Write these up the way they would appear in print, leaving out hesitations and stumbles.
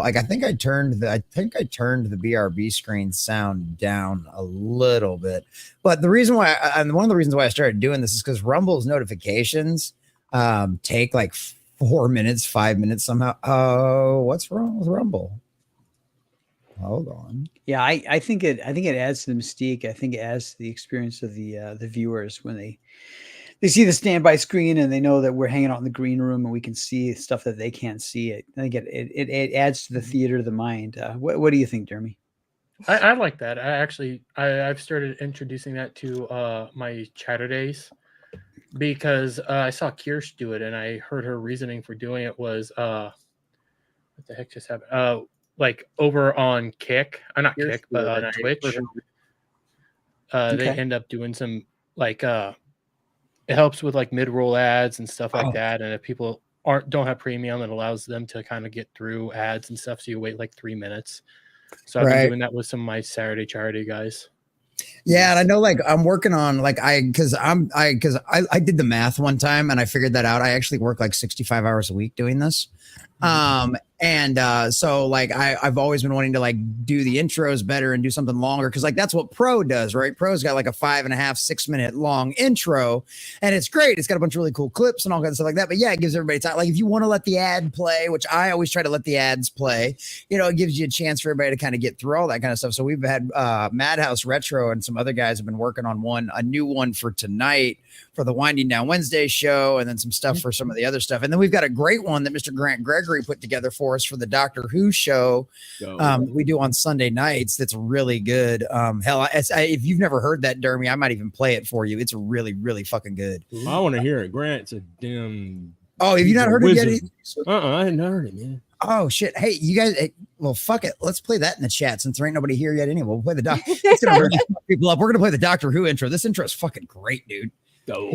like I think I turned the BRB screen sound down a little bit. But the reason why, and one of the reasons why I started doing this is because Rumble's notifications take like 4 minutes, 5 minutes somehow. Oh, what's wrong with Rumble? Hold on. Yeah, I think it adds to the mystique. I think it adds to the experience of the viewers when they see the standby screen and they know that we're hanging out in the green room and we can see stuff that they can't see. I think it adds to the theater of the mind. What do you think, Dermy? I like that. I've started introducing that to my chatter days because I saw Kirsch do it and I heard her reasoning for doing it was what the heck just happened? Like over on Kick, not Kirsch, Kick, but Twitch. They end up doing some like it helps with like mid-roll ads and stuff like that. And if people don't have premium, it allows them to kind of get through ads and stuff. So you wait like 3 minutes. So I've been doing that with some of my Saturday charity guys. Yeah, and I know like I'm working on like I did the math one time and I figured that out. I actually work like 65 hours a week doing this. So like I've always been wanting to like do the intros better and do something longer because like that's what Pro does, right? Pro's got like a 5.5, 6 minute long intro and it's great. It's got a bunch of really cool clips and all kinds of stuff like that. But yeah, it gives everybody time. Like if you want to let the ad play, which I always try to let the ads play, you know, it gives you a chance for everybody to kind of get through all that kind of stuff. So we've had Madhouse Retro and some other guys have been working on a new one for tonight for the Winding Down Wednesday show, and then some stuff for some of the other stuff. And then we've got a great one that Mr. Grant Gregory put together for us for the Doctor Who show we do on Sunday nights. That's really good. Hell, if you've never heard that, Dermy, I might even play it for you. It's really, really fucking good. I want to hear it. Grant's a damn... Oh, have you not heard it yet? I hadn't heard it, man. Oh, shit. Hey, you guys, well, fuck it. Let's play that in the chat since there ain't nobody here yet anyway. We'll play the doc. People up. We're going to play the Doctor Who intro. This intro is fucking great, dude.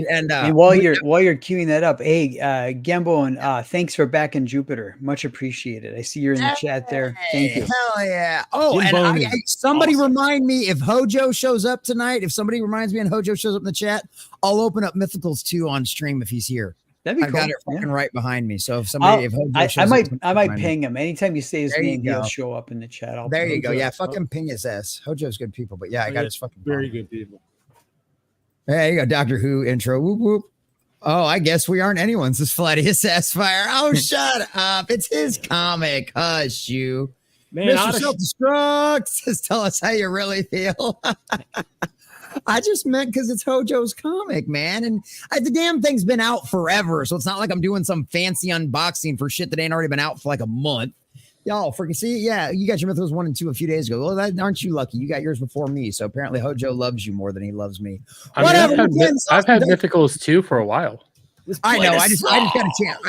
And while you're queuing that up, hey, Gembo, and thanks for back in Jupiter. Much appreciated. I see you're in the chat there. Thank you. Hell yeah. Oh, and somebody remind me if Hojo shows up tonight. If somebody reminds me and Hojo shows up in the chat, I'll open up Mythicals 2 on stream if he's here. That'd be I've cool. got it fucking right behind me. So if somebody, if Hojo shows I might ping him. Anytime you say his name, he'll show up in the chat. There you go. Yeah, fucking ping his ass. Hojo's good people, but yeah, I got his fucking very good people. There you go, Doctor Who intro. Whoop whoop. Oh, I guess we aren't anyone's. This Flattiest Sassfire. Oh, shut up. It's his comic. Hush you. Man, Mr. Self-Destruct says, tell us how you really feel. I just meant because it's Hojo's comic, man. And the damn thing's been out forever. So it's not like I'm doing some fancy unboxing for shit that ain't already been out for like a month. Y'all freaking see, yeah, you got your Mythos 1 and 2 a few days ago. Well, aren't you lucky? You got yours before me. So apparently Hojo loves you more than he loves me. I've had Mythicals 2 for a while. I know. I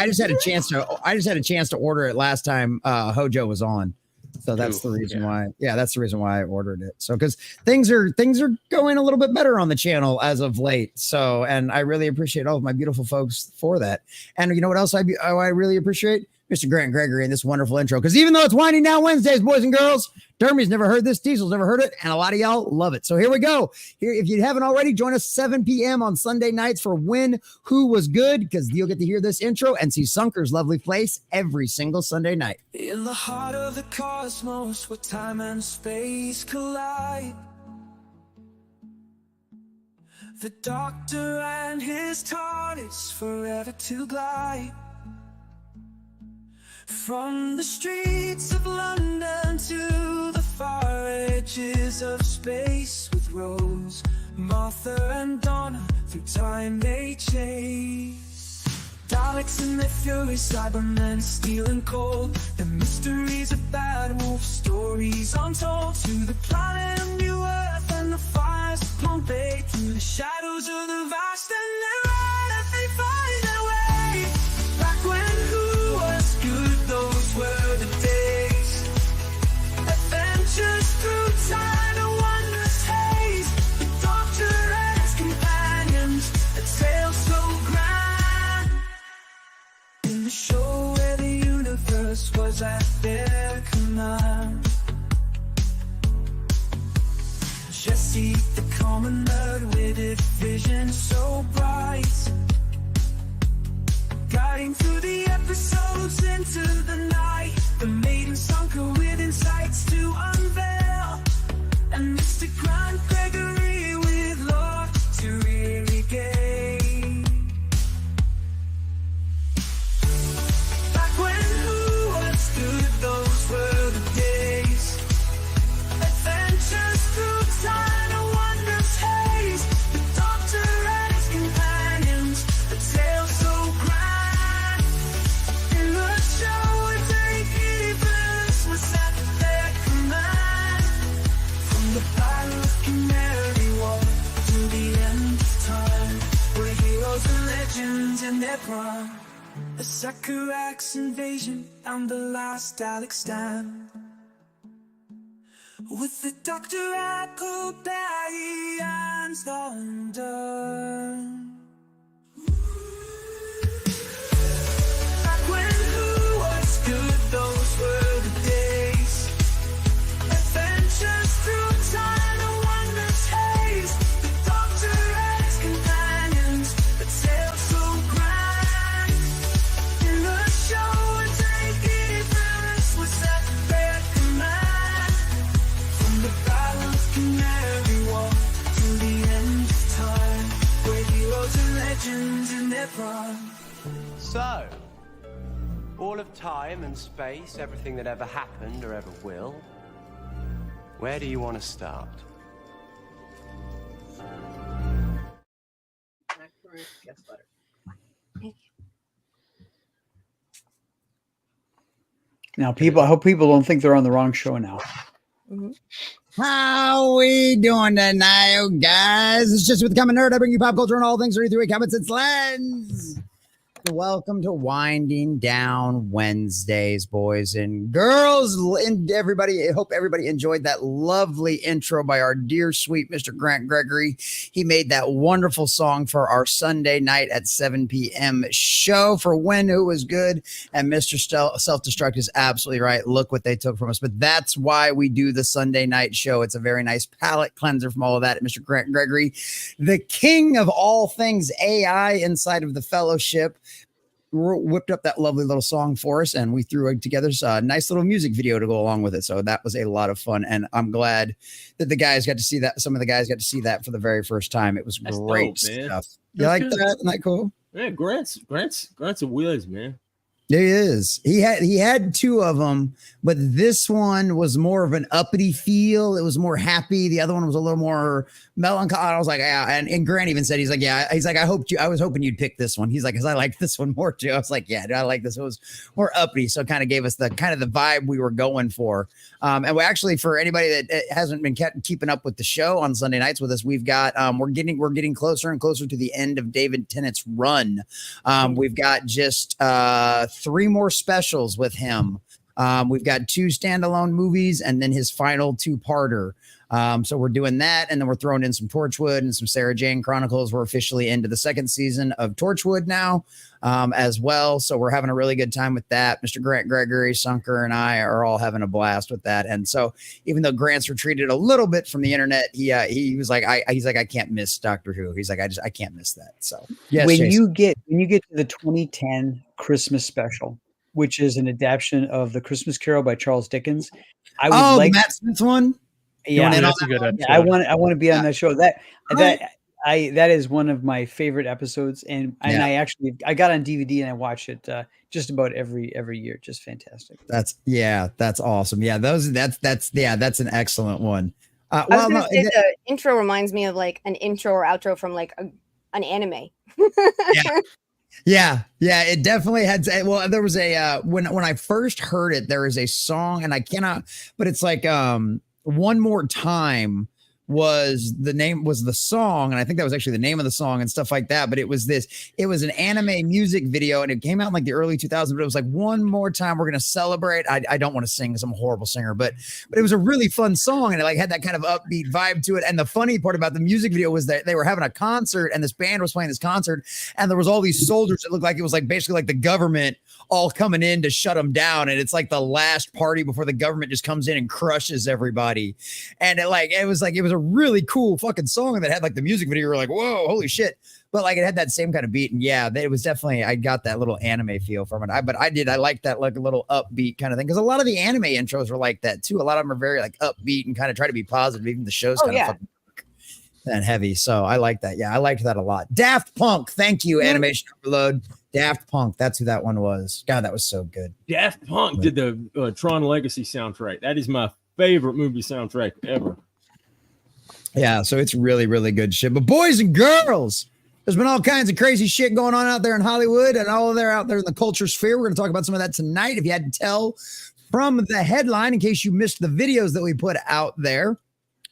just had a chance to order it last time Hojo was on. So that's the reason why. Yeah, that's the reason why I ordered it. So because things are going a little bit better on the channel as of late. So, and I really appreciate all of my beautiful folks for that. And you know what else I really appreciate? Mr. Grant Gregory and this wonderful intro. Because even though it's Winding Down Wednesdays, boys and girls, Dermy's never heard this, Diesel's never heard it, and a lot of y'all love it. So here we go. Here, if you haven't already, join us 7 p.m. on Sunday nights for When Who Was Good, because you'll get to hear this intro and see Sunker's lovely place every single Sunday night. In the heart of the cosmos, where time and space collide, the Doctor and his TARDIS forever to glide. From the streets of London to the far edges of space, with Rose, Martha and Donna, through time they chase. Daleks and their fury, Cybermen, steel and cold, the mysteries of Bad Wolf, stories untold. To the planet of New Earth and the fires of Pompeii, through the shadows of the vast, and their right as they find their way. Back when who was good, those were the days. Adventures through time and wondrous haze. The Doctor and his companions, a tale so grand. In the show where the universe was at their command, Jesse, the common nerd with a vision so bright, guiding through the episodes into the night. The maiden Sunker with insights to unveil, and Mr. Grant Gregory with lore to irrigate. Back when who was good, those were the days. Adventures through time and wondrous haze. The Doctor and his companions, a tale so grand. In the show, a universe was at their command. From the Battle of Canary Wharf to the end of time, we're heroes and legends in their prime. A Sakurax invasion and the last Dalek stand, with the Doctor at Cobalian's undone. Back when who was good, those were the days. Adventures through time and wondrous haze. The Doctor and his companions, a tale so grand. In the show, a universe was at their command. From the Battle of Canary Wharf to the end of time, we're heroes and legends in their prime. So, all of time and space, everything that ever happened or ever will, where do you want to start? Now, people, I hope people don't think they're on the wrong show now. How we doing tonight, guys? It's just with the Common Nerd. I bring you pop culture and all things 33 comments and lens. Welcome to Winding Down Wednesdays, boys and girls, and everybody. I hope everybody enjoyed that lovely intro by our dear, sweet Mr. Grant Gregory. He made that wonderful song for our Sunday night at 7 p.m. show for When Who Was Good. And Mr. Self-Destruct is absolutely right. Look what they took from us. But that's why we do the Sunday night show. It's a very nice palate cleanser from all of that. Mr. Grant Gregory, the king of all things AI inside of the fellowship, whipped up that lovely little song for us, and we threw together a nice little music video to go along with it. So that was a lot of fun, and I'm glad that the guys got to see that. Some of the guys got to see that for the very first time. It was That's great dope, man. stuff. You like good. that? Isn't that cool? Man, Grant's a whiz, man. He is. He had two of them, but this one was more of an uppity feel. It was more happy. The other one was a little more melancholy. I was like, yeah. And Grant even said, he's like, I was hoping you'd pick this one. He's like, because I like this one more too. I was like, yeah, I like this. It was more uppity, so it kind of gave us the vibe we were going for. And we actually, for anybody that hasn't been keeping up with the show on Sunday nights with us, we've got we're getting closer and closer to the end of David Tennant's run. We've got just 3 more specials with him. We've got 2 standalone movies and then his final 2-parter. So we're doing that, and then we're throwing in some Torchwood and some Sarah Jane Chronicles. We're officially into the 2nd season of Torchwood now, as well. So we're having a really good time with that. Mr. Grant Gregory, Sunker, and I are all having a blast with that. And so even though Grant's retreated a little bit from the internet, he was like, I can't miss Doctor Who. He's like, I can't miss that. So yes, when Jason. you get to the 2010 Christmas special, which is an adaptation of The Christmas Carol by Charles Dickens, I would like the Matt Smith one. Yeah, that's a good episode. I want to be on that show. That is one of my favorite episodes, and I got on DVD and I watch it just about every year. Just fantastic. That's awesome. Yeah, that's an excellent one. I was gonna say the intro reminds me of like an intro or outro from like an anime. Yeah, it definitely had. Well, there was a when I first heard it, there is a song, and I cannot, but it's like One More Time was the song, and I think that was actually the name of the song and stuff like that. But it was an anime music video, and it came out in like the early 2000s. But it was like, one more time, we're gonna celebrate. I don't want to sing because I'm a horrible singer, but it was a really fun song, and it like had that kind of upbeat vibe to it. And the funny part about the music video was that they were having a concert, and this band was playing this concert, and there was all these soldiers that looked like it was like basically like the government all coming in to shut them down, and it's like the last party before the government just comes in and crushes everybody. And it was a a really cool fucking song that had like the music video. You were like, whoa, holy shit. But like it had that same kind of beat. And yeah, it was definitely, I got that little anime feel from it. I like that like a little upbeat kind of thing. Because a lot of the anime intros were like that too. A lot of them are very like upbeat and kind of try to be positive. Even the show's kind of fucking and heavy. So I like that. Yeah, I liked that a lot. Daft Punk. Thank you, Animation Overload. Daft Punk. That's who that one was. God, that was so good. Daft Punk did the Tron Legacy soundtrack. That is my favorite movie soundtrack ever. Yeah, so it's really, really good shit. But boys and girls, there's been all kinds of crazy shit going on out there in Hollywood and all there out there in the culture sphere. We're going to talk about some of that tonight. If you had to tell from the headline, in case you missed the videos that we put out there,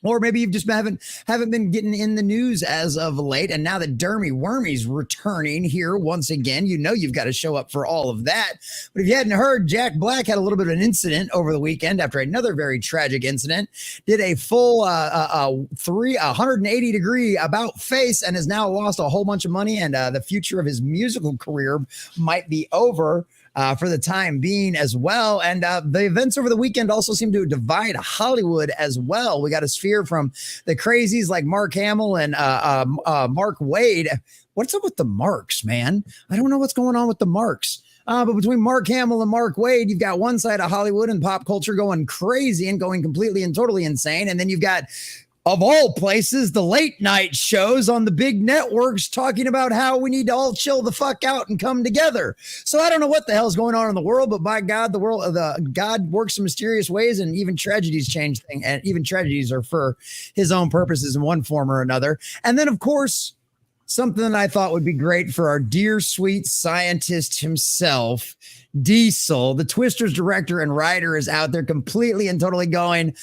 or maybe you've just haven't been getting in the news as of late. And now that Dermy Wermy's returning here once again, you know you've got to show up for all of that. But if you hadn't heard, Jack Black had a little bit of an incident over the weekend after another very tragic incident. Did a full 180-degree about face and has now lost a whole bunch of money. And the future of his musical career might be over for the time being as well. And the events over the weekend also seem to divide Hollywood as well. We got a sphere from the crazies like Mark Hamill and Mark Wade. What's up with the Marks, man? I don't know what's going on with the Marks. But between Mark Hamill and Mark Wade, you've got one side of Hollywood and pop culture going crazy and going completely and totally insane. And then you've got, of all places, the late night shows on the big networks talking about how we need to all chill the fuck out and come together. So I don't know what the hell's going on in the world, but by God, God works in mysterious ways, and even tragedies change things, and even tragedies are for his own purposes in one form or another. And then, of course, something that I thought would be great for our dear, sweet scientist himself, Diesel, the Twisters director and writer, is out there completely and totally going,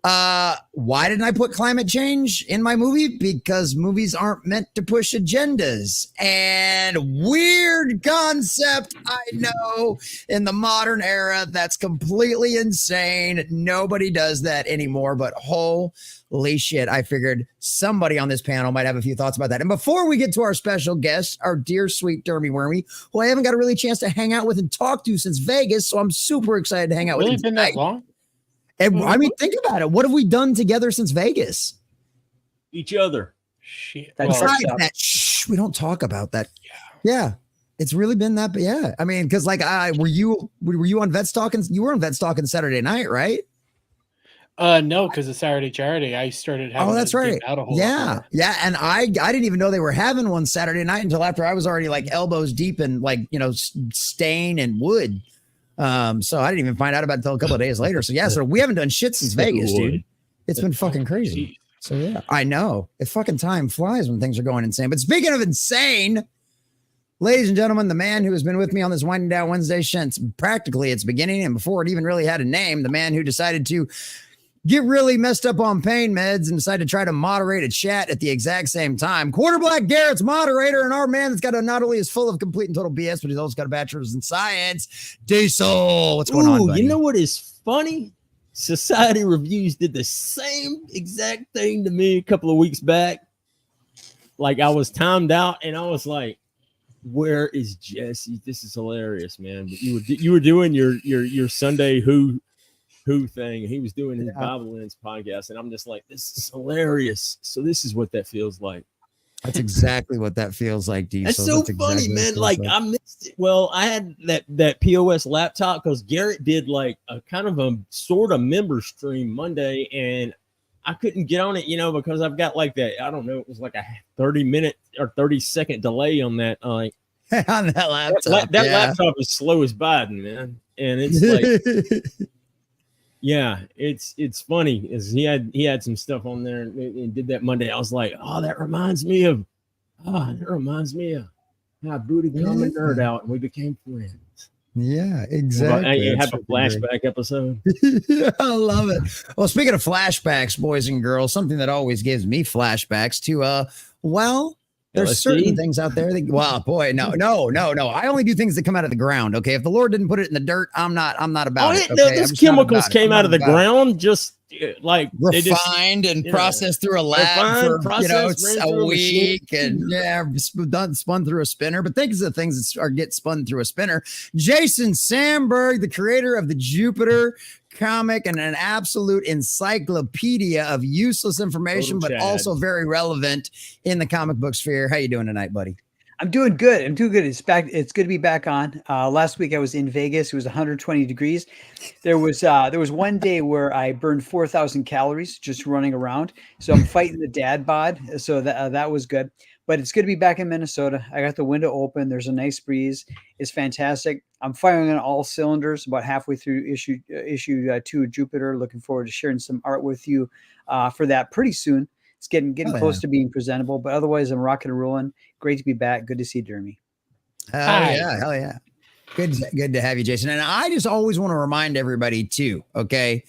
why didn't I put climate change in my movie? Because movies aren't meant to push agendas. And weird concept, I know, in the modern era, that's completely insane. Nobody does that anymore, but holy shit, I figured somebody on this panel might have a few thoughts about that. And before we get to our special guest, our dear sweet Dermy Wermy, who I haven't got a really chance to hang out with and talk to since Vegas, so I'm super excited to hang out with him. Really been that long? And I mean, think about it. What have we done together since Vegas? Each other. Shit. Besides that, we don't talk about that. Yeah. It's really been that. But yeah, I mean, because like, were you on Vets Talking? You were on Vets Talking Saturday night, right? No, because it's Saturday Charity. I started having. Oh, that's right. Out a whole Yeah, yeah. And I didn't even know they were having one Saturday night until after I was already like elbows deep in like stain and wood. So I didn't even find out about it until a couple of days later. So yeah, so we haven't done shit since Vegas, dude. It's been fucking crazy. So yeah, I know. It fucking time flies when things are going insane. But speaking of insane, ladies and gentlemen, the man who has been with me on this Winding Down Wednesday since practically its beginning and before it even really had a name, the man who decided to get really messed up on pain meds and decide to try to moderate a chat at the exact same time. Quarterblack Garrett's moderator, and our man that's got not only is full of complete and total BS, but he's also got a bachelor's in science. Diesel, what's going on, buddy? You know what is funny? Society Reviews did the same exact thing to me a couple of weeks back. Like I was timed out, and I was like, "Where is Jesse? This is hilarious, man!" But you were doing your Sunday Who thing, and he was doing his Bible Lens podcast, and I'm just like, this is hilarious. So this is what that feels like. That's exactly what that feels like, Diesel. That's so funny, man. Like I missed it. Well, I had that POS laptop because Garrett did like a kind of a sort of member stream Monday, and I couldn't get on it, because I've got like that. I don't know. It was like a 30-minute or 30-second delay on that. On that laptop. That laptop is slow as Biden, man. And it's like. Yeah, it's funny. He had some stuff on there and did that Monday. I was like, that reminds me of how Booty come and nerd out, and we became friends. Yeah, exactly. I have a flashback episode. I love it. Well, speaking of flashbacks, boys and girls, something that always gives me flashbacks to there's LSD? certain things out there that, no. I only do things that come out of the ground. Okay. If the Lord didn't put it in the dirt, I'm not about it. Okay? Those chemicals came out of the ground. Just like they just refined and you know, processed through a lab refined, for you know processed, ran a through a week machine. and spun through a spinner. But think of the things that are get spun through a spinner. Jason Sandberg, the creator of the Jupiter comic and an absolute encyclopedia of useless information, Total but Chad. also very relevant in the comic book sphere. How you doing tonight, buddy? I'm doing good. I'm doing good. It's back. It's good to be back on. Last week I was in Vegas. It was 120 degrees. There was one day where I burned 4,000 calories just running around. So I'm fighting the dad bod. So that was good. But it's good to be back in Minnesota. I got the window open. There's a nice breeze. It's fantastic. I'm firing on all cylinders. About halfway through issue 2 of Jupiter. Looking forward to sharing some art with you for that pretty soon. It's getting close to being presentable, but otherwise I'm rocking and rolling. Great to be back. Good to see Dermy. Hell yeah. Good to have you, Jason. And I just always want to remind everybody too, okay?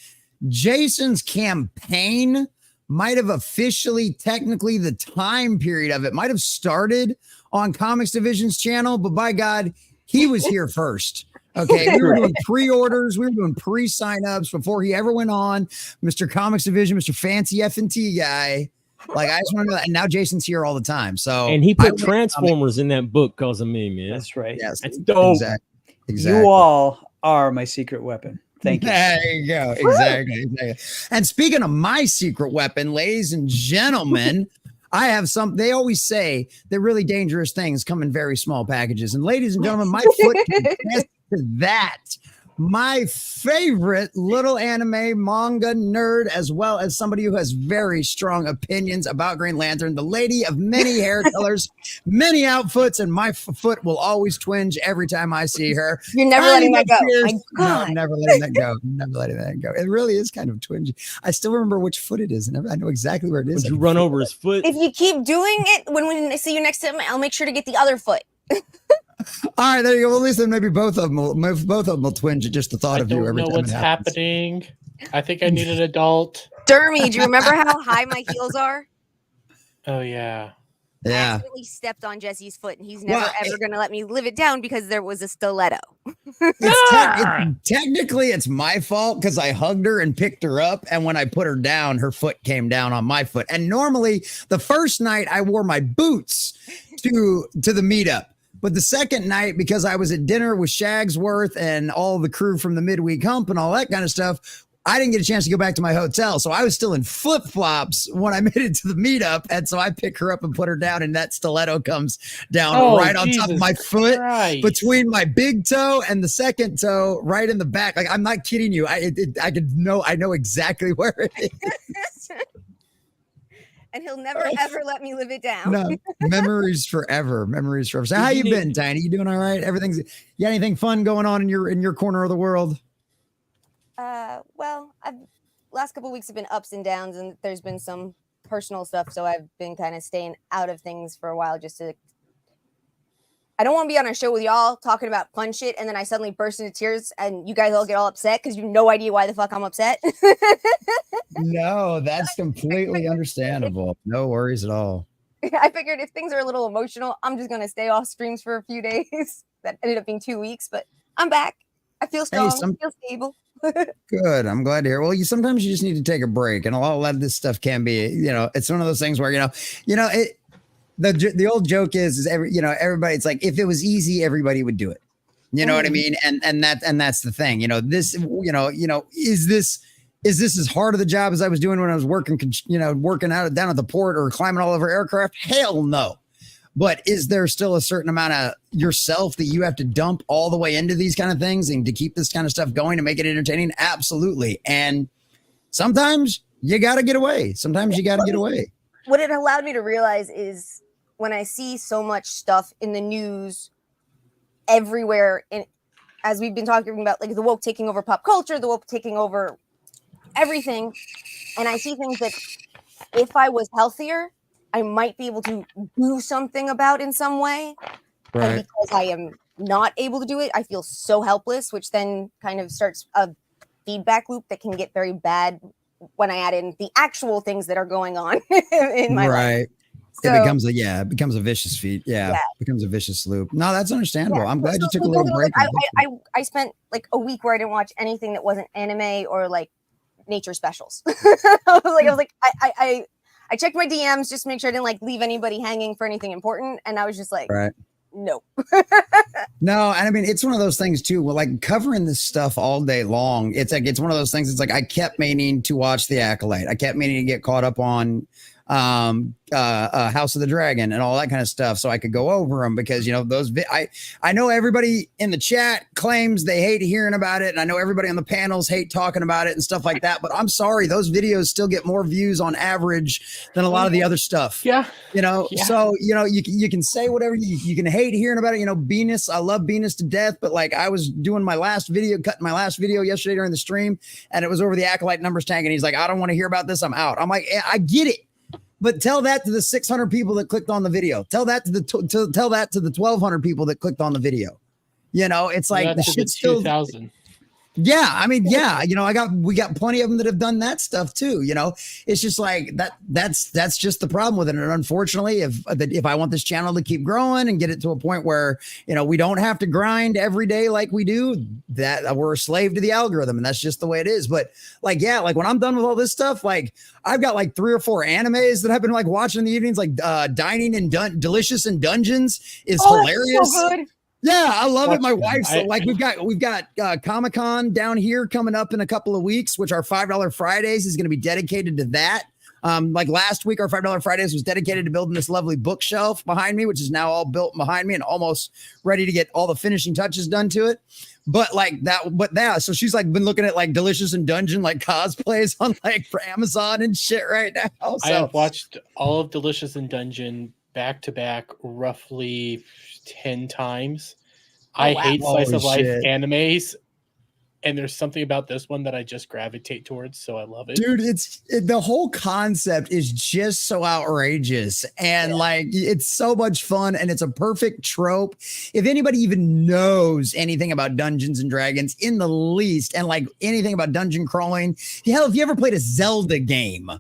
Jason's campaign might have officially, technically, the time period of it might have started on Comics Division's channel, but by God, he was here first. Okay, we were doing pre-orders, we were doing pre-sign-ups before he ever went on. Mr. Comics Division, Mr. Fancy F&T guy. Like, I just want to know that. And now Jason's here all the time. So, and he put Transformers in that book because of me, man. That's right. Yes, that's dope. Exactly. You all are my secret weapon. Thank you. There you go. Exactly. And speaking of my secret weapon, ladies and gentlemen, I have some. They always say that really dangerous things come in very small packages. And ladies and gentlemen, my foot can attest to that. My favorite little anime manga nerd, as well as somebody who has very strong opinions about Green Lantern, the lady of many hair colors, many outfits, and my foot will always twinge every time I see her. You're never letting that go. My No, God. I'm never letting that go. Never letting that go. It really is kind of twingy. I still remember which foot it is, and I know exactly where it is. Would you run over his foot? If you keep doing it, when we see you next time, I'll make sure to get the other foot. All right, there you go. Well, at least then maybe both of them will twinge at just the thought of you every time. I don't know what's happening. I think I need an adult. Dermy, do you remember how high my heels are? Oh yeah. I Yeah. accidentally stepped on Jesse's foot, and he's never ever going to let me live it down because there was a stiletto. Technically, it's my fault because I hugged her and picked her up, and when I put her down, her foot came down on my foot. And normally, the first night I wore my boots to the meetup. But the second night, because I was at dinner with Shagsworth and all the crew from the midweek hump and all that kind of stuff, I didn't get a chance to go back to my hotel. So I was still in flip-flops when I made it to the meetup. And so I pick her up and put her down, and that stiletto comes down right on top of my foot, between my big toe and the second toe, right in the back. Like, I'm not kidding you. I know exactly where it is. And he'll never ever let me live it down. No, memories forever. Memories forever. So how you been, Tiny? You doing all right? You got anything fun going on in your corner of the world? Well, last couple of weeks have been ups and downs, and there's been some personal stuff, so I've been kind of staying out of things for a while just to. I don't want to be on a show with y'all talking about fun shit, and then I suddenly burst into tears, and you guys all get all upset because you have no idea why the fuck I'm upset. No, that's completely understandable. No worries at all. I figured if things are a little emotional, I'm just going to stay off streams for a few days. That ended up being 2 weeks, but I'm back. I feel strong. I feel stable. Good. I'm glad to hear. Well, sometimes you just need to take a break, and a lot of this stuff can be, it's one of those things where, the old joke is everybody, it's like, if it was easy, everybody would do it. You know what I mean? And that's the thing, is this as hard of the job as I was doing when I was working out down at the port or climbing all over aircraft? Hell no. But is there still a certain amount of yourself that you have to dump all the way into these kind of things and to keep this kind of stuff going to make it entertaining? Absolutely. And sometimes you got to get away. What it allowed me to realize is when I see so much stuff in the news everywhere, as we've been talking about, like the woke taking over pop culture, the woke taking over everything, and I see things that if I was healthier, I might be able to do something about in some way. Right. And because I am not able to do it, I feel so helpless, which then kind of starts a feedback loop that can get very bad when I add in the actual things that are going on in my life. So, it becomes a vicious feed. Yeah, it becomes a vicious loop. No, that's understandable. I'm glad you took a little break. I spent like a week where I didn't watch anything that wasn't anime or like nature specials. I checked my DMs just to make sure I didn't like leave anybody hanging for anything important, and I was just like, Right. no. No, and I mean it's one of those things too. Well, like covering this stuff all day long, it's like it's one of those things. It's like I kept meaning to watch The Acolyte. I kept meaning to get caught up on House of the Dragon and all that kind of stuff, so I could go over them because you know those. I know everybody in the chat claims they hate hearing about it, and I know everybody on the panels hate talking about it and stuff like that. But I'm sorry, those videos still get more views on average than a lot of the other stuff. Yeah, you know. Yeah. So you know you can say whatever you can hate hearing about it. You know, Venus, I love Venus to death, but like I was doing my last video, cutting my last video yesterday during the stream, and it was over the Acolyte numbers tank, and he's like, I don't want to hear about this. I'm out. I'm like, I get it. But tell that to the 600 people that clicked on the video. Tell that to the tell that to the 1,200 people that clicked on the video. You know, it's like the shit's still 2,000. Yeah, I mean, yeah, you know, we got plenty of them that have done that stuff too. You know, it's just like that's just the problem with it. And unfortunately, if I want this channel to keep growing and get it to a point where you know we don't have to grind every day like we do, that we're a slave to the algorithm, and that's just the way it is. But like, yeah, like when I'm done with all this stuff, like I've got like 3 or 4 animes that I've been like watching in the evenings, like Dining and Delicious in Dungeons is hilarious. So good. Yeah, I love it. My Watch wife's them. like, we've got Comic-Con down here coming up in a couple of weeks, which our $5 Fridays is going to be dedicated to that. Like last week, our $5 Fridays was dedicated to building this lovely bookshelf behind me, which is now all built behind me and almost ready to get all the finishing touches done to it. But like that, so she's like been looking at like Delicious in Dungeon, like cosplays on like for Amazon and shit right now. So I have watched all of Delicious in Dungeon back to back roughly 10 times. I hate slice of life animes, and there's something about this one that I just gravitate towards, so I love it. Dude, the whole concept is just so outrageous and like it's so much fun, and it's a perfect trope. If anybody even knows anything about Dungeons and Dragons in the least, and like anything about dungeon crawling, hell, if you ever played a Zelda game,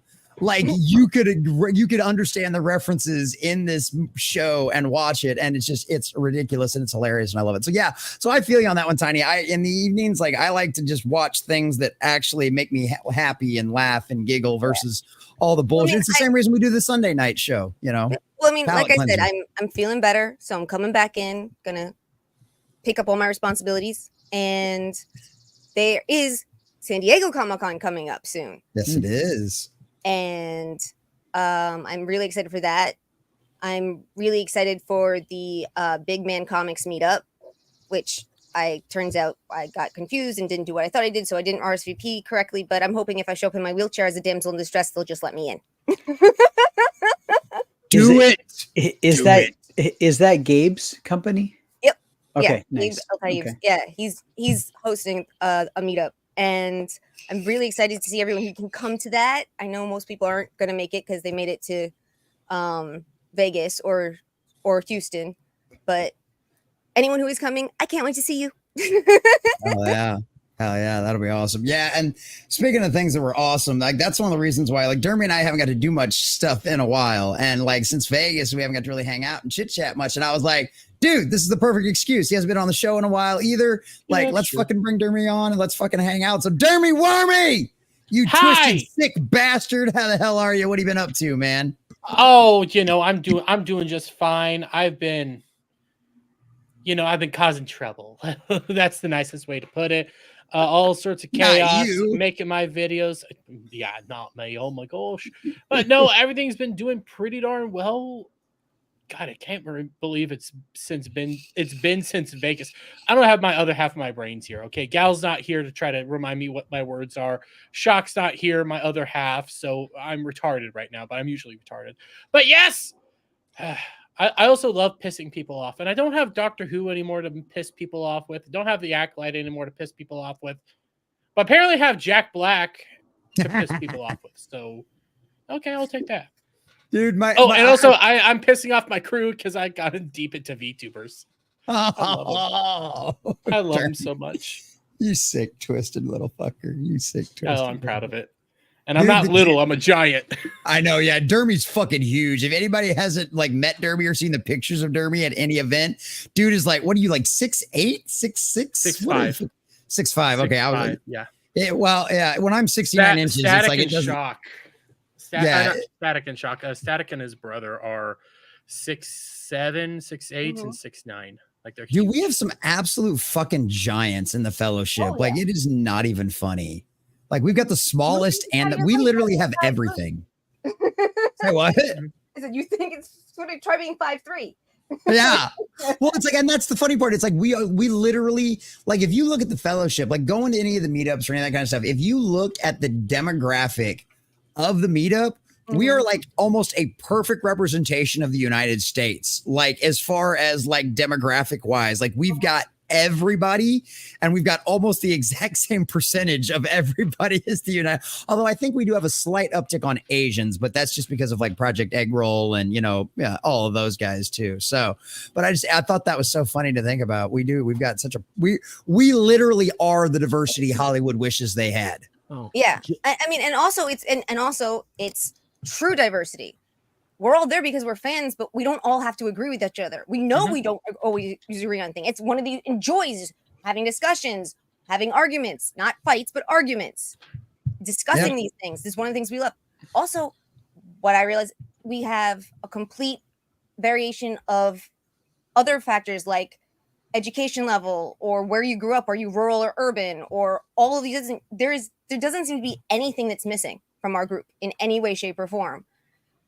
like you could understand the references in this show and watch it, and it's ridiculous and it's hilarious and I love it. So yeah, so I feel you on that one, Tiny. In the evenings, like I like to just watch things that actually make me happy and laugh and giggle versus all the bullshit. It's the same reason we do the Sunday night show, you know. Well, I mean, like I said, I'm feeling better, so I'm coming back in, gonna pick up all my responsibilities, and there is San Diego Comic-Con coming up soon. Yes, it is. And I'm really excited for that. I'm really excited for the Big Man Comics meetup, which turns out I got confused and didn't do what I thought I did, so I didn't RSVP correctly. But I'm hoping if I show up in my wheelchair as a damsel in distress, they'll just let me in. Is that Gabe's company? Yep. Okay. Yeah, Nice. okay. Yeah, he's hosting a meetup. And I'm really excited to see everyone who can come to that. I know most people aren't going to make it because they made it to Vegas or Houston. But anyone who is coming, I can't wait to see you. Oh, yeah. Hell yeah, that'll be awesome. Yeah, and speaking of things that were awesome, like that's one of the reasons why like Dermy and I haven't got to do much stuff in a while. And like since Vegas, we haven't got to really hang out and chit chat much. And I was like, dude, this is the perfect excuse. He hasn't been on the show in a while either. Like, let's fucking bring Dermy on and let's fucking hang out. So Dermy Wermy, you twisted sick bastard. How the hell are you? What have you been up to, man? Oh, you know, I'm doing just fine. I've been causing trouble. That's the nicest way to put it. All sorts of chaos, making my videos. Yeah, not me. Oh my gosh. But no, everything's been doing pretty darn well. God, I can't believe it's been since Vegas. I don't have my other half of my brains here. Okay, Gal's not here to try to remind me what my words are. Shock's not here, my other half. So I'm retarded right now, but I'm usually retarded. But yes, I also love pissing people off, and I don't have Doctor Who anymore to piss people off with. Don't have the Acolyte anymore to piss people off with. But apparently have Jack Black to piss people off with. So, okay, I'll take that. Dude, and also I'm pissing off my crew because I got deep into VTubers. I love them so much. You sick, twisted little fucker. You sick, twisted. Oh, I'm proud of it. And I'm not little, I'm a giant. I know, yeah. Dermy's fucking huge. If anybody hasn't like met Dermy or seen the pictures of Dermy at any event, dude is like, what are you like 6'8", 6'6"? 6'5". 6'5". Okay, I was like, yeah. When I'm 69 inches, Static it's like it and doesn't. Shock. Yeah. Static and Shock. Static and his brother are 6'7", 6'8", and 6'9". Like they're Dude, huge. we have some absolute fucking giants in the fellowship. Oh, Like yeah. it is not even funny. Like we've got the smallest and you're we like literally have 5'3". everything. Say what? I said, you think it's sort of try being 5'3". Yeah. Well, it's like, and that's the funny part. It's like we literally, like if you look at the fellowship, like going to any of the meetups or any of that kind of stuff, if you look at the demographic of the meetup, we are like almost a perfect representation of the United States. Like as far as like demographic wise, like we've got everybody and we've got almost the exact same percentage of everybody as the United. Although I think we do have a slight uptick on Asians, but that's just because of like Project Egg Roll and, you know, all of those guys too. So, but I thought that was so funny to think about. We've got such a, we literally are the diversity Hollywood wishes they had. Oh, Yeah. I mean, and also it's true diversity. We're all there because we're fans, but we don't all have to agree with each other. We know we don't always agree on things. It's one of the enjoys having discussions, having arguments, not fights, but arguments, discussing these things. This is one of the things we love. Also, what I realized, we have a complete variation of other factors like education level or where you grew up. Are you rural or urban or all of these? There doesn't seem to be anything that's missing from our group in any way, shape, or form.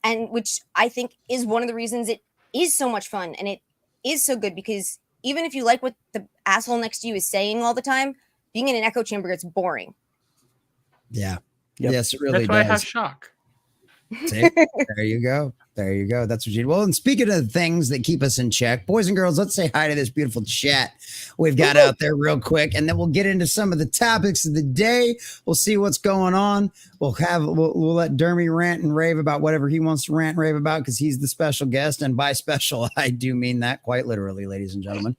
And which I think is one of the reasons it is so much fun and it is so good, because even if you like what the asshole next to you is saying all the time, being in an echo chamber gets boring. Yeah. Yep. Yes, it really That's why does. I have Shock. See? There you go. There you go. That's what you do. Well, and speaking of things that keep us in check, boys and girls, let's say hi to this beautiful chat we've got out there real quick, and then we'll get into some of the topics of the day. We'll see what's going on. We'll let Dermy rant and rave about whatever he wants to rant and rave about, because he's the special guest, and by special, I do mean that quite literally, ladies and gentlemen.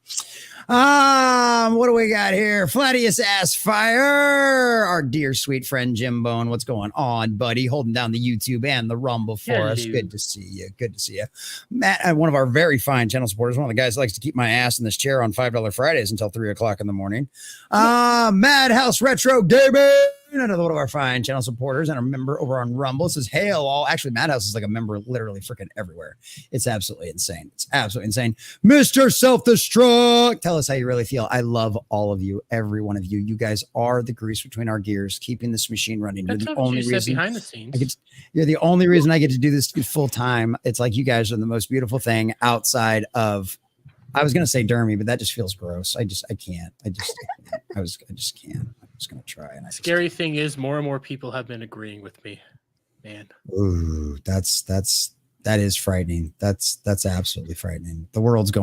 What do we got here? Flattius Ass Fire, our dear sweet friend Jim Bone. What's going on, buddy? Holding down the YouTube and the Rumble for us. Good to see you. Good to see you. Matt, one of our very fine channel supporters, one of the guys that likes to keep my ass in this chair on $5 Fridays until 3 o'clock in the morning. Madhouse Retro Gaming, another one of our fine channel supporters and a member over on Rumble, says, hail all. Actually, Madhouse is like a member literally freaking everywhere. It's absolutely insane. It's absolutely insane. Mr. Self-Destruct, tell us how you really feel. I love all of you, every one of you. You guys are the grease between our gears, keeping this machine running. That's You're the not what only you said reason behind the scenes. you're the only reason I get to do this full time. It's like you guys are the most beautiful thing outside of, I was going to say Dermy, but that just feels gross. I just can't. I just can't. I'm just going to try. And Scary thing is more and more people have been agreeing with me, man. Ooh, that is frightening. That's absolutely frightening. The world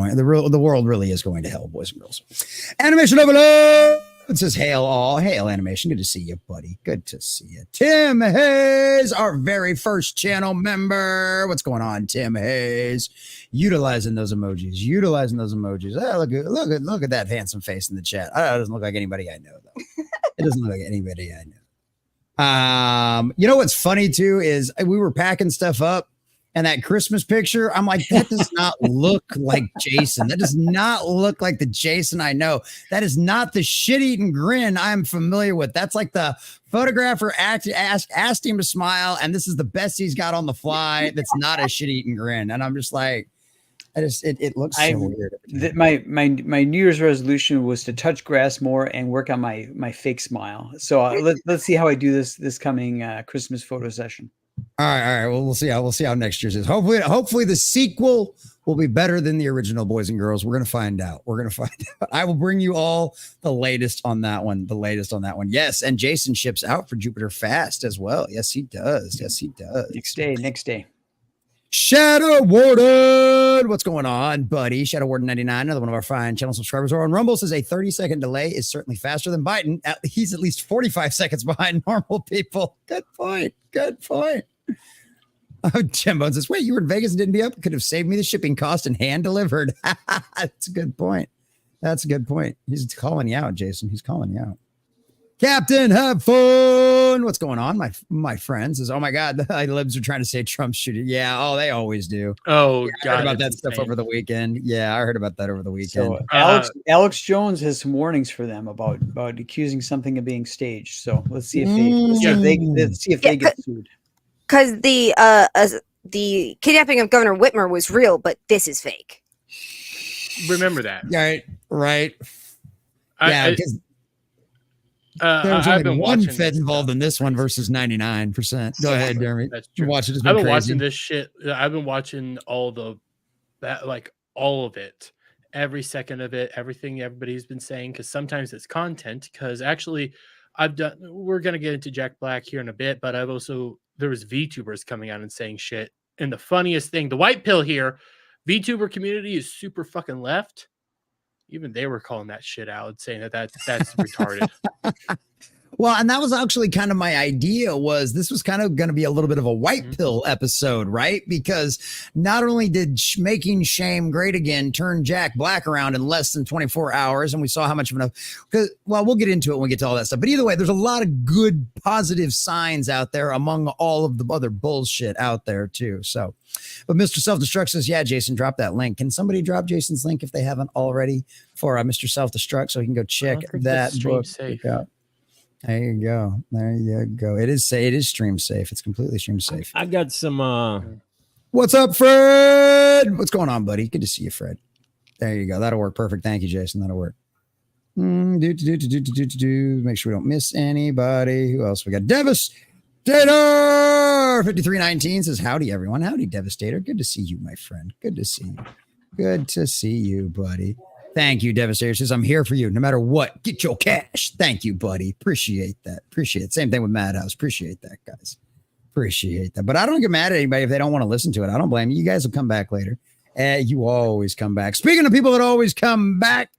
really is going to hell, boys and girls. Animation Overload. It says, hail all. Hail Animation. Good to see you, buddy. Good to see you. Tim Hayes, our very first channel member. What's going on, Tim Hayes? Utilizing those emojis. Oh, look at that handsome face in the chat. It doesn't look like anybody I know, though. It doesn't look like anybody I know. You know what's funny, too, is we were packing stuff up. And that Christmas picture, I'm like, that does not look like Jason. That does not look like the Jason I know. That is not the shit-eating grin I'm familiar with. That's like the photographer asked him to smile, and this is the best he's got on the fly. That's not a shit-eating grin. And I'm just like, it looks so weird. My New Year's resolution was to touch grass more and work on my fake smile. So let's see how I do this coming Christmas photo session. All right. Well, we'll see how next year's is. Hopefully the sequel will be better than the original, boys and girls. We're going to find out. I will bring you all the latest on that one. Yes. And Jason ships out for Jupiter fast as well. Yes, he does. Next day. Shadow Warden, what's going on, buddy? Shadow Warden 99, another one of our fine channel subscribers. Or on Rumble says a 30-second delay is certainly faster than Biden. He's at least 45 seconds behind normal people. Good point. Oh, Jim Bones says, wait, you were in Vegas and didn't be up? Could have saved me the shipping cost and hand delivered. That's a good point. He's calling you out, Jason. He's calling you out. Captain, have fun. What's going on, my friends? Is oh my god, the libs are trying to say Trump shooting. Yeah, oh, they always do. Oh I God, heard about that it's stuff insane. over the weekend. Yeah, I heard about that over the weekend. So Alex Jones has some warnings for them about accusing something of being staged. So let's see if they get sued. Because the kidnapping of Governor Whitmer was real, but this is fake. Remember that. Right. Yeah, because there was I've only been one watching Fed this involved stuff. in this one versus 99%. Go ahead, Dermy. That's true. Watch it. It's I've been been crazy. watching this shit. I've been watching all of it, every second of it, everything everybody's been saying. Because sometimes it's content. Because actually, we're gonna get into Jack Black here in a bit, but there was VTubers coming out and saying shit. And the funniest thing, the white pill here, VTuber community is super fucking left. Even they were calling that shit out, saying that's retarded. Well, and that was actually kind of my idea. Was this was kind of going to be a little bit of a white pill episode, right? Because not only did Making Shame Great Again turn Jack Black around in less than 24 hours, and we saw how much of well, we'll get into it when we get to all that stuff. But either way, there's a lot of good, positive signs out there among all of the other bullshit out there too. So, but Mr. Self-Destruct says, yeah, Jason, drop that link. Can somebody drop Jason's link if they haven't already for Mr. Self-Destruct so he can go check that book out? There you go. It is stream safe. It's completely stream safe. I got some. What's up, Fred? What's going on, buddy? Good to see you, Fred. There you go. That'll work. Perfect. Thank you, Jason. That'll work. Make sure we don't miss anybody. Who else we got? Devastator 5319 says, howdy, everyone. Howdy, Devastator. Good to see you, my friend. Good to see you. Good to see you, buddy. Thank you, Devastator. Says, I'm here for you no matter what. Get your cash. Thank you, buddy. Appreciate that. Appreciate it. Same thing with Madhouse. Appreciate that, guys. Appreciate that. But I don't get mad at anybody if they don't want to listen to it. I don't blame you. You guys will come back later. You always come back. Speaking of people that always come back,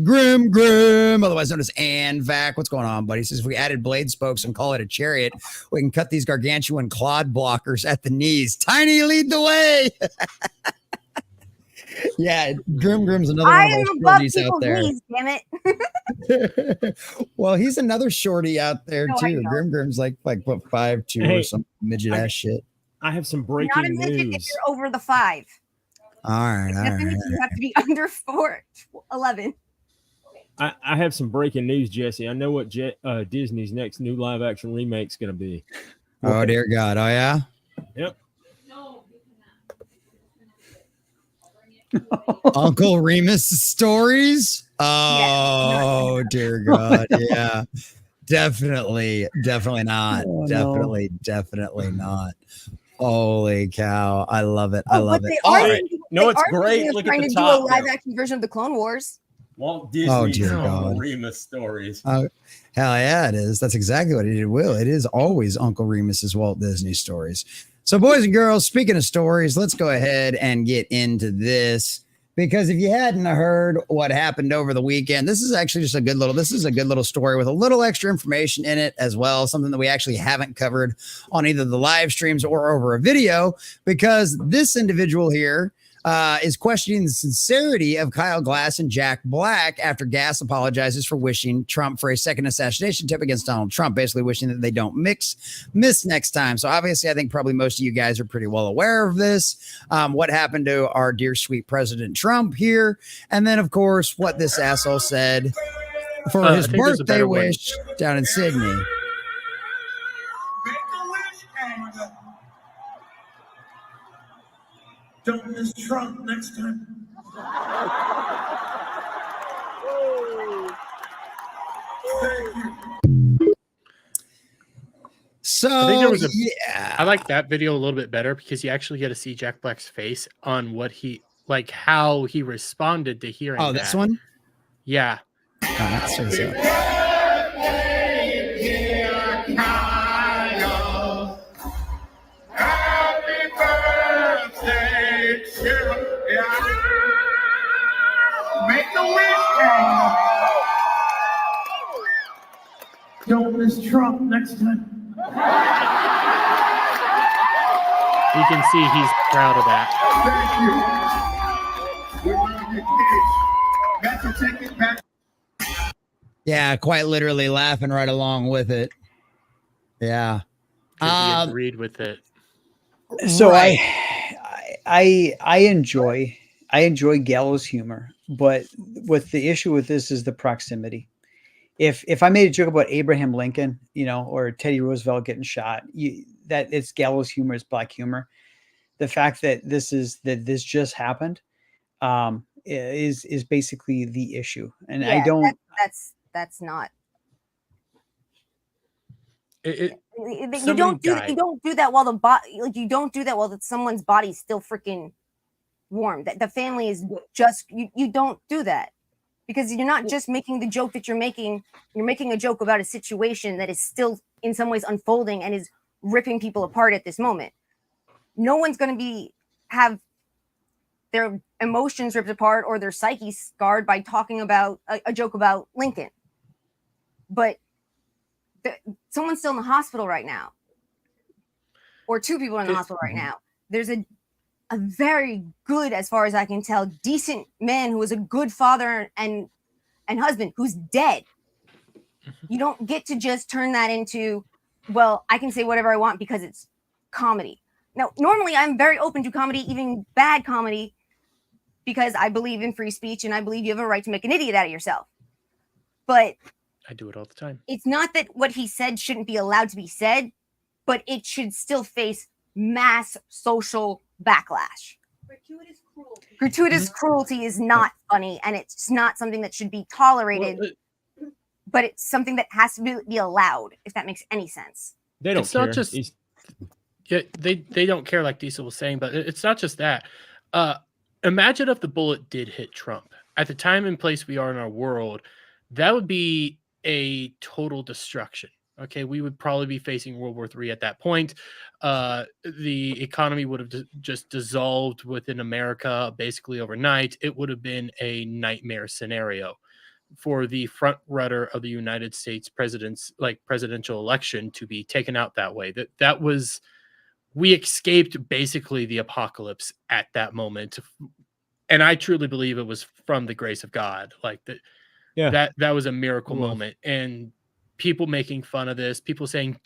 Grim, otherwise known as Anvac. What's going on, buddy? He says, if we added blade spokes and call it a chariot, we can cut these gargantuan clod blockers at the knees. Tiny, lead the way. Yeah, Grim's another one of those shorties out there. Knees, damn it. Well, he's another shorty out there too. Grim's like what 5'2" or some midget ass shit. I have some breaking Not a midget news. if you're over the 5. All right. You have to be under 4'11". I have some breaking news, Jesse. I know what Disney's next new live action remake's going to be. Oh dear God! Oh yeah. Yep. Uncle Remus stories. Oh dear God. Yeah. Definitely not. Definitely not. Holy cow. I love it. I love it. All right. No, it's great. Look at the top. Do a live action version of the Clone Wars. Walt Disney's God. Remus stories. Hell yeah, it is. That's exactly what it will. It is always Uncle Remus's Walt Disney stories. So, boys and girls, speaking of stories, let's go ahead and get into this. Because if you hadn't heard what happened over the weekend, this is actually just a good little story with a little extra information in it as well. Something that we actually haven't covered on either the live streams or over a video, because this individual here is questioning the sincerity of Kyle Glass and Jack Black after Glass apologizes for wishing Trump for a second assassination tip against Donald Trump, basically wishing that they don't miss next time. So obviously, I think probably most of you guys are pretty well aware of this, what happened to our dear sweet President Trump here. And then, of course, what this asshole said for his birthday wish down in Sydney. Don't miss Trump next time. Thank you. So I think there was yeah, I like that video a little bit better because you actually get to see Jack Black's face on what he how he responded to hearing. Oh, this one? Yeah. Oh, that shows up. Make a wish. Don't miss Trump next time. You can see he's proud of that. Thank you. We're on your case. Got to take it back. Yeah, quite literally laughing right along with it. Yeah. 'Cause he agreed with it. So Right. I enjoy gallows humor, but what the issue with this is the proximity. If I made a joke about Abraham Lincoln, or Teddy Roosevelt getting shot, that it's gallows humor, is black humor. The fact that this just happened is basically the issue, and I Yeah, don't. that's not. You You don't do that while you don't do that while someone's body's still freaking warm. That the family is just you don't do that, because you're not just making the joke that you're making a joke about a situation that is still in some ways unfolding and is ripping people apart at this moment. No one's going to have their emotions ripped apart or their psyche scarred by talking about a joke about Lincoln. But someone's still in the hospital right now, or two people are in the hospital right now. There's a very good, as far as I can tell, decent man who was a good father and husband who's dead. You don't get to just turn that into, well, I can say whatever I want because it's comedy. Now, normally I'm very open to comedy, even bad comedy, because I believe in free speech and I believe you have a right to make an idiot out of yourself. But I do it all the time. It's not that what he said shouldn't be allowed to be said, but it should still face mass social backlash. Gratuitous cruelty is not funny, and it's not something that should be tolerated, but it's something that has to be allowed, if that makes any sense. They don't It's care. not just they don't care, like Diesel was saying, but it's not just that. Imagine if the bullet did hit Trump. At the time and place we are in our world, that would be a total destruction. Okay, we would probably be facing World War III at that point. The economy would have just dissolved within America basically overnight. It would have been a nightmare scenario for the front runner of the United States presidential election to be taken out that way. We escaped basically the apocalypse at that moment. And I truly believe it was from the grace of God. That was a miracle moment. And people making fun of this, people saying,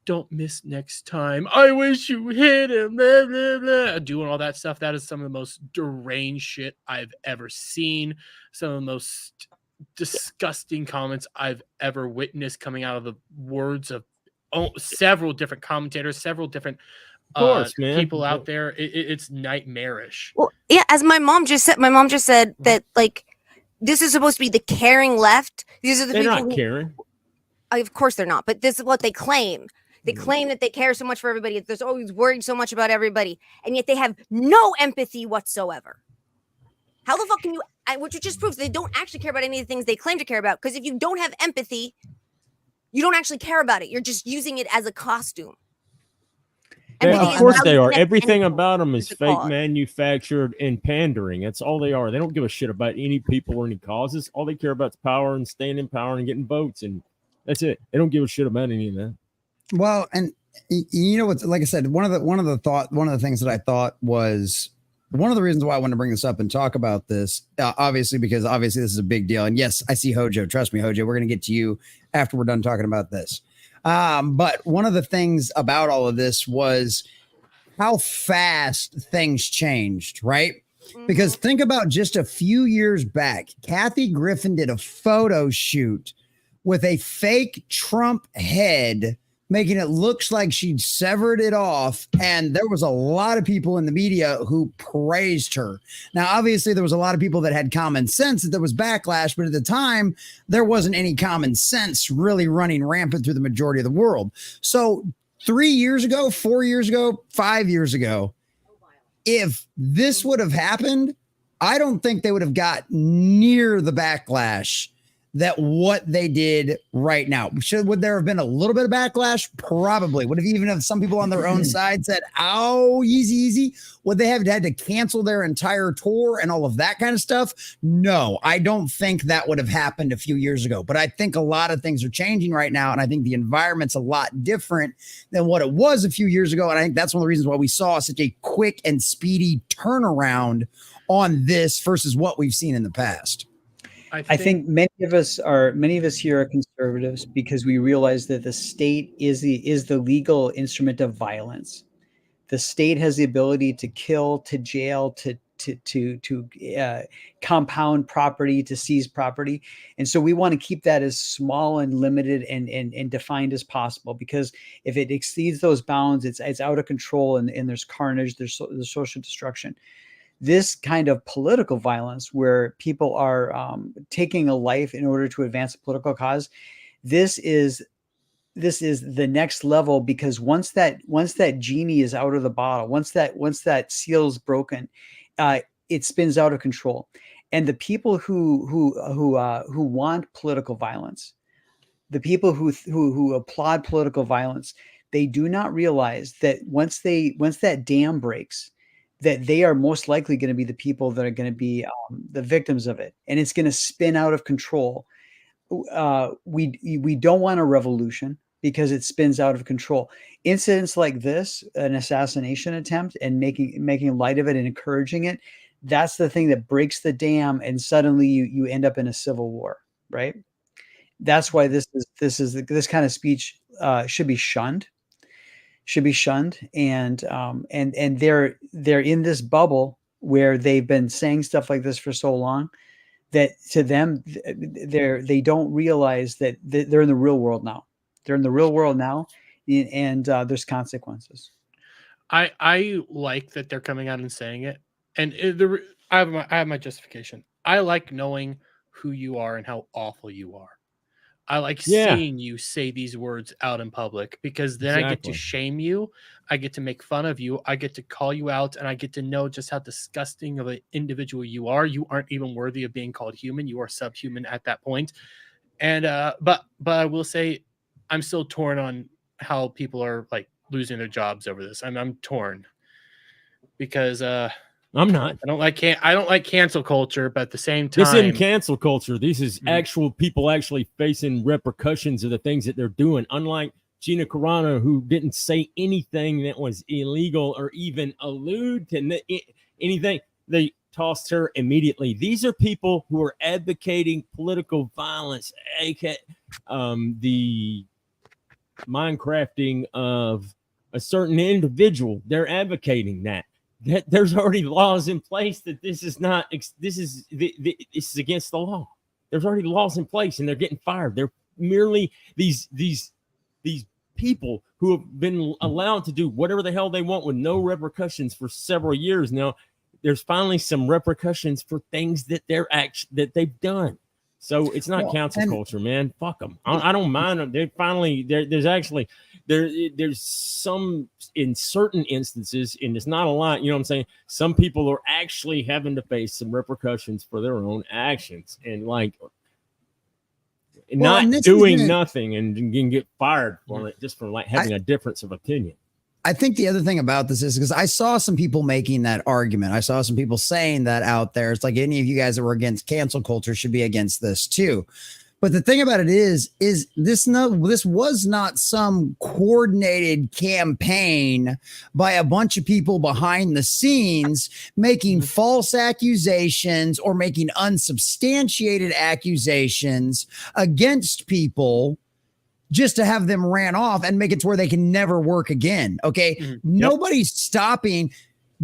don't miss next time. I wish you hit him, blah, blah, blah. Doing all that stuff. That is some of the most deranged shit I've ever seen. Some of the most disgusting comments I've ever witnessed coming out of the words of several different commentators, several different people out there. It's nightmarish. Well, yeah, as my mom just said that, like, this is supposed to be the caring left. These are the They're people not caring. Of course they're not, but this is what they claim. They claim that they care so much for everybody. There's always worried so much about everybody, and yet they have no empathy whatsoever. How the fuck can you? Which just proves they don't actually care about any of the things they claim to care about. Because if you don't have empathy, you don't actually care about it. You're just using it as a costume. Of course they are. Everything about them is fake, manufactured, and pandering. That's all they are. They don't give a shit about any people or any causes. All they care about is power and staying in power and getting votes, and that's it. They don't give a shit about any of that. Well, and you know what? Like I said, one of the things that I thought was one of the reasons why I wanted to bring this up and talk about this, obviously this is a big deal. And yes, I see Hojo. Trust me, Hojo. We're going to get to you after we're done talking about this. But one of the things about all of this was how fast things changed, right? Mm-hmm. Because think about just a few years back, Kathy Griffin did a photo shoot with a fake Trump head, making it look like she'd severed it off. And there was a lot of people in the media who praised her. Now, obviously, there was a lot of people that had common sense that there was backlash, but at the time, there wasn't any common sense really running rampant through the majority of the world. So 3 years ago, 4 years ago, 5 years ago, if this would have happened, I don't think they would have got near the backlash that what they did right now. Would there have been a little bit of backlash? Probably. Would have even if some people on their own side said, "Oh, easy." Would they have had to cancel their entire tour and all of that kind of stuff? No, I don't think that would have happened a few years ago. But I think a lot of things are changing right now, and I think the environment's a lot different than what it was a few years ago. And I think that's one of the reasons why we saw such a quick and speedy turnaround on this versus what we've seen in the past. I think many of us here are conservatives because we realize that the state is the legal instrument of violence. The state has the ability to kill, to jail, to compound property, to seize property, and so we want to keep that as small and limited and defined as possible. Because if it exceeds those bounds, it's out of control, and there's carnage, there's social destruction. This kind of political violence, where people are taking a life in order to advance a political cause, this is the next level, because once that genie is out of the bottle, once that seal is broken, it spins out of control. And the people who want political violence, the people who applaud political violence, they do not realize that once that dam breaks, that they are most likely going to be the people that are going to be the victims of it, and it's going to spin out of control. We don't want a revolution because it spins out of control. Incidents like this, an assassination attempt, and making light of it and encouraging it, that's the thing that breaks the dam, and suddenly you end up in a civil war, right? That's why this kind of speech should be shunned. And they're in this bubble where they've been saying stuff like this for so long that to them they don't realize that they're in the real world now. They're in the real world now, and there's consequences. I like that they're coming out and saying it, and I have my justification. I like knowing who you are and how awful you are. I like seeing you say these words out in public, because then I get to shame you. I get to make fun of you. I get to call you out, and I get to know just how disgusting of an individual you are. You aren't even worthy of being called human. You are subhuman at that point. And but I will say, I'm still torn on how people are like losing their jobs over this. I'm torn because I'm not. I don't like cancel culture, but at the same time, this isn't cancel culture. This is actual people actually facing repercussions of the things that they're doing. Unlike Gina Carano, who didn't say anything that was illegal or even allude to anything, they tossed her immediately. These are people who are advocating political violence, aka the Minecrafting of a certain individual. They're advocating that there's already laws in place that this is against the law. There's already laws in place, and they're getting fired. They're merely these people who have been allowed to do whatever the hell they want with no repercussions for several years now. There's finally some repercussions for things that they've done. So it's not cancel culture, man. Fuck them. I don't mind them. They're finally there's some, in certain instances, and it's not a lot, you know what I'm saying? Some people are actually having to face some repercussions for their own actions, and not doing nothing and can get fired for it just for having a difference of opinion. I think the other thing about this is because I saw some people making that argument. I saw some people saying that out there. It's like any of you guys that were against cancel culture should be against this too. But the thing about it is this was not some coordinated campaign by a bunch of people behind the scenes making false accusations or making unsubstantiated accusations against people just to have them ran off and make it to where they can never work again. Okay. Nobody's stopping.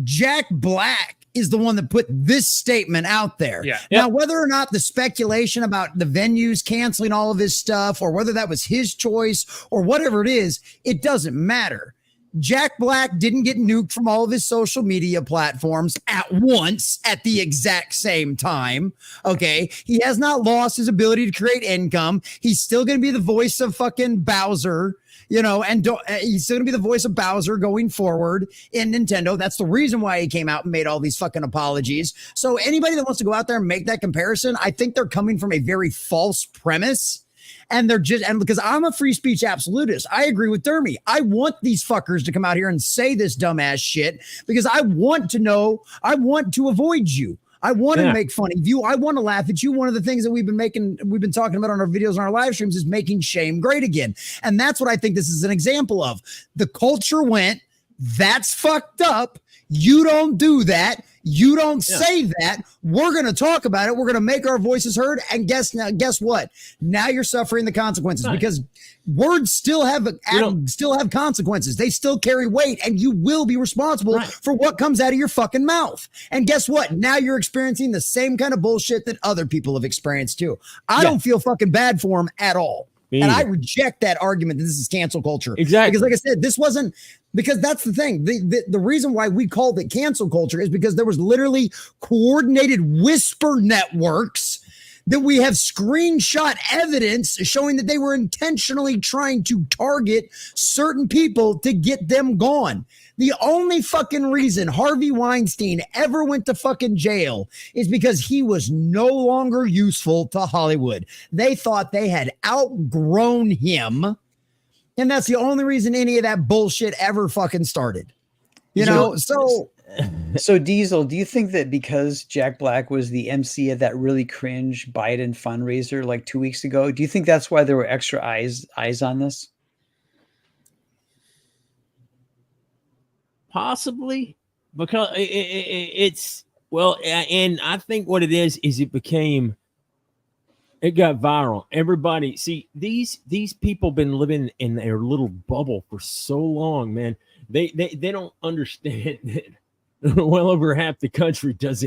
Jack Black is the one that put this statement out there. Now, whether or not the speculation about the venues canceling all of his stuff, or whether that was his choice or whatever it is, it doesn't matter. Jack Black didn't get nuked from all of his social media platforms at once at the exact same time. Okay. He has not lost his ability to create income. He's still going to be the voice of fucking Bowser, and he's still going to be the voice of Bowser going forward in Nintendo. That's the reason why he came out and made all these fucking apologies. So anybody that wants to go out there and make that comparison, I think they're coming from a very false premise. And because I'm a free speech absolutist, I agree with Dermy. I want these fuckers to come out here and say this dumbass shit because I want to avoid you. I want to make fun of you. I want to laugh at you. One of the things that we've been talking about on our videos and our live streams is making shame great again. And that's what I think this is an example of. The culture went, that's fucked up. You don't do that. You don't say that. We're going to talk about it. We're going to make our voices heard. And guess what? Now you're suffering the consequences because words still have consequences. They still carry weight, and you will be responsible for what comes out of your fucking mouth. And guess what? Now you're experiencing the same kind of bullshit that other people have experienced too. I don't feel fucking bad for them at all. And I reject that argument that this is cancel culture. Exactly. Because like I said, this wasn't, because that's the thing. The reason why we called it cancel culture is because there was literally coordinated whisper networks that we have screenshot evidence showing that they were intentionally trying to target certain people to get them gone. The only fucking reason Harvey Weinstein ever went to fucking jail is because he was no longer useful to Hollywood. They thought they had outgrown him. And that's the only reason any of that bullshit ever fucking started. You know, So Diesel, do you think that because Jack Black was the MC of that really cringe Biden fundraiser like 2 weeks ago, do you think that's why there were extra eyes on this? Possibly, because it's and I think what it is it got viral. Everybody, see, these people been living in their little bubble for so long, man. They don't understand that well over half the country is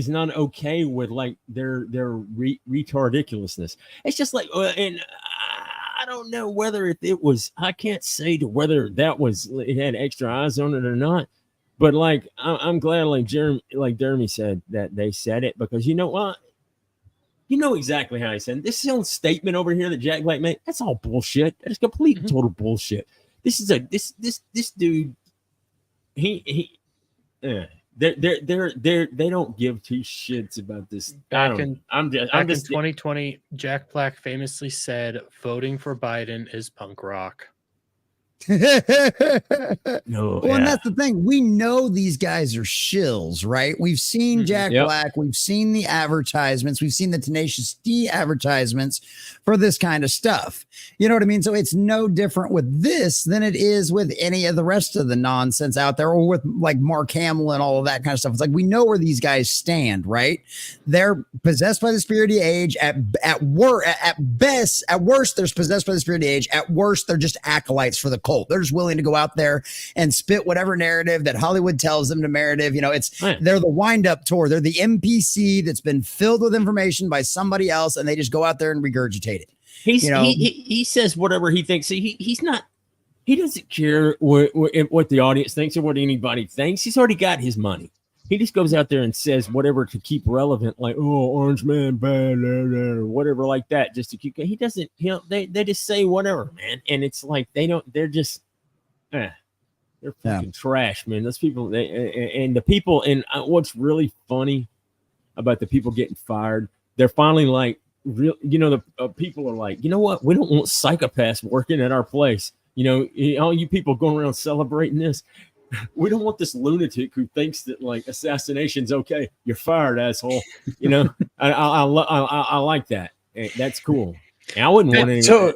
not okay with like their retardiculousness. It's just like, and I don't know whether it was, I can't say to whether it had extra eyes on it or not, but like, I'm glad like Dermy said that they said it, because you know what? You know exactly how he said it. This whole statement over here that Jack Black made, that's all bullshit. That's complete and total bullshit. This is this dude, they don't give two shits about this. Back in 2020, Jack Black famously said, "Voting for Biden is punk rock." And that's the thing. We know these guys are shills, right? We've seen Jack Black. We've seen the advertisements. We've seen the Tenacious D advertisements for this kind of stuff. You know what I mean? So it's no different with this than it is with any of the rest of the nonsense out there, or with like Mark Hamill and all of that kind of stuff. It's like, we know where these guys stand, right? They're possessed by the spirit of the age. At worst, they're possessed by the spirit of the age. At worst, they're just acolytes for the cult. They're just willing to go out there and spit whatever narrative that Hollywood tells them to narrative. You know, they're the wind-up tour. They're the NPC that's been filled with information by somebody else, and they just go out there and regurgitate it. He says whatever he thinks. He doesn't care what the audience thinks or what anybody thinks. He's already got his money. He just goes out there and says whatever to keep relevant, like, oh, Orange Man, bad, or whatever like that, just to keep. He doesn't. They just say whatever, man, and it's like they're just, they're fucking trash, man. Those people, and the people, and what's really funny about the people getting fired, they're finally like, real. You know, the people are like, you know what? We don't want psychopaths working at our place. You know, all you people going around celebrating this. We don't want this lunatic who thinks that like assassination's okay. You're fired, asshole. You know, I like that. That's cool. And I wouldn't want any. So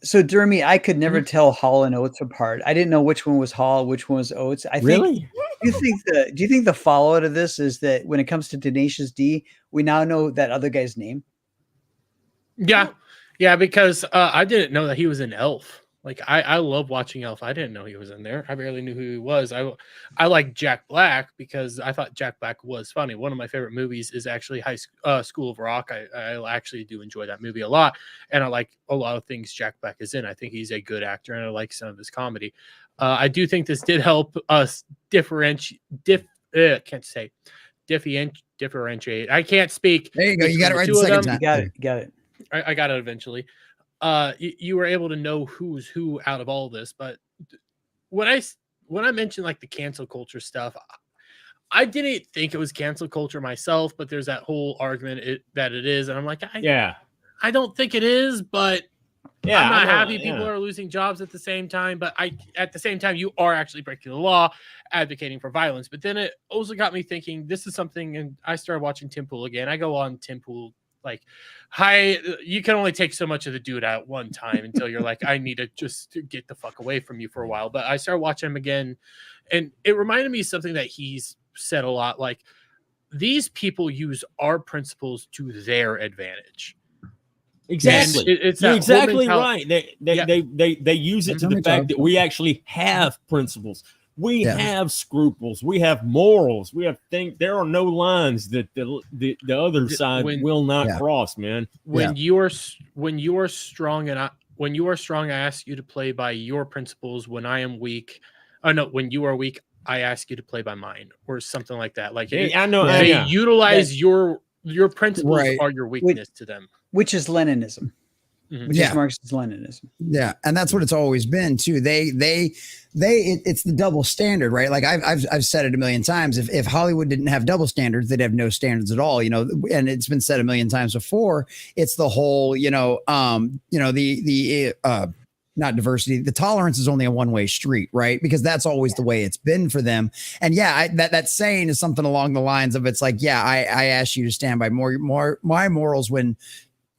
Dermy, I could never tell Hall and Oates apart. I didn't know which one was Hall, which one was Oates. Do you think the fallout of this is that when it comes to Tenacious D, we now know that other guy's name? Yeah, because I didn't know that he was an elf. Like, I love watching Elf. I didn't know he was in there. I barely knew who he was. I like Jack Black because I thought Jack Black was funny. One of my favorite movies is actually School of Rock. I actually do enjoy that movie a lot, and I like a lot of things Jack Black is in. I think he's a good actor, and I like some of his comedy. I do think this did help us differentiate. I can't speak. There you go. You got it right the second time. Got it. I got it eventually. You were able to know who's who out of all this, but when I mentioned like the cancel culture stuff, I didn't think it was cancel culture myself, but there's that whole argument that it is, and I'm like, I don't think it is, but I'm not happy people are losing jobs at the same time. But at the same time, you are actually breaking the law, advocating for violence. But then it also got me thinking, this is something, and I started watching Tim Pool again. I go on Tim Pool like, hi, you can only take so much of the dude at one time until you're like, I need to just get the fuck away from you for a while. But I started watching him again, and it reminded me of something that he's said a lot. Like, these people use our principles to their advantage. Exactly. It's You're that exactly whole right. They use it to the fact that we actually have principles. We have scruples. We have morals. We have things. There are no lines that the other side will not cross, man. When you are strong and I ask you to play by your principles. When I am weak, when you are weak, I ask you to play by mine, or something like that. Like, I know they utilize your principles are your weakness to them, which is Leninism. Which is Marxist Leninism. Yeah, and that's what it's always been too. It's the double standard, right? Like I've said it a million times. If Hollywood didn't have double standards, they'd have no standards at all. You know, and it's been said a million times before. It's the whole, not diversity. The tolerance is only a one-way street, right? Because that's always the way it's been for them. And that saying is something along the lines of, it's like, I ask you to stand by my morals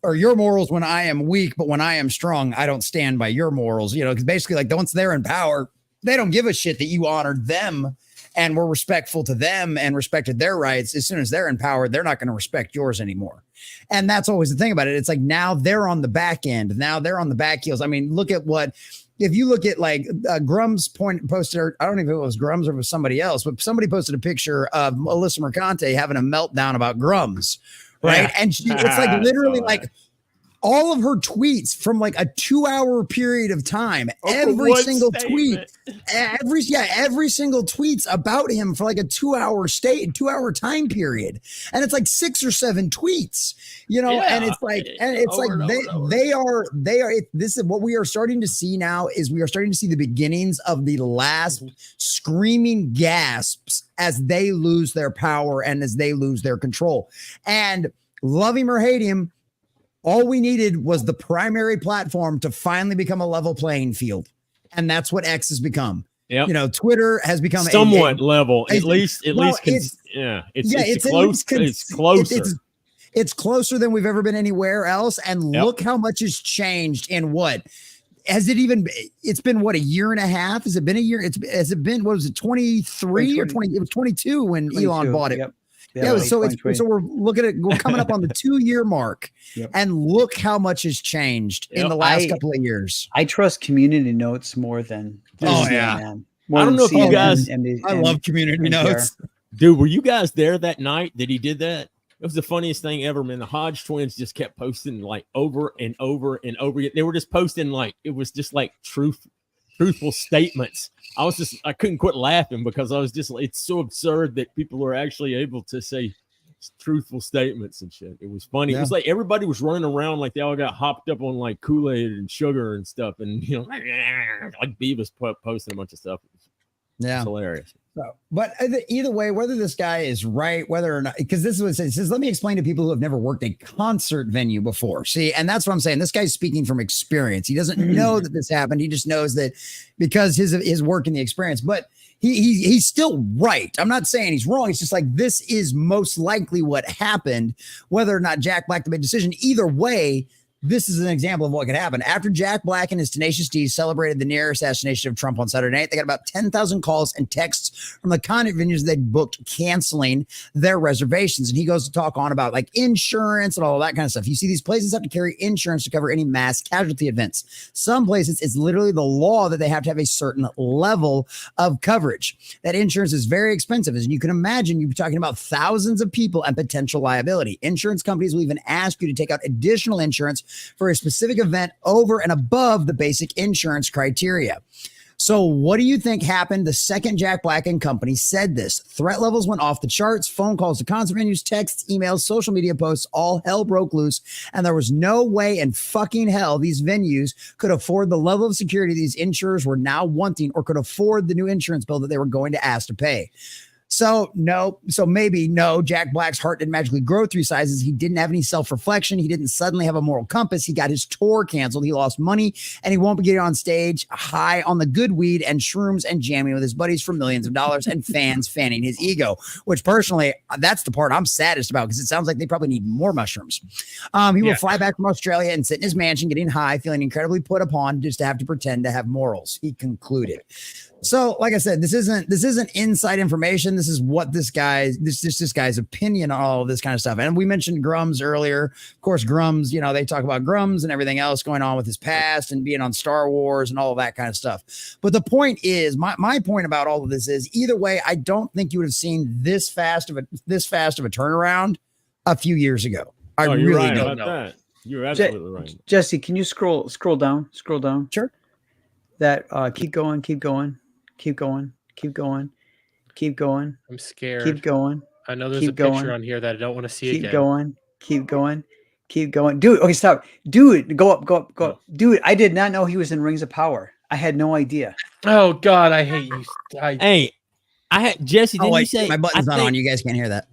or your morals when I am weak, but when I am strong, I don't stand by your morals, because basically, like, once they're in power, they don't give a shit that you honored them and were respectful to them and respected their rights. As soon as they're in power, they're not going to respect yours anymore. And that's always the thing about it. It's like, now they're on the back end. Now they're on the back heels. I mean, look at if you look at like Grum's posted, I don't know if it was Grum's or it was somebody else, but somebody posted a picture of Melissa Mercante having a meltdown about Grum's. Right. And it's like literally like all of her tweets from like a 2-hour period of time, every single tweet's about him for like a 2-hour time period. And it's like 6 or 7 tweets, and it's like, this is what we are starting to see now is we are starting to see the beginnings of the last screaming gasps as they lose their power and as they lose their control. And love him or hate him, all we needed was the primary platform to finally become a level playing field. And that's what X has become. Yep. Twitter has become somewhat level, at least. It's closer. It's closer than we've ever been anywhere else. And look how much has changed in what? It's been what, a year and a half? Has it been a year? Has it been, what was it, 23 or 20? It was 22 when 22, Elon bought it. Yep. So we're looking at, we're coming up on the 2-year mark, and look how much has changed in the last couple of years. I trust community notes more than CNN. I don't know if you guys, I love community notes. Dude, were you guys there that night that he did that? It was the funniest thing ever, man. The Hodge twins just kept posting like over and over and over again. They were just posting like, it was just like truthful statements. I couldn't quit laughing because I was just, it's so absurd that people are actually able to say truthful statements and shit. It was funny. It was like everybody was running around like they all got hopped up on like Kool-Aid and sugar and stuff. And, like Beavis posting a bunch of stuff. It's hilarious. So, but either way, whether this guy is right, whether or not, because this is what it says, let me explain to people who have never worked a concert venue before. See, and that's what I'm saying. This guy's speaking from experience. He doesn't know that this happened. He just knows that because his work and the experience, but he's still right. I'm not saying he's wrong. It's just like, this is most likely what happened, whether or not Jack Black made a decision. Either way, this is an example of what could happen. After Jack Black and his Tenacious D celebrated the near assassination of Trump on Saturday night, they got about 10,000 calls and texts from the concert venues they booked canceling their reservations. And he goes to talk on about like insurance and all of that kind of stuff. You see, these places have to carry insurance to cover any mass casualty events. Some places, it's literally the law that they have to have a certain level of coverage. That insurance is very expensive. As you can imagine, you're talking about thousands of people and potential liability. Insurance companies will even ask you to take out additional insurance for a specific event over and above the basic insurance criteria. So what do you think happened the second Jack Black and company said this? Threat levels went off the charts, phone calls to concert venues, texts, emails, social media posts, all hell broke loose. And there was no way in fucking hell these venues could afford the level of security these insurers were now wanting or could afford the new insurance bill that they were going to ask to pay. So no, so maybe no, Jack Black's heart didn't magically grow 3 sizes. He didn't have any self-reflection. He didn't suddenly have a moral compass. He got his tour canceled. He lost money, and he won't be getting on stage high on the good weed and shrooms and jamming with his buddies for millions of dollars and fans fanning his ego, which personally, that's the part I'm saddest about, because it sounds like they probably need more mushrooms. He will fly back from Australia and sit in his mansion getting high, feeling incredibly put upon just to have to pretend to have morals, he concluded. So, like I said, this isn't inside information. This is what this guy's opinion on all of this kind of stuff. And we mentioned Grums earlier. Of course, Grums, you know, they talk about Grums and everything else going on with his past and being on Star Wars and all of that kind of stuff. But the point is, my point about all of this is, either way, I don't think you would have seen this fast of a turnaround a few years ago. I really don't know. That. You're absolutely right. Jesse, can you scroll down? Scroll down. Sure. That keep going. I'm scared. Keep going. I know there's a picture on here that I don't want to see again. Keep going. Dude, okay, stop. Dude, go up. Dude, I did not know he was in Rings of Power. I had no idea. Oh God, I hate you. Hey, I had Jesse. Didn't you say my button's not on? You guys can't hear that.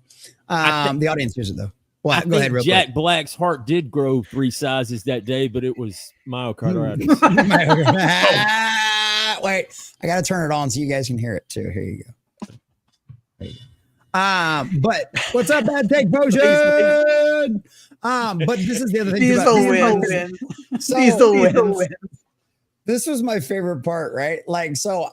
The audience hears it though. Well, go ahead, real quick. Jack Black's heart did grow 3 sizes that day, but it was myocarditis. Wait, I gotta turn it on so you guys can hear it too. Here you go. But what's up, Bad Take Potion? But this is the other thing. Diesel wins. This was my favorite part, right? Like, so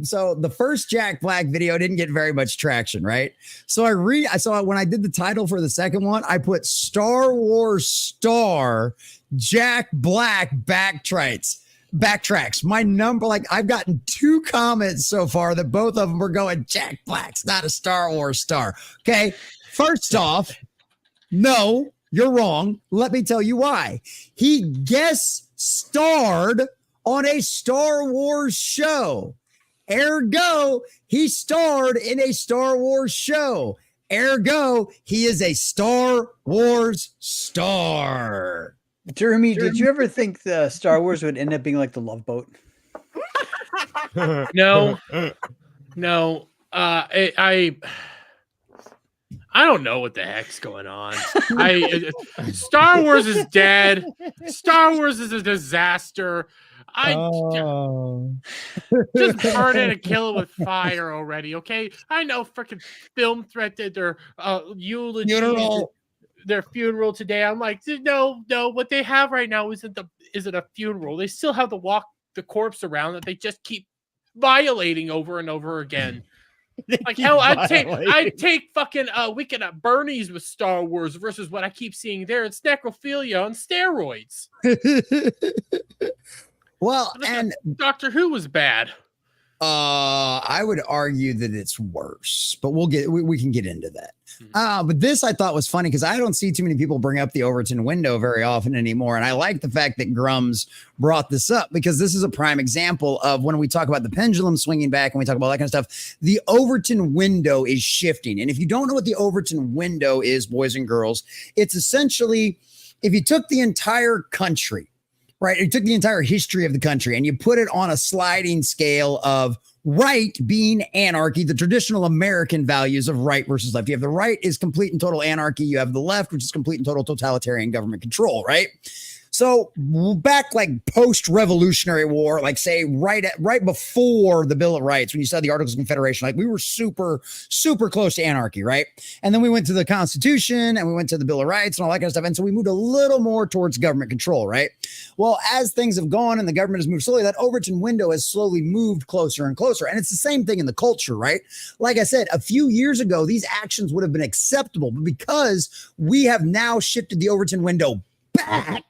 so the first Jack Black video didn't get very much traction, right? So I saw when I did the title for the second one, I put Star Wars star Jack Black backtracks. My number, like, I've gotten 2 comments so far that both of them were going, Jack Black's not a Star Wars star. Okay. First off, no, you're wrong. Let me tell you why. He guest starred on a Star Wars show. Ergo, he starred in a Star Wars show. Ergo, he is a Star Wars star. Dermy, did you ever think the Star Wars would end up being like the Love Boat? No. I don't know what the heck's going on. Star Wars is dead. Star Wars is a disaster. Just burn it and kill it with fire already. Okay, I know freaking Film Threat did their eulogy, their funeral today. I'm like, no, what they have right now isn't a funeral. They still have to walk the corpse around that they just keep violating over and over again. Like, hell, I'd take fucking Weekend at Bernie's with Star Wars versus what I keep seeing there. It's necrophilia on steroids. Well, and Doctor Who was bad. I would argue that it's worse, but we can get into that. But this I thought was funny because I don't see too many people bring up the Overton window very often anymore. And I like the fact that Grums brought this up because this is a prime example of when we talk about the pendulum swinging back and we talk about that kind of stuff, the Overton window is shifting. And if you don't know what the Overton window is, boys and girls, it's essentially if you took the entire country, right? You took the entire history of the country and you put it on a sliding scale of right being anarchy, the traditional American values of right versus left. You have the right is complete and total anarchy. You have the left, which is complete and total totalitarian government control, right? So back like post-Revolutionary War, like say right before the Bill of Rights, when you saw the Articles of Confederation, like we were super, super close to anarchy, right? And then we went to the Constitution and we went to the Bill of Rights and all that kind of stuff. And so we moved a little more towards government control, right? Well, as things have gone and the government has moved slowly, that Overton window has slowly moved closer and closer. And it's the same thing in the culture, right? Like I said, a few years ago, these actions would have been acceptable, but because we have now shifted the Overton window back,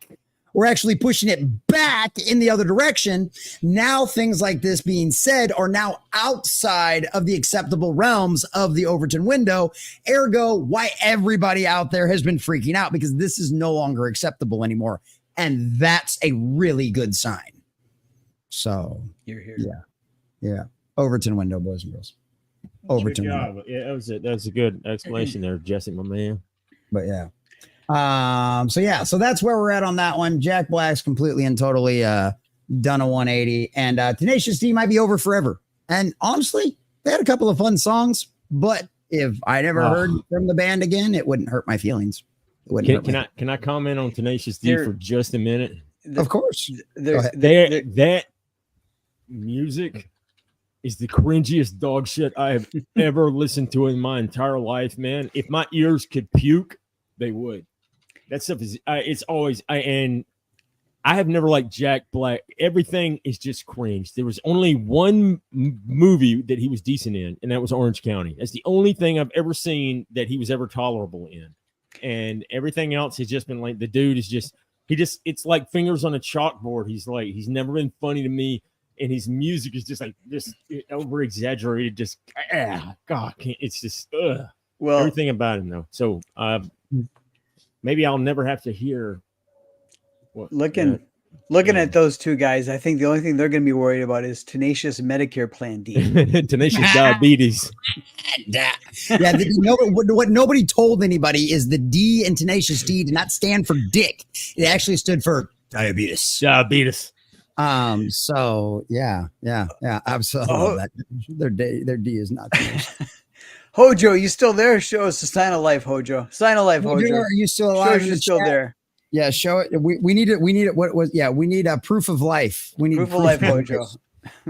we're actually pushing it back in the other direction. Now things like this being said are now outside of the acceptable realms of the Overton window. Ergo, why everybody out there has been freaking out because this is no longer acceptable anymore. And that's a really good sign. So You're here. Yeah. Overton window, boys and girls. Overton window. Yeah, that was a good explanation there, Jesse, my man. But yeah. So that's where we're at on that one. Jack Black's completely and totally done a 180, and Tenacious D might be over forever. And honestly, they had a couple of fun songs. But if I never heard from the band again, it wouldn't hurt my feelings. It wouldn't Can I comment on Tenacious D for just a minute? Of course. That music is the cringiest dog shit I have ever listened to in my entire life, man. If my ears could puke, they would. That stuff is it's always and I have never liked Jack Black. Everything is just cringe. There was only one movie that he was decent in, and that was Orange County. That's the only thing I've ever seen that he was ever tolerable in. And everything else has just been like, the dude is just, it's like fingers on a chalkboard. He's never been funny to me. And his music is just like this over exaggerated, just, God, it's just, well, everything about him though. So maybe I'll never have to hear. Looking at those two guys, I think the only thing they're going to be worried about is Tenacious Medicare Plan D. Tenacious diabetes. What nobody told anybody is the D in Tenacious D did not stand for dick. It actually stood for diabetes. So yeah, absolutely. Oh. That. Their D is not. Hojo, you still there? Show us a sign of life, Hojo. Sign of life, Hojo. Are you still alive? You're still there. Yeah, show it. We need it. We need it. We need a proof of life. We need proof of life, Hojo.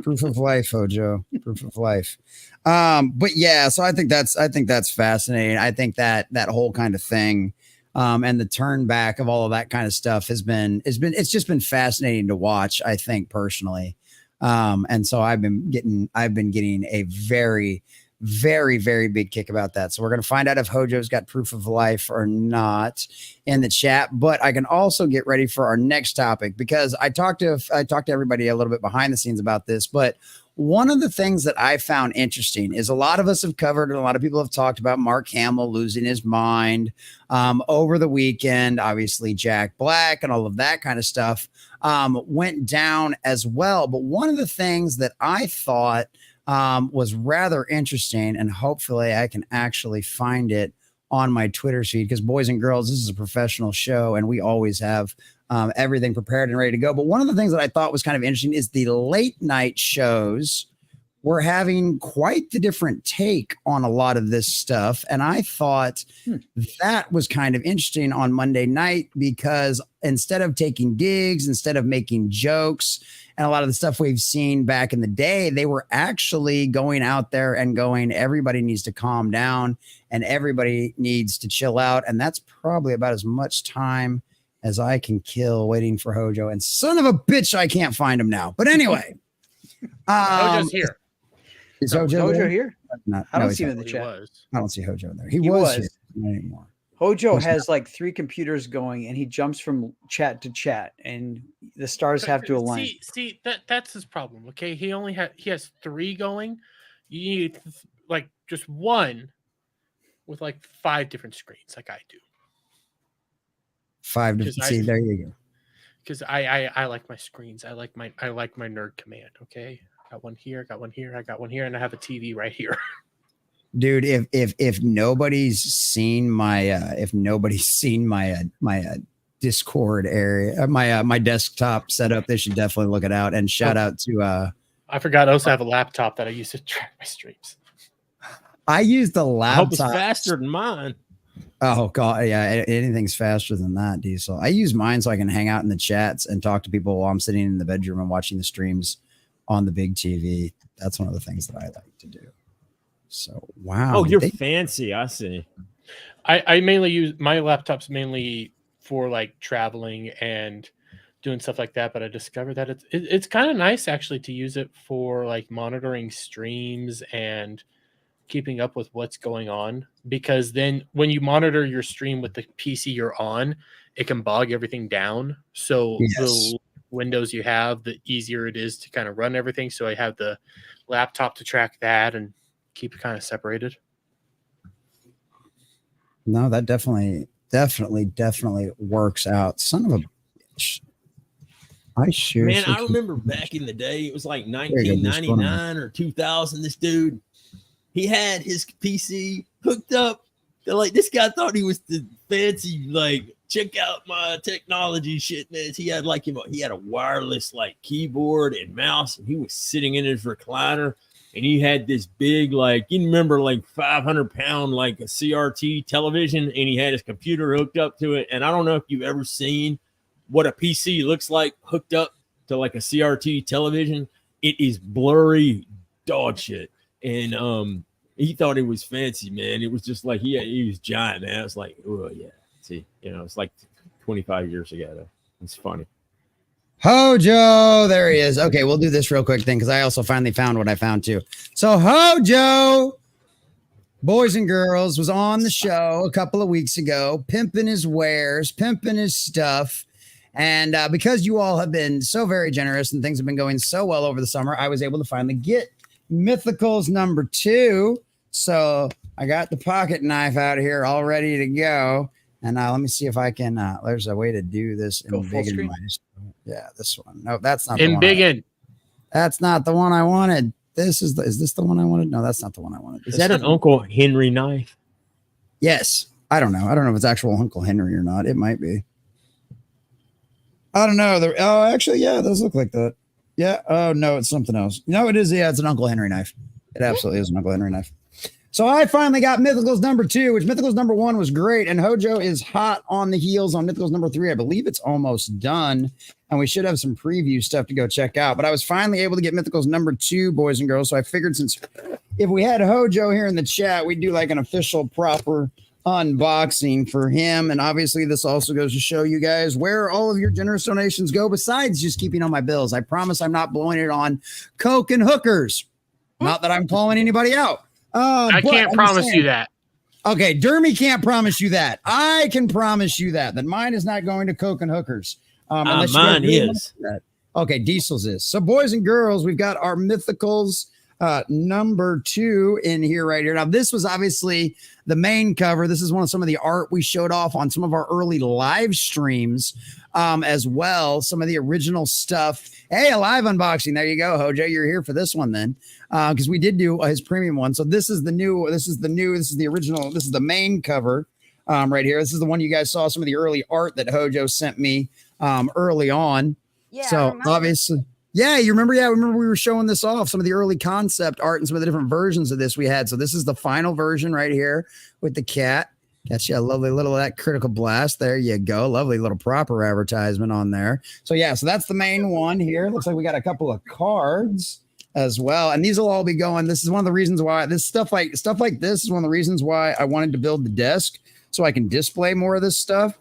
Proof of life, Hojo. Proof of life. But yeah, so I think that's fascinating. I think that whole kind of thing, and the turn back of all of that kind of stuff it's just been fascinating to watch, I think personally. And so I've been getting a very, very, very big kick about that. So we're going to find out if Hojo's got proof of life or not in the chat, but I can also get ready for our next topic because I talked to everybody a little bit behind the scenes about this, but one of the things that I found interesting is a lot of us have covered and a lot of people have talked about Mark Hamill losing his mind over the weekend. Obviously Jack Black and all of that kind of stuff went down as well. But one of the things that I thought was rather interesting, and hopefully I can actually find it on my Twitter feed because, boys and girls, this is a professional show and we always have everything prepared and ready to go. But one of the things that I thought was kind of interesting is the late night shows were having quite the different take on a lot of this stuff. And I thought that was kind of interesting on Monday night because instead of taking digs, instead of making jokes, and a lot of the stuff we've seen back in the day, they were actually going out there and going, everybody needs to calm down and everybody needs to chill out. And that's probably about as much time as I can kill waiting for Hojo. And son of a bitch, I can't find him now. But anyway. Hojo's here. Is Hojo here? I don't see him in the chat. I don't see Hojo in there. He was here. Not anymore. Hojo has like 3 computers going and he jumps from chat to chat and the stars have to align. See that's his problem. Okay. He has 3 going. You need like just one with like 5 different screens like I do. 5 different. See, there you go. Because I like my screens. I like my nerd command. Okay. Got one here, got one here, I got one here, and I have a TV right here. Dude, if nobody's seen my my Discord area, my desktop setup, they should definitely look it out. And shout out to I forgot I also have a laptop that I use to track my streams. I use the laptop. I hope it's faster than mine. Oh god, yeah, anything's faster than that, Diesel. I use mine so I can hang out in the chats and talk to people while I'm sitting in the bedroom and watching the streams on the big TV. That's one of the things that I like to do. So wow. Oh, you're fancy. I see. I mainly use my laptops mainly for like traveling and doing stuff like that. But I discovered that it's kind of nice actually to use it for like monitoring streams and keeping up with what's going on. Because then when you monitor your stream with the PC you're on, it can bog everything down. So the windows you have, the easier it is to kind of run everything. So I have the laptop to track that and keep it kind of separated. No, that definitely works out. Son of a bitch. Man, I remember back in the day, it was like 1999 or 2000. This dude, he had his PC hooked up. They're like, this guy thought he was the fancy, like, check out my technology shit, man. He had a wireless like keyboard and mouse, and he was sitting in his recliner and he had this big, like, you remember, like 500-pound, like a CRT television, and he had his computer hooked up to it. And I don't know if you've ever seen what a PC looks like hooked up to like a CRT television. It is blurry dog shit. And he thought it was fancy, man. It was just like he was giant, man. I was like, oh yeah. See, it's like 25 years ago though. It's funny. Hojo, there he is. Okay, we'll do this real quick thing because I also finally found what I found too. So Hojo, boys and girls, was on the show a couple of weeks ago, pimping his wares, pimping his stuff. And because you all have been so very generous and things have been going so well over the summer, I was able to finally get Mythicals number 2. So I got the pocket knife out here all ready to go. And let me see if I can. There's a way to do this in big and mighty. Yeah, this one. No, that's not in big and. That's not the one I wanted. Is this the one I wanted? No, that's not the one I wanted. Is that an Uncle Henry knife? Yes. I don't know. I don't know if it's actual Uncle Henry or not. It might be. I don't know. Actually, yeah, it does look like that. Yeah. Oh no, it's something else. No, it is. Yeah, it's an Uncle Henry knife. It absolutely is an Uncle Henry knife. So I finally got Mythicals number 2, which Mythicals number 1 was great. And Hojo is hot on the heels on Mythicals number 3. I believe it's almost done. And we should have some preview stuff to go check out. But I was finally able to get Mythicals number 2, boys and girls. So I figured since if we had Hojo here in the chat, we'd do like an official proper unboxing for him. And obviously this also goes to show you guys where all of your generous donations go besides just keeping on my bills. I promise I'm not blowing it on coke and hookers. Not that I'm calling anybody out. I can't promise you that. Okay, Dermy can't promise you that. I can promise you that mine is not going to coke and hookers. Mine is. Okay, Diesel's is. So boys and girls, we've got our Mythicals number 2 in here right here. Now this was obviously the main cover. This is some of the art we showed off on some of our early live streams as well. Some of the original stuff. Hey, a live unboxing. There you go, Hojo. You're here for this one then, because we did do his premium one. So this is the original. This is the main cover right here. This is the one you guys saw some of the early art that Hojo sent me early on. Yeah. So obviously, yeah, you remember? Yeah, remember we were showing this off, some of the early concept art and some of the different versions of this we had. So this is the final version right here with the cat. Got you a lovely little of that critical blast. There you go. Lovely little proper advertisement on there. So yeah, so that's the main one here. Looks like we got a couple of cards as well. And these will all be going. This is one of the reasons why this stuff like this is one of the reasons why I wanted to build the desk so I can display more of this stuff.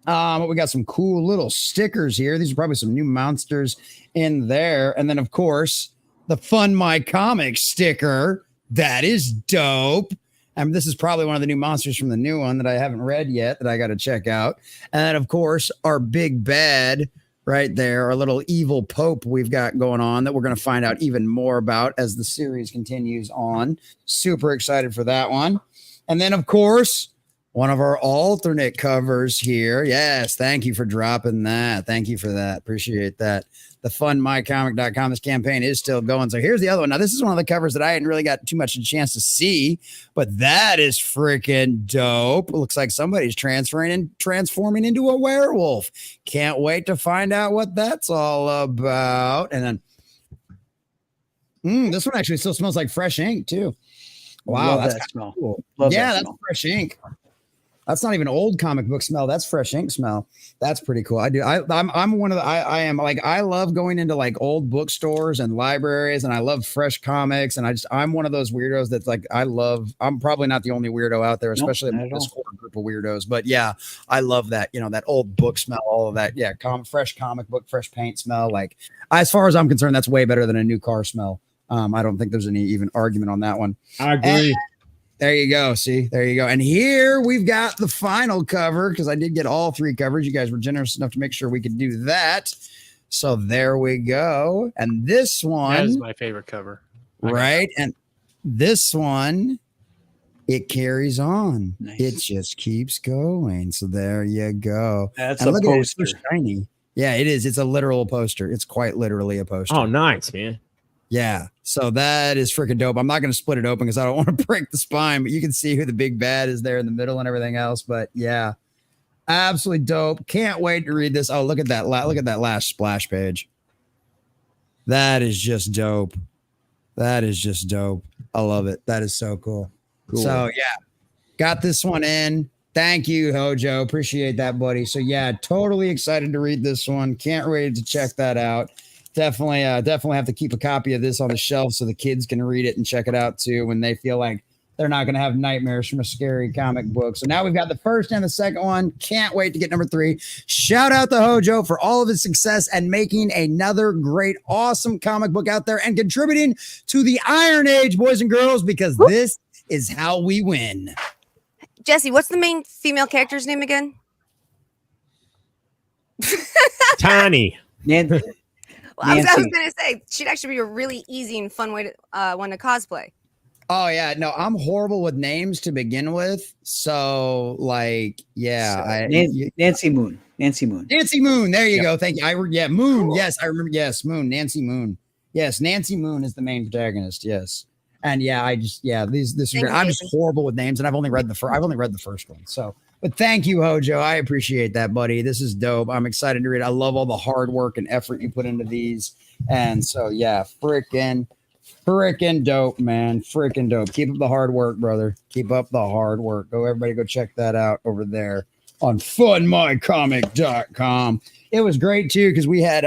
But we got some cool little stickers here. These are probably some new monsters in there. And then of course the Fun My Comics sticker. That is dope. This is probably one of the new monsters from the new one that I haven't read yet that I got to check out. And then, of course, our big bad right there, our little evil Pope we've got going on that we're going to find out even more about as the series continues on. Super excited for that one. And then, of course, one of our alternate covers here. Yes, thank you for dropping that. Thank you for that. Appreciate that. The funmycomic.com. This campaign is still going. So here's the other one. Now, this is one of the covers that I hadn't really got too much of a chance to see, but that is freaking dope. It looks like somebody's transforming into a werewolf. Can't wait to find out what that's all about. And then this one actually still smells like fresh ink too. Wow, Love that's that smell. cool. Love Yeah, that that's smell. fresh ink. That's not even old comic book smell. That's fresh ink smell. That's pretty cool. I'm one of the, I love going into like old bookstores and libraries, and I love fresh comics. And I'm one of those weirdos that's like, I'm probably not the only weirdo out there, especially not in at this all. core group of weirdos. But yeah, I love that, that old book smell, all of that. Yeah. Fresh comic book, fresh paint smell. Like, as far as I'm concerned, that's way better than a new car smell. I don't think there's any even argument on that one. I agree. There you go. See, there you go. And here we've got the final cover because I did get all 3 covers. You guys were generous enough to make sure we could do that. So there we go. And this one, That is my favorite cover. right? And this one, it carries on. Nice. It just keeps going. So there you go. That's And a look at it, it's so poster. shiny. Yeah, it is. It's a literal poster. It's quite literally a poster. Oh, nice, man. Yeah, so that is freaking dope. I'm not going to split it open because I don't want to break the spine, but you can see who the big bad is there in the middle and everything else. But yeah, absolutely dope. Can't wait to read this. Oh, look at that! Look at that last splash page. That is just dope. That is just dope. I love it. That is so cool. Cool. So yeah, got this one in. Thank you, Hojo. Appreciate that, buddy. So yeah, totally excited to read this one. Can't wait to check that out. Definitely have to keep a copy of this on the shelf so the kids can read it and check it out too when they feel like they're not going to have nightmares from a scary comic book. So now we've got the first and the second one. Can't wait to get number 3. Shout out to Hojo for all of his success and making another great, awesome comic book out there and contributing to the Iron Age, boys and girls, because this is how we win. Jesse, what's the main female character's name again? Tiny. Nancy. Well, I was going to say, she'd actually be a really easy and fun way to one to cosplay. Oh yeah, no, I'm horrible with names to begin with. So like, yeah, Nancy Moon. Nancy Moon. Nancy Moon. There you go. Thank you. Moon. Cool. Yes, I remember. Yes, Moon. Nancy Moon. Yes, Nancy Moon is the main protagonist. Yes, and yeah, this is great. I'm just horrible with names, and I've only read the first one. So, but thank you, Hojo. I appreciate that, buddy. This is dope. I'm excited to read. I love all the hard work and effort you put into these, and so yeah, freaking dope, man. Freaking dope. Keep up the hard work, brother. Keep up the hard work. Everybody go check that out over there on funmycomic.com. It was great too because we had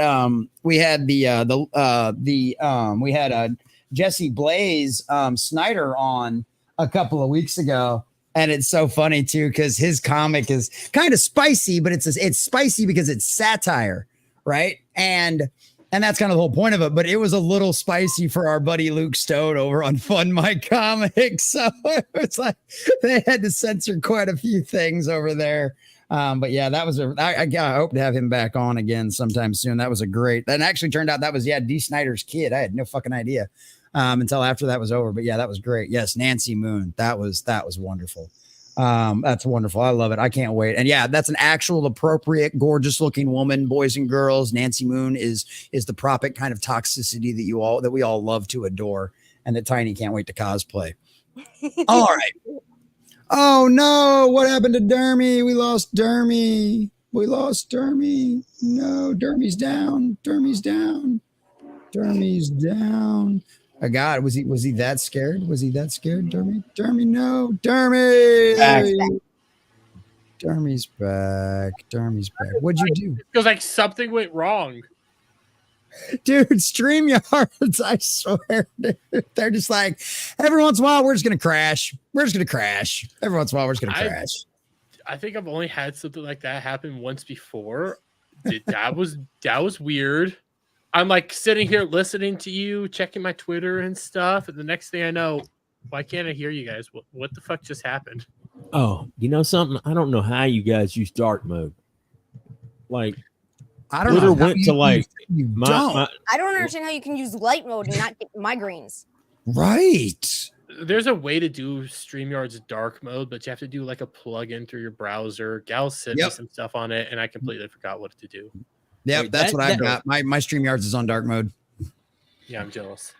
Jesse Blaze Snyder on a couple of weeks ago, and it's so funny too because his comic is kind of spicy, but it's spicy because it's satire, right? And that's kind of the whole point of it, but it was a little spicy for our buddy Luke Stone over on Fun My Comics. So it's like they had to censor quite a few things over there. But yeah, that was I hope to have him back on again sometime soon. That was a great, that actually turned out that was, D. Snyder's kid. I had no fucking idea until after that was over. But yeah, that was great. Yes, Nancy Moon. That was wonderful. That's wonderful. I love it. I can't wait. And yeah, that's an actual appropriate, gorgeous looking woman, boys and girls. Nancy Moon is the proper kind of toxicity that we all love to adore, and that Tiny can't wait to cosplay. All right. Oh no, what happened to Dermy? We lost Dermy. No, Dermy's down. Oh God, was he that scared? Dermy, no, Dermy. Dermy's back. What'd you do? It feels like something went wrong. Dude, StreamYards, I swear, dude, they're just like, every once in a while, we're just going to crash. Every once in a while, we're just going to crash. I think I've only had something like that happen once before. That was weird. I'm like sitting here listening to you, checking my Twitter and stuff. And the next thing I know, why can't I hear you guys? What the fuck just happened? Oh, you know something? I don't know how you guys use dark mode. Like, I don't know. Went to like I don't understand how you can use light mode and not get migraines. Right. There's a way to do StreamYard's dark mode, but you have to do like a plug-in through your browser. Gal sent me some stuff on it, and I completely forgot what to do. Yeah, that's what I've got. My StreamYards is on dark mode. Yeah, I'm jealous.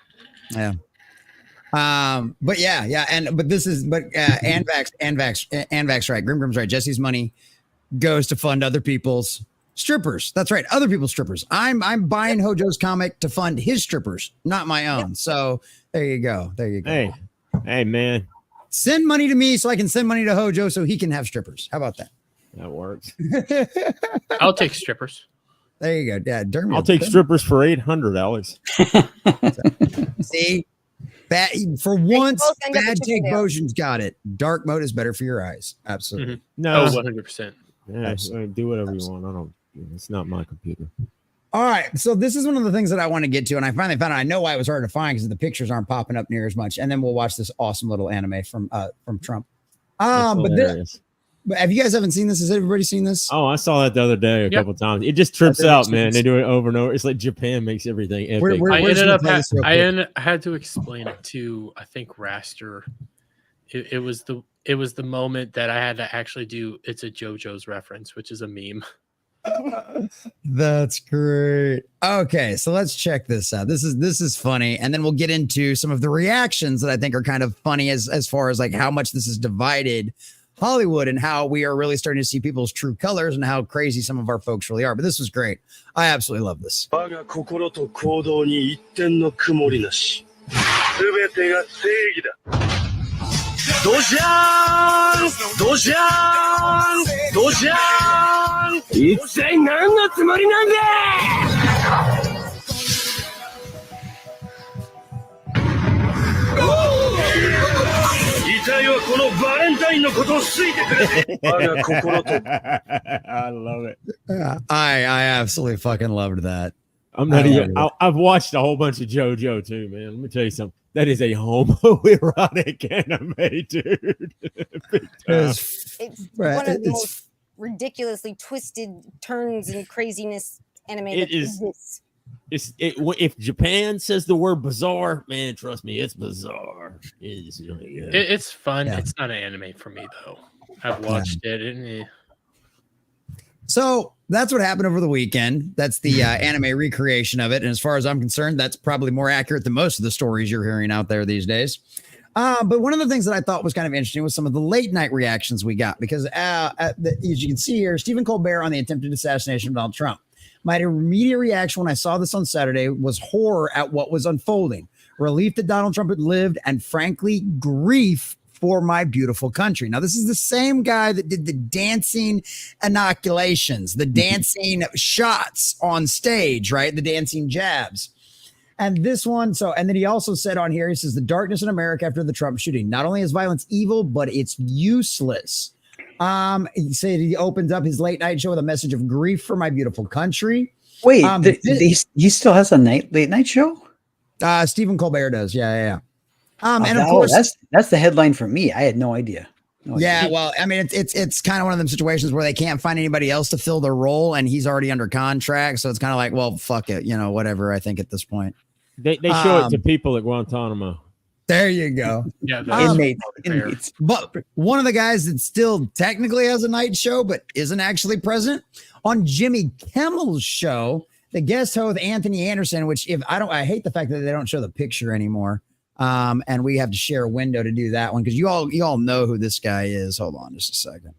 Yeah. But Anvax right. Grim's right. Jesse's money goes to fund other people's strippers. That's right. Other people's strippers. I'm buying Hojo's comic to fund his strippers, not my own. Yep. So there you go. Hey, man. Send money to me so I can send money to Hojo so he can have strippers. How about that? That works. I'll take strippers. There you go. Yeah, Dermy. I'll take strippers for $800, Alex. See? For once, Bad Take Bojan's got it. Dark mode is better for your eyes. Absolutely. Mm-hmm. No, 100%. Yeah, absolutely. Do whatever you want. It's not my computer. All right. So this is one of the things that I want to get to. And I finally found out. I know why it was hard to find because the pictures aren't popping up near as much. And then we'll watch this awesome little anime from Trump. But have you guys haven't seen this? Has everybody seen this? Oh, I saw that the other day a couple times. It just trips out, man. They do it over and over. It's like Japan makes everything epic. I had to explain it to, I think, Raster. It was the moment that I had to actually do. It's a JoJo's reference, which is a meme. That's great. Okay, so let's check this out. This is funny, and then we'll get into some of the reactions that I think are kind of funny as far as like how much this is divided Hollywood and how we are really starting to see people's true colors and how crazy some of our folks really are. But this was great. I absolutely love this. 全てが正義だ。ドジャーンドジャーンドジャーン一体何のつもりなんだ。遺体はこのバレンタインのことを好いてくれて、我が心と。I love it. I absolutely fucking loved that. I'm not even. I've watched a whole bunch of JoJo too, man. Let me tell you something. That is a homoerotic anime, dude. Big time. It's Right, one of the it's- most ridiculously twisted turns and craziness anime It that is- exists. If Japan says the word bizarre, man, trust me, it's bizarre. It's really good. It's fun. Yeah. It's not an anime for me though. I've watched it. And, So that's what happened over the weekend. That's the anime recreation of it. And as far as I'm concerned, that's probably more accurate than most of the stories you're hearing out there these days. But one of the things that I thought was kind of interesting was some of the late night reactions we got, because as you can see here, Stephen Colbert on the attempted assassination of Donald Trump. My immediate reaction when I saw this on Saturday was horror at what was unfolding, relief that Donald Trump had lived, and frankly, grief for my beautiful country. Now, this is the same guy that did the dancing inoculations, the dancing shots on stage, right? The dancing jabs. And this one, and then he also said on here, he says, the darkness in America after the Trump shooting. Not only is violence evil, but it's useless. He said he opens up his late night show with a message of grief for my beautiful country. Wait, he still has a late night show? Stephen Colbert does. Yeah. And of Oh, course, that's the headline for me. I had no idea. Yeah, well, I mean, it's kind of one of them situations where they can't find anybody else to fill their role, and he's already under contract, so it's kind of like, well, fuck it, whatever. I think at this point, they show it to people at Guantanamo. There you go. yeah, Inmates. But one of the guys that still technically has a night show, but isn't actually present on Jimmy Kimmel's show, the guest host Anthony Anderson. Which I hate the fact that they don't show the picture anymore. And we have to share a window to do that one because you all know who this guy is. Hold on just a second.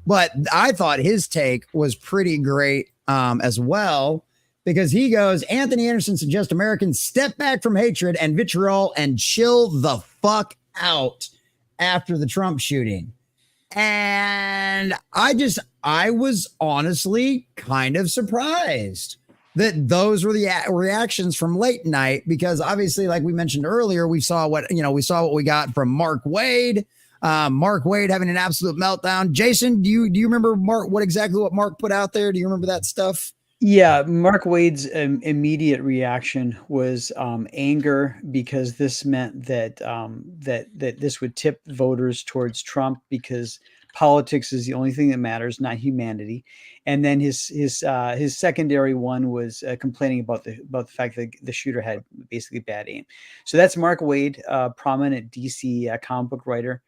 But I thought his take was pretty great as well, because he goes, Anthony Anderson suggests Americans step back from hatred and vitriol and chill the fuck out after the Trump shooting. And I was honestly kind of surprised that those were the reactions from late night, because obviously, like we mentioned earlier, we saw what we got from Mark Wade. Mark Wade having an absolute meltdown. Jason, do you remember what Mark put out there? Do you remember that stuff? Yeah, Mark Wade's immediate reaction was anger, because this meant that that this would tip voters towards Trump, because politics is the only thing that matters, not humanity. And then his secondary one was complaining about the fact that the shooter had basically bad aim. So that's Mark Wade, prominent DC comic book writer.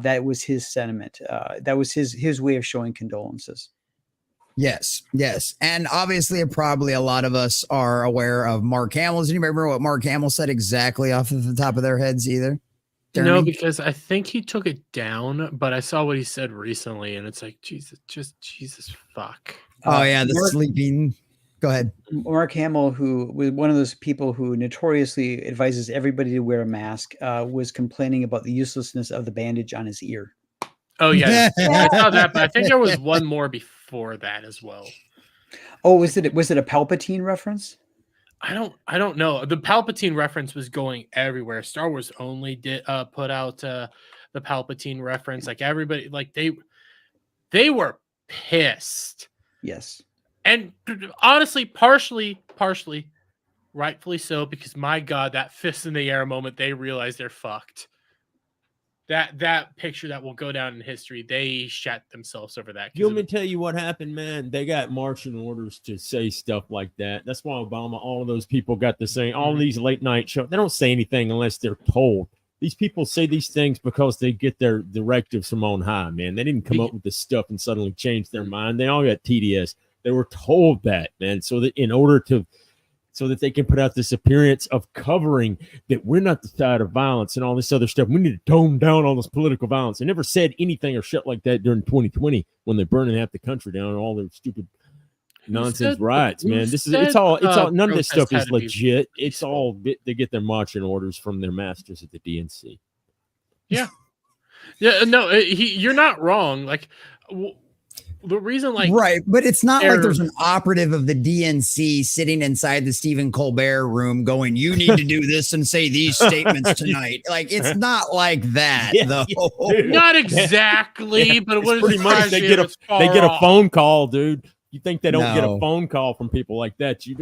That was his sentiment. That was his way of showing condolences. Yes. And obviously, probably a lot of us are aware of Mark Hamill. Does anybody remember what Mark Hamill said exactly off of the top of their heads either? No, because I think he took it down, but I saw what he said recently, and it's like, Jesus fuck. Oh, yeah, sleeping. Go ahead. Mark Hamill, who was one of those people who notoriously advises everybody to wear a mask, was complaining about the uselessness of the bandage on his ear. Oh, yeah. I saw that, but I think there was one more before that as well. Oh, was it a Palpatine reference? I don't know. The Palpatine reference was going everywhere. Star Wars only did put out the Palpatine reference. Like everybody, like they were pissed. Yes. And honestly, partially, rightfully so, because my God, that fist in the air moment, they realized they're fucked. That picture that will go down in history, they shat themselves over that. You want me to tell you what happened, man? They got marching orders to say stuff like that. That's why Obama, all of those people got to say, all these late night shows, they don't say anything unless they're told. These people say these things because they get their directives from on high, man. They didn't come up with this stuff and suddenly change their mind. They all got TDS. They were told that, man, so that they can put out this appearance of covering that we're not the side of violence and all this other stuff. We need to tone down all this political violence. They never said anything or shit like that during 2020 when they're burning half the country down and all their stupid nonsense riots, man. It's all none of this stuff is legit. It's all they get their marching orders from their masters at the DNC. Yeah. Yeah, no, you're not wrong. Like the reason, like, right, but it's not like there's an operative of the DNC sitting inside the Stephen Colbert room going, "You need to do this and say these statements tonight." Like, it's not like that, though. Not exactly, but it's pretty much they get a phone call, dude. You think they don't get a phone call from people like that? They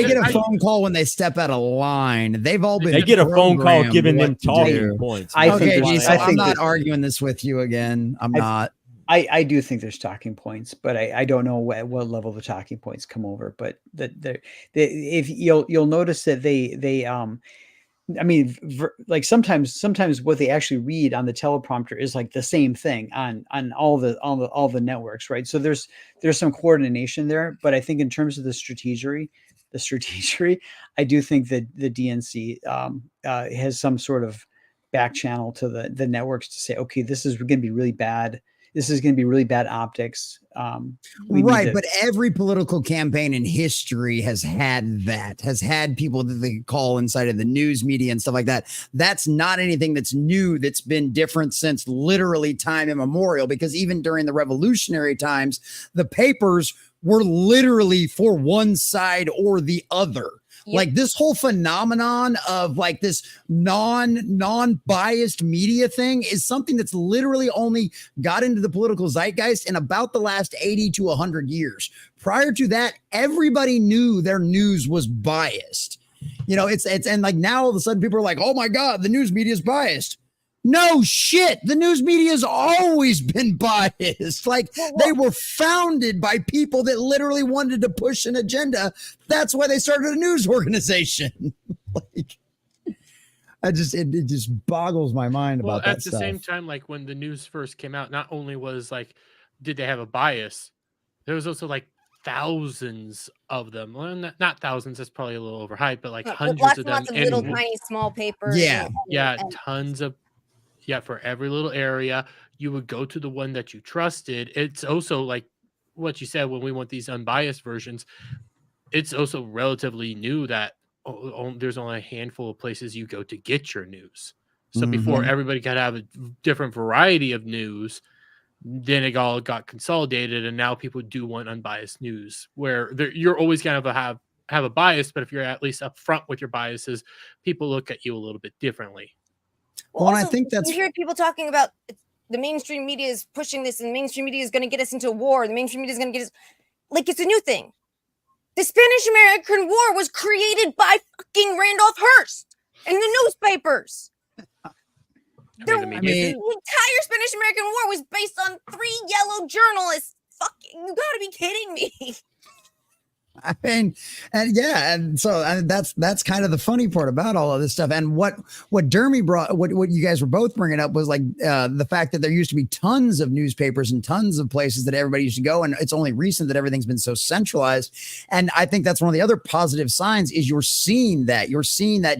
get a phone call when they step out of line. They've all been. They get a phone call giving them talking points. I'm not arguing this with you again. I'm not. I do think there's talking points, but I don't know at what level the talking points come over. But if you'll notice that they I mean, like sometimes what they actually read on the teleprompter is like the same thing on all the networks, right? So there's some coordination there, but I think in terms of the strategy, I do think that the DNC has some sort of back channel to the networks to say, okay, this is going to be really bad. This is going to be really bad optics. Right. But every political campaign in history has had people that they call inside of the news media and stuff like that. That's not anything that's new. That's been different since literally time immemorial, because even during the revolutionary times, the papers were literally for one side or the other. Yep. Like this whole phenomenon of like this non-biased media thing is something that's literally only got into the political zeitgeist in about the last 80 to 100 years. Prior to that, everybody knew their news was biased. You know, it's and like now all of a sudden people are like, oh my God, the news media is biased. No shit. The news media has always been biased. Like they were founded by people that literally wanted to push an agenda. That's why they started a news organization. Like, it just boggles my mind about that stuff. At the same time, like when the news first came out, not only was like, did they have a bias? There was also like thousands of them. Well, not thousands. That's probably a little overhyped, but like hundreds of them. Lots of little tiny small papers. Yeah. And tons of. Yeah, for every little area, you would go to the one that you trusted. It's also like what you said, when we want these unbiased versions, it's also relatively new that there's only a handful of places you go to get your news. So before everybody could have a different variety of news, then it all got consolidated, and now people do want unbiased news, where you're always going to have a bias, but if you're at least upfront with your biases, people look at you a little bit differently. Well, also, I think that's, you hear people talking about the mainstream media is pushing this, and the mainstream media is going to get us into war. The mainstream media is going to get us, like, it's a new thing. The Spanish-American War was created by fucking Randolph Hearst and the newspapers. The entire Spanish-American War was based on 3 yellow journalists. Fucking, you gotta be kidding me. I mean, and so that's kind of the funny part about all of this stuff. And what Dermy brought, what you guys were both bringing up was like the fact that there used to be tons of newspapers and tons of places that everybody used to go, and it's only recent that everything's been so centralized. And I think that's one of the other positive signs is you're seeing that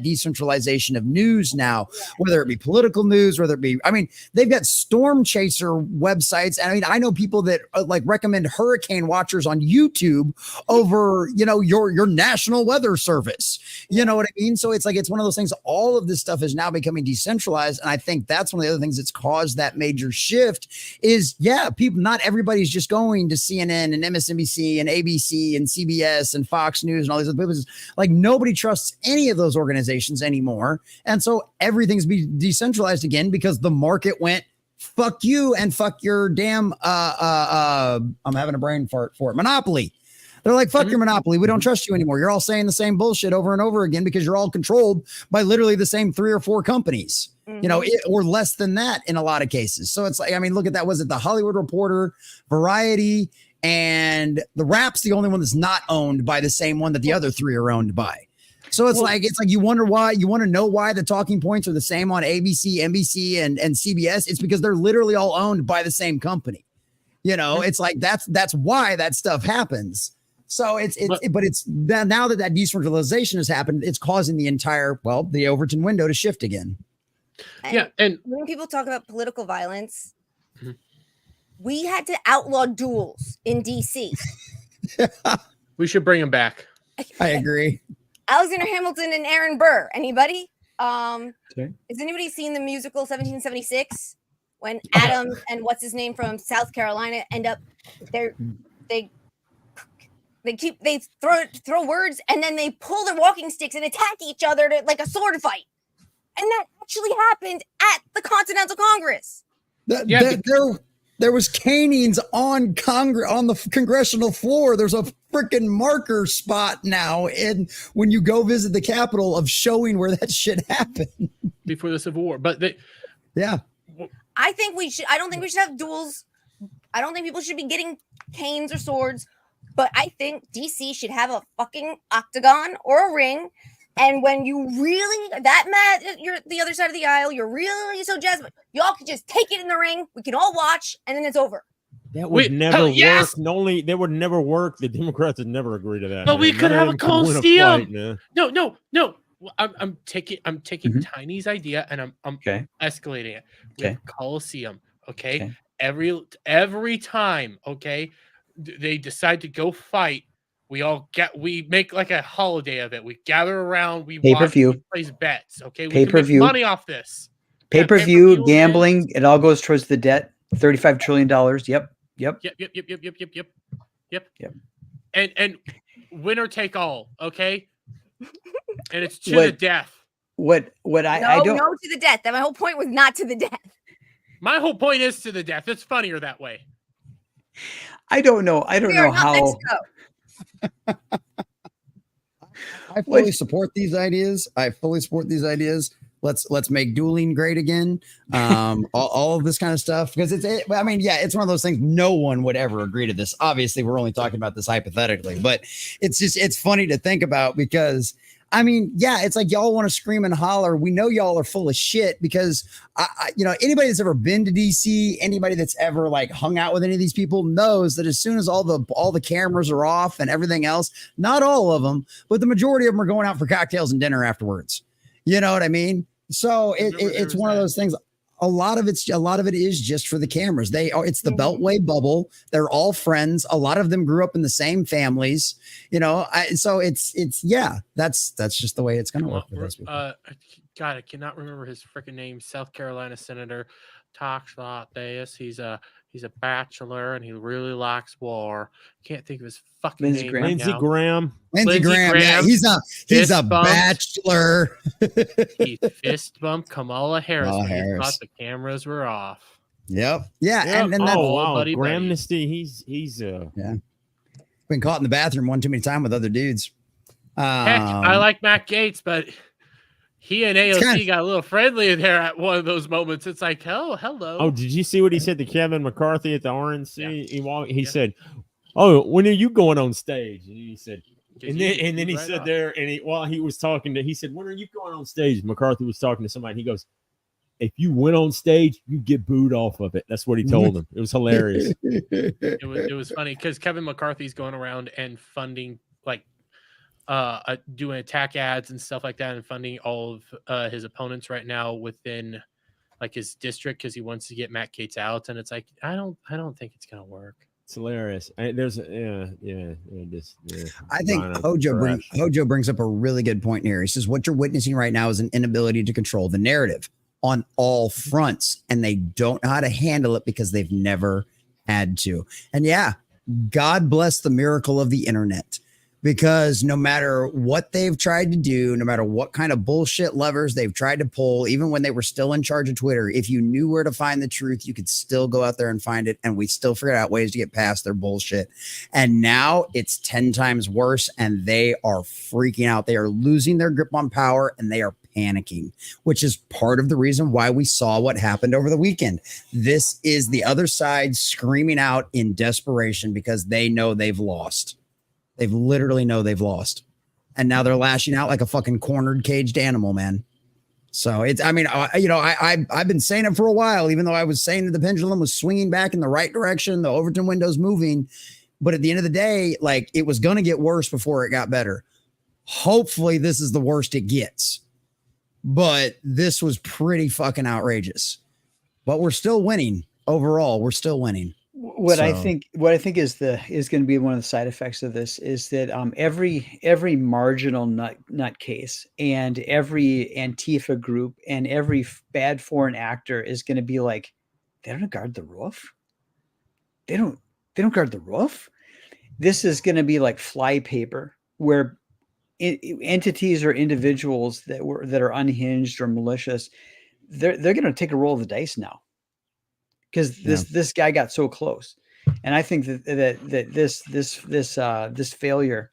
decentralization of news now, whether it be political news, whether it be, I mean, they've got storm chaser websites, and I mean, I know people that like recommend hurricane watchers on YouTube over, you know, your national weather service. You know what I mean? So it's like, it's one of those things. All of this stuff is now becoming decentralized. And I think that's one of the other things that's caused that major shift is, people, not everybody's just going to CNN and MSNBC and ABC and CBS and Fox News and all these other places. Like nobody trusts any of those organizations anymore. And so everything's decentralized again because the market went, fuck you and fuck your damn, I'm having a brain fart for it, monopoly. They're like, fuck your monopoly. We don't trust you anymore. You're all saying the same bullshit over and over again because you're all controlled by literally the same 3 or 4 companies, you know, or less than that in a lot of cases. So it's like, I mean, look at that. Was it the Hollywood Reporter, Variety, and the Wrap's the only one that's not owned by the same one that the other 3 are owned by. So it's like you wonder why, you want to know why the talking points are the same on ABC, NBC, and CBS. It's because they're literally all owned by the same company. You know, it's like, that's why that stuff happens. So but it's now that decentralization has happened, it's causing the entire, the Overton window to shift again. And when people talk about political violence, we had to outlaw duels in DC. We should bring him back. I agree. Alexander Hamilton and Aaron Burr. Anybody? Sorry? Has anybody seen the musical 1776? When Adam and what's his name from South Carolina end up they throw words and then they pull their walking sticks and attack each other to like a sword fight. And that actually happened at the Continental Congress. There was canings on the congressional floor. There's a freaking marker spot now, and when you go visit the Capitol, of showing where that shit happened before the Civil War. But I think we should. I don't think we should have duels. I don't think people should be getting canes or swords. But I think DC should have a fucking octagon or a ring. And when you really that mad, you're the other side of the aisle. You're really so jazzed. Y'all can just take it in the ring. We can all watch, and then it's over. That would never work. That would never work. The Democrats would never agree to that. But we could have a Coliseum. No. I'm taking Tiny's idea and I'm escalating it. Okay. Coliseum. Okay. Every time. Okay. They decide to go fight. We make like a holiday of it. We gather around. We pay-per-view. Place bets. Okay. Pay-per-view. Money off this. Pay-per-view, gambling. It all goes towards the debt. $35 trillion. Yep. And winner take all. Okay. And it's to the death. I don't no to the death. That my whole point was not to the death. My whole point is to the death. It's funnier that way. I don't know. I don't know how. I fully support these ideas. Let's make dueling great again. All of this kind of stuff, because it's one of those things. No one would ever agree to this. Obviously, we're only talking about this hypothetically, but it's funny to think about because it's like y'all want to scream and holler. We know y'all are full of shit because anybody that's ever been to DC, anybody that's ever like hung out with any of these people knows that as soon as all the cameras are off and everything else, not all of them, but the majority of them are going out for cocktails and dinner afterwards. You know what I mean? So it's one of those things. A lot of it is just for the cameras. It's the Beltway bubble. They're all friends. A lot of them grew up in the same families, so that's just the way it's going to work for those people. God, I cannot remember his freaking name. South Carolina Senator talks about this. He's a bachelor and he really likes war. Can't think of his fucking name. Lindsey Graham. Lindsey Graham. Yeah, he's a bachelor. He fist bumped Kamala Harris when he thought the cameras were off. Yep. Yeah. Yep. And that's buddy. Gramnesty. He's been caught in the bathroom one too many times with other dudes. Heck, I like Matt Gaetz, but he and AOC got a little friendly there at one of those moments. It's like, hello. Oh, did you see what he said to Kevin McCarthy at the RNC? Yeah. He said, "Oh, when are you going on stage?" And he said, and then he said there, and while he was talking he said, "When are you going on stage?" McCarthy was talking to somebody. And he goes, "If you went on stage, you get booed off of it." That's what he told him. It was hilarious. It was funny because Kevin McCarthy's going around and funding doing attack ads and stuff like that, and funding all of his opponents right now within like his district because he wants to get Matt Gaetz out. And it's like, I don't think it's gonna work. It's hilarious. I think Hojo brings up a really good point here. He says what you're witnessing right now is an inability to control the narrative on all fronts, and they don't know how to handle it because they've never had to. And God bless the miracle of the internet. Because no matter what they've tried to do, no matter what kind of bullshit levers they've tried to pull, even when they were still in charge of Twitter, if you knew where to find the truth, you could still go out there and find it. And we still figured out ways to get past their bullshit. And now it's 10 times worse and they are freaking out. They are losing their grip on power and they are panicking, which is part of the reason why we saw what happened over the weekend. This is the other side screaming out in desperation because they know they've lost. They've literally know they've lost. And now they're lashing out like a fucking cornered, caged animal, man. So it's, I've been saying it for a while, even though I was saying that the pendulum was swinging back in the right direction, the Overton window's moving. But at the end of the day, like it was going to get worse before it got better. Hopefully this is the worst it gets. But this was pretty fucking outrageous. But we're still winning. Overall, we're still winning. What I think is going to be one of the side effects of this is that every marginal nutcase and every Antifa group and every bad foreign actor is going to be like, they don't guard the roof. They don't guard the roof. This is going to be like flypaper, where entities or individuals that are unhinged or malicious, they're going to take a roll of the dice now, because this guy got so close. And I think that this failure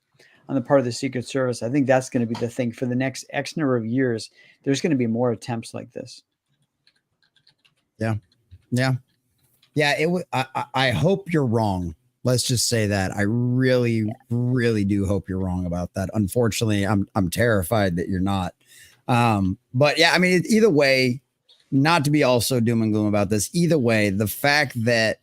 on the part of the Secret Service, I think that's going to be the thing for the next X number of years. There's going to be more attempts like this. Yeah. I hope you're wrong. Let's just say that. I really, really do hope you're wrong about that. Unfortunately, I'm terrified that you're not. But yeah, I mean, either way, not to be also doom and gloom about this. Either way, the fact that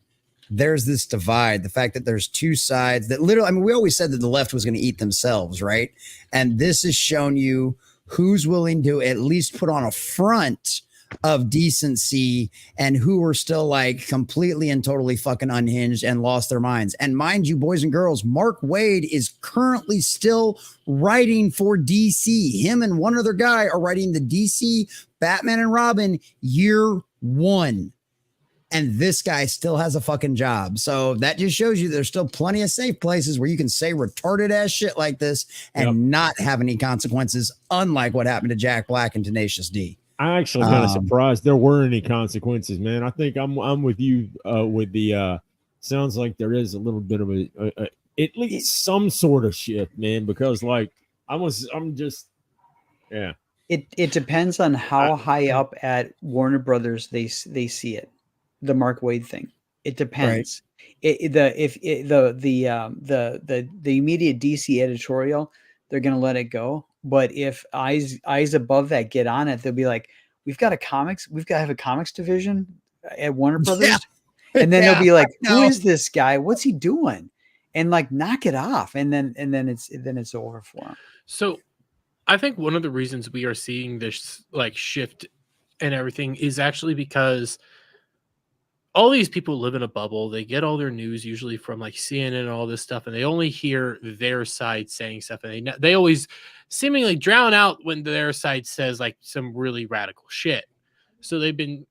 there's this divide, the fact that there's two sides that literally, I mean, we always said that the left was going to eat themselves, right? And this has shown you who's willing to at least put on a front of decency and who are still like completely and totally fucking unhinged and lost their minds. And mind you, boys and girls, Mark Waid is currently still writing for DC. Him and one other guy are writing the DC Batman and Robin year one. And this guy still has a fucking job. So that just shows you there's still plenty of safe places where you can say retarded ass shit like this and not have any consequences, unlike what happened to Jack Black and Tenacious D. I actually kind of surprised there were any consequences, man. I think I'm with you with the sounds like there is a little bit of a at least some sort of shift, man, because like I'm just It depends on how high up at Warner Brothers they see it. The Mark Waid thing. It depends. Right. The immediate DC editorial, they're going to let it go. But if eyes above that get on it, they'll be like, we've got to have a comics division at Warner Brothers. Yeah. And then they'll be like, who is this guy? What's he doing? And like, knock it off. And then it's over for him. So I think one of the reasons we are seeing this like shift and everything is actually because all these people live in a bubble. They get all their news usually from like CNN and all this stuff, and they only hear their side saying stuff, and they always seemingly drown out when their side says like some really radical shit. So they've been,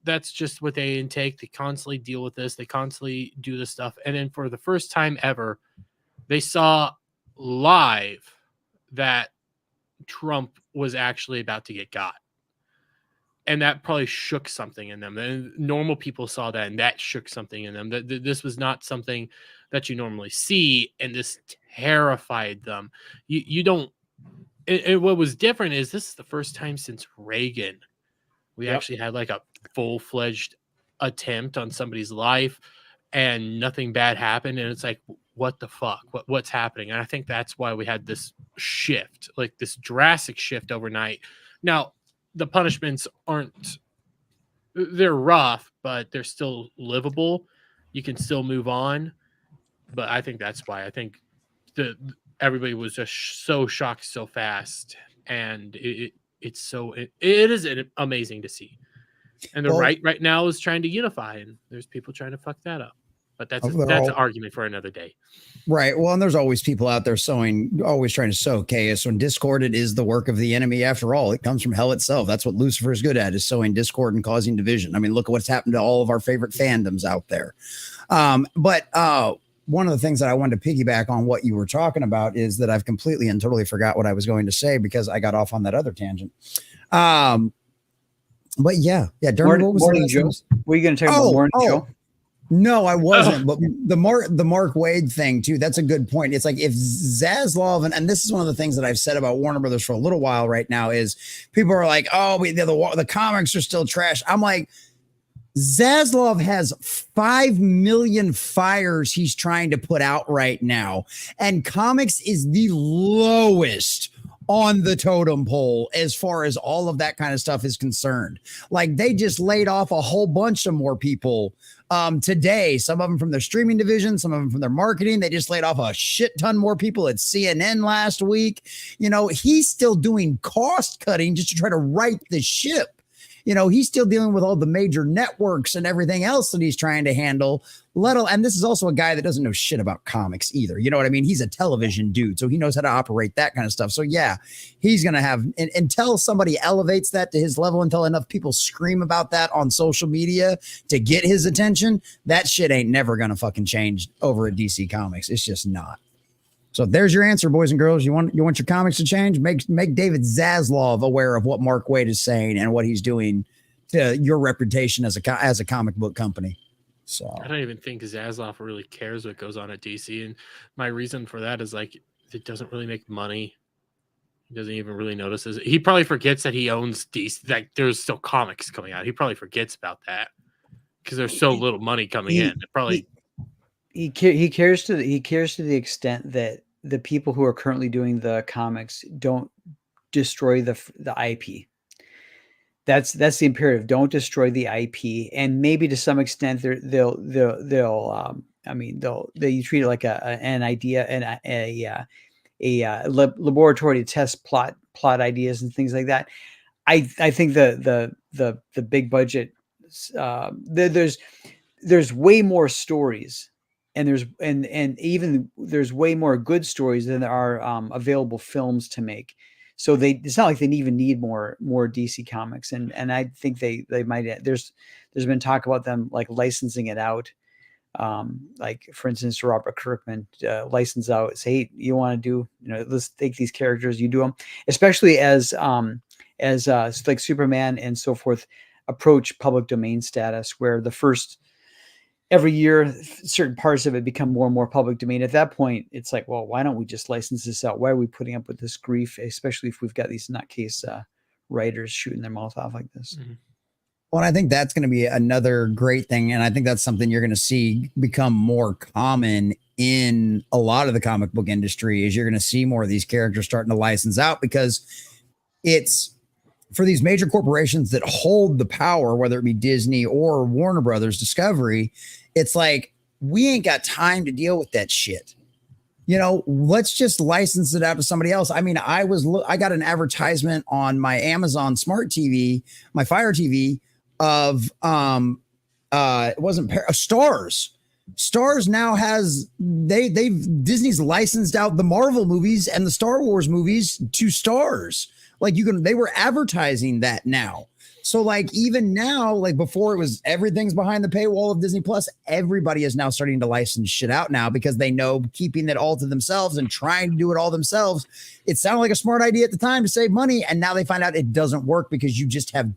that's just what they intake. They constantly deal with this. They constantly do this stuff. And then for the first time ever, they saw live that Trump was actually about to get got. And that probably shook something in them. And normal people saw that, and that shook something in them. This was not something that you normally see, and this terrified them. You don't. And what was different is this is the first time since Reagan we actually had like a full-fledged attempt on somebody's life, and nothing bad happened. And it's like, what the fuck? What's happening? And I think that's why we had this shift, like this drastic shift overnight. Now, the punishments they're rough, but they're still livable. You can still move on. But I think that's why I think everybody was just so shocked so fast. And it is amazing to see. And the right now is trying to unify, and there's people trying to fuck that up. But that's an argument for another day. Right. Well, and there's always people out there always trying to sow chaos. When discord, it is the work of the enemy. After all, it comes from hell itself. That's what Lucifer is good at, is sowing discord and causing division. I mean, look at what's happened to all of our favorite fandoms out there. But one of the things that I wanted to piggyback on what you were talking about is that I've completely and totally forgot what I was going to say because I got off on that other tangent. But Dermy, what was Morning Joe? Were you going to talk about Morning Joe? No, I wasn't. But the Mark Waid thing too, that's a good point. It's like if Zaslav, and this is one of the things that I've said about Warner Brothers for a little while right now, is people are like, oh, the comics are still trash. I'm like, Zaslav has 5 million fires he's trying to put out right now. And comics is the lowest on the totem pole as far as all of that kind of stuff is concerned. Like, they just laid off a whole bunch of more people today, some of them from their streaming division, some of them from their marketing. They just laid off a shit ton more people at CNN last week. He's still doing cost cutting just to try to right the ship. You know, he's still dealing with all the major networks and everything else that he's trying to handle. And this is also a guy that doesn't know shit about comics either. You know what I mean? He's a television dude, so he knows how to operate that kind of stuff. So yeah, he's going to have, until somebody elevates that to his level, until enough people scream about that on social media to get his attention, that shit ain't never going to fucking change over at DC Comics. It's just not. So there's your answer, boys and girls. You want your comics to change? Make David Zaslav aware of what Mark Waid is saying and what he's doing to your reputation as a comic book company. So I don't even think Zaslav really cares what goes on at DC, and my reason for that is like it doesn't really make money. He doesn't even really notice it. He probably forgets that he owns DC. Like there's still comics coming out. He probably forgets about that because there's so little money coming in. It probably. He cares to the extent that the people who are currently doing the comics don't destroy the IP. That's the imperative. Don't destroy the IP, and maybe to some extent they'll treat it like an idea and a laboratory to test plot ideas and things like that. I think the big budget there's way more stories. And there's way more good stories than there are available films to make. So it's not like they even need more DC comics. And I think they might. There's been talk about them like licensing it out. Like for instance, Robert Kirkman license out. Say, hey, you want to do? Let's take these characters. You do them, especially as like Superman and so forth approach public domain status, where the first. Every year, certain parts of it become more and more public domain. At that point, it's like, well, why don't we just license this out? Why are we putting up with this grief, especially if we've got these nutcase writers shooting their mouth off like this? Mm-hmm. Well, I think that's going to be another great thing. And I think that's something you're going to see become more common in a lot of the comic book industry is you're going to see more of these characters starting to license out because it's for these major corporations that hold the power, whether it be Disney or Warner Brothers Discovery. It's like, we ain't got time to deal with that shit. Let's just license it out to somebody else. I mean, I got an advertisement on my Amazon Smart TV, my Fire TV of, it wasn't Stars. Stars now has, Disney's licensed out the Marvel movies and the Star Wars movies to Stars. Like they were advertising that now. So like even now, like before it was everything's behind the paywall of Disney Plus, everybody is now starting to license shit out now because they know keeping it all to themselves and trying to do it all themselves. It sounded like a smart idea at the time to save money. And now they find out it doesn't work because you just have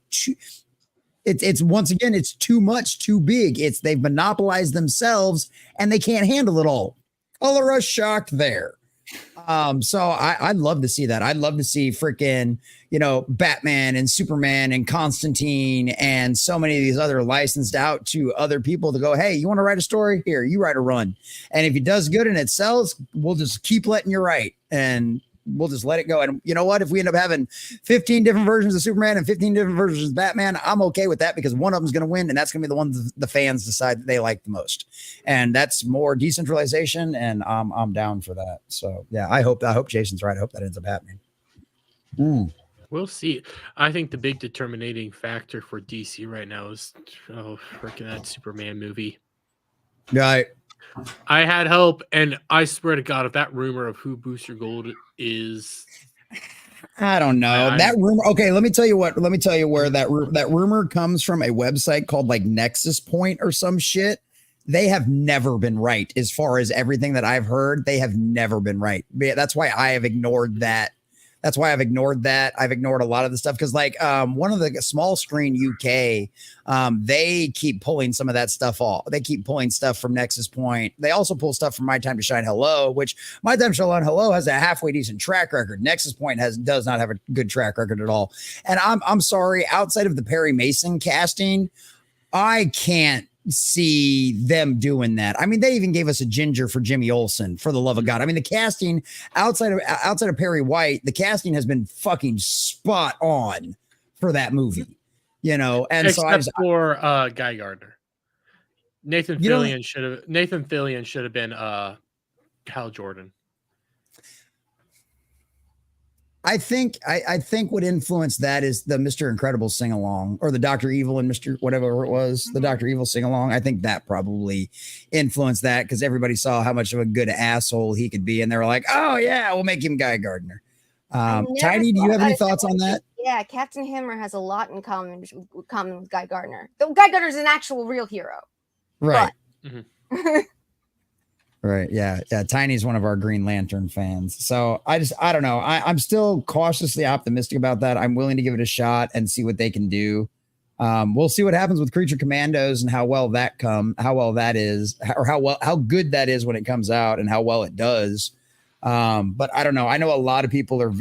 it's once again, it's too much, too big. They've monopolized themselves and they can't handle it all. Color us shocked there. So I'd love to see that. I'd love to see freaking, Batman and Superman and Constantine and so many of these other licensed out to other people to go, hey, you want to write a story? Here, you write a run. And if it does good and it sells, we'll just keep letting you write and we'll just let it go. And you know what? If we end up having 15 different versions of Superman and 15 different versions of Batman, I'm okay with that because one of them is going to win. And that's going to be the one the fans decide that they like the most. And that's more decentralization. And I'm down for that. So yeah, I hope Jason's right. I hope that ends up happening. We'll see. I think the big determining factor for DC right now is freaking that Superman movie. Right. I had hope, and I swear to God, if that rumor of who Booster Gold is, I don't know that rumor. Okay, let me tell you where that rumor comes from. A website called like Nexus Point or some shit. They have never been right as far as everything that I've heard. They have never been right. That's why I have ignored that. That's why I've ignored that. I've ignored a lot of the stuff because like one of the small screen UK, they keep pulling some of that stuff off. They keep pulling stuff from Nexus Point. They also pull stuff from My Time to Shine Hello, which My Time to Shine Hello has a halfway decent track record. Nexus Point does not have a good track record at all. And I'm sorry, outside of the Perry Mason casting, I can't see them doing that. I mean, they even gave us a ginger for Jimmy Olsen, for the love of God. I mean, the casting outside of Perry White, the casting has been fucking spot on for that movie, and except for Guy Gardner. Nathan Fillion should have been Hal Jordan. I think what influenced that is the Mr. Incredible sing along, or the Dr. Evil and Mr. whatever it was, the Dr. Evil sing along. I think that probably influenced that because everybody saw how much of a good asshole he could be, and they were like, "Oh yeah, we'll make him Guy Gardner." Tiny, do you have any thoughts on that? Yeah, Captain Hammer has a lot in common with Guy Gardner. Though Guy Gardner is an actual real hero, right? But... Right. Yeah. Yeah. Tiny's one of our Green Lantern fans. So I don't know. I'm still cautiously optimistic about that. I'm willing to give it a shot and see what they can do. We'll see what happens with Creature Commandos and how well that is, or how good that is when it comes out and how well it does. But I don't know. I know a lot of people are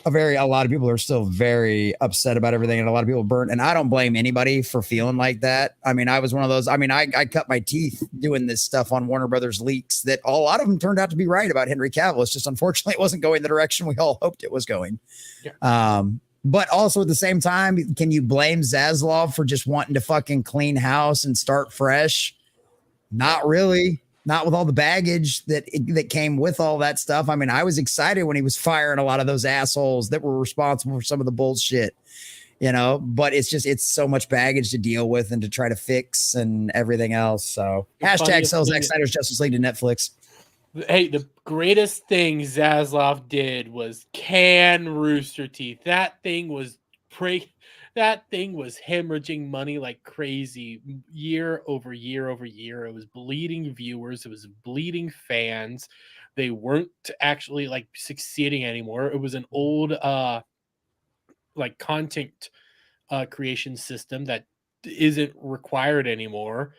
a lot of people are still very upset about everything, and a lot of people burnt. And I don't blame anybody for feeling like that. I mean, I was one of those. I mean, I cut my teeth doing this stuff on Warner Brothers leaks that a lot of them turned out to be right about Henry Cavill. It's just unfortunately it wasn't going the direction we all hoped it was going. Yeah. But also at the same time, can you blame Zaslav for just wanting to fucking clean house and start fresh? Not really. Not with all the baggage that came with all that stuff. I mean, I was excited when he was firing a lot of those assholes that were responsible for some of the bullshit, but it's so much baggage to deal with and to try to fix and everything else. So hashtag sell Zack Snyder's Justice League to Netflix. Hey, the greatest thing Zaslav did was can Rooster Teeth. That thing was hemorrhaging money like crazy year over year over year. It was bleeding viewers. It was bleeding fans. They weren't actually like succeeding anymore. It was an old content creation system that isn't required anymore.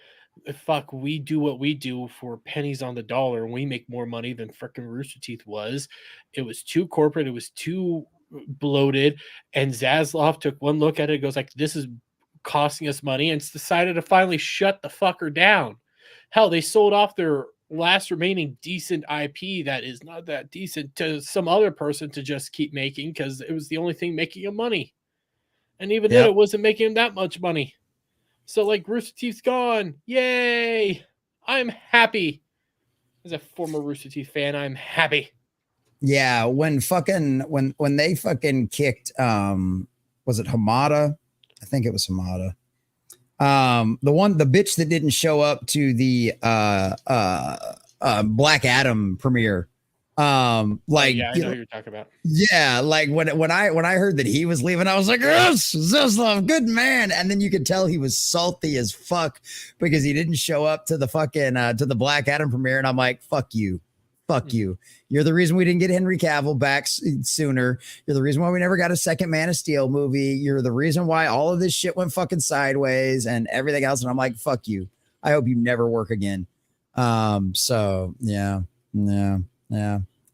Fuck, we do what we do for pennies on the dollar, and we make more money than frickin' Rooster Teeth was. It was too corporate. It was too bloated, and Zaslav took one look at it and goes like, this is costing us money, and decided to finally shut the fucker down. Hell, they sold off their last remaining decent IP that is not that decent to some other person to just keep making because it was the only thing making him money, and even then it wasn't making him that much money. So like, Rooster Teeth's gone, yay! I'm happy. As a former Rooster Teeth fan, I'm happy. Yeah, when they fucking kicked, was it Hamada? I think it was Hamada. The bitch that didn't show up to the Black Adam premiere. I know what you're talking about. Yeah, like when I heard that he was leaving, I was like, yes, Zaslav, good man. And then you could tell he was salty as fuck because he didn't show up to the fucking to the Black Adam premiere, and I'm like, fuck you. Fuck you. You're the reason we didn't get Henry Cavill back sooner. You're the reason why we never got a second Man of Steel movie. You're the reason why all of this shit went fucking sideways and everything else. And I'm like, fuck you. I hope you never work again. So yeah,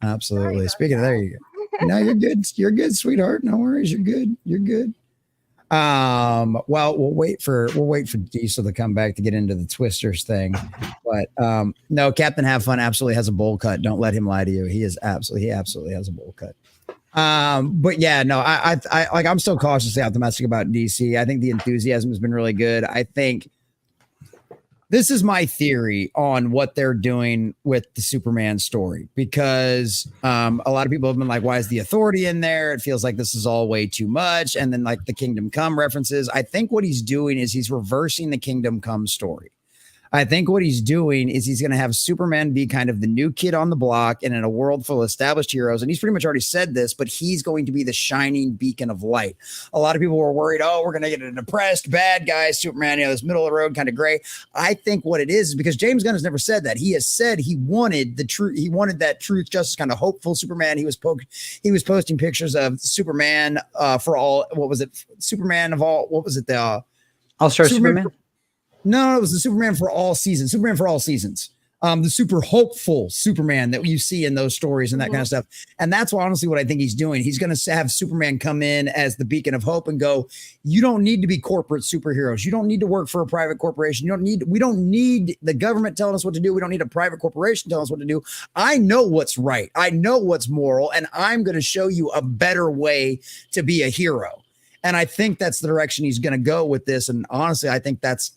absolutely. Speaking of, there you go. No, you're good. You're good, sweetheart. No worries. You're good. You're good. Well, we'll wait for Diesel to come back to get into the Twisters thing, but no, Captain Have Fun absolutely has a bowl cut. Don't let him lie to you. He absolutely has a bowl cut. But yeah, no, I'm still cautiously optimistic about DC. I think the enthusiasm has been really good. I think this is my theory on what they're doing with the Superman story, because a lot of people have been like, why is the Authority in there? It feels like this is all way too much. And then like the Kingdom Come references. I think what he's doing is he's reversing the Kingdom Come story. I think what he's doing is he's going to have Superman be kind of the new kid on the block and in a world full of established heroes. And he's pretty much already said this, but he's going to be the shining beacon of light. A lot of people were worried, we're going to get a depressed bad guy, Superman, this middle of the road kind of gray. I think what it is because James Gunn has never said that. He has said he wanted the truth. He wanted that truth, justice, kind of hopeful Superman. He was posting pictures of Superman for all. What was it? Superman of all. What was it? The All-Star Superman? No, it was the Superman for all seasons. Superman for all seasons. The super hopeful Superman that you see in those stories and that kind of stuff. And that's honestly what I think he's doing. He's going to have Superman come in as the beacon of hope and go, you don't need to be corporate superheroes. You don't need to work for a private corporation. We don't need the government telling us what to do. We don't need a private corporation telling us what to do. I know what's right. I know what's moral. And I'm going to show you a better way to be a hero. And I think that's the direction he's going to go with this. And honestly, I think that's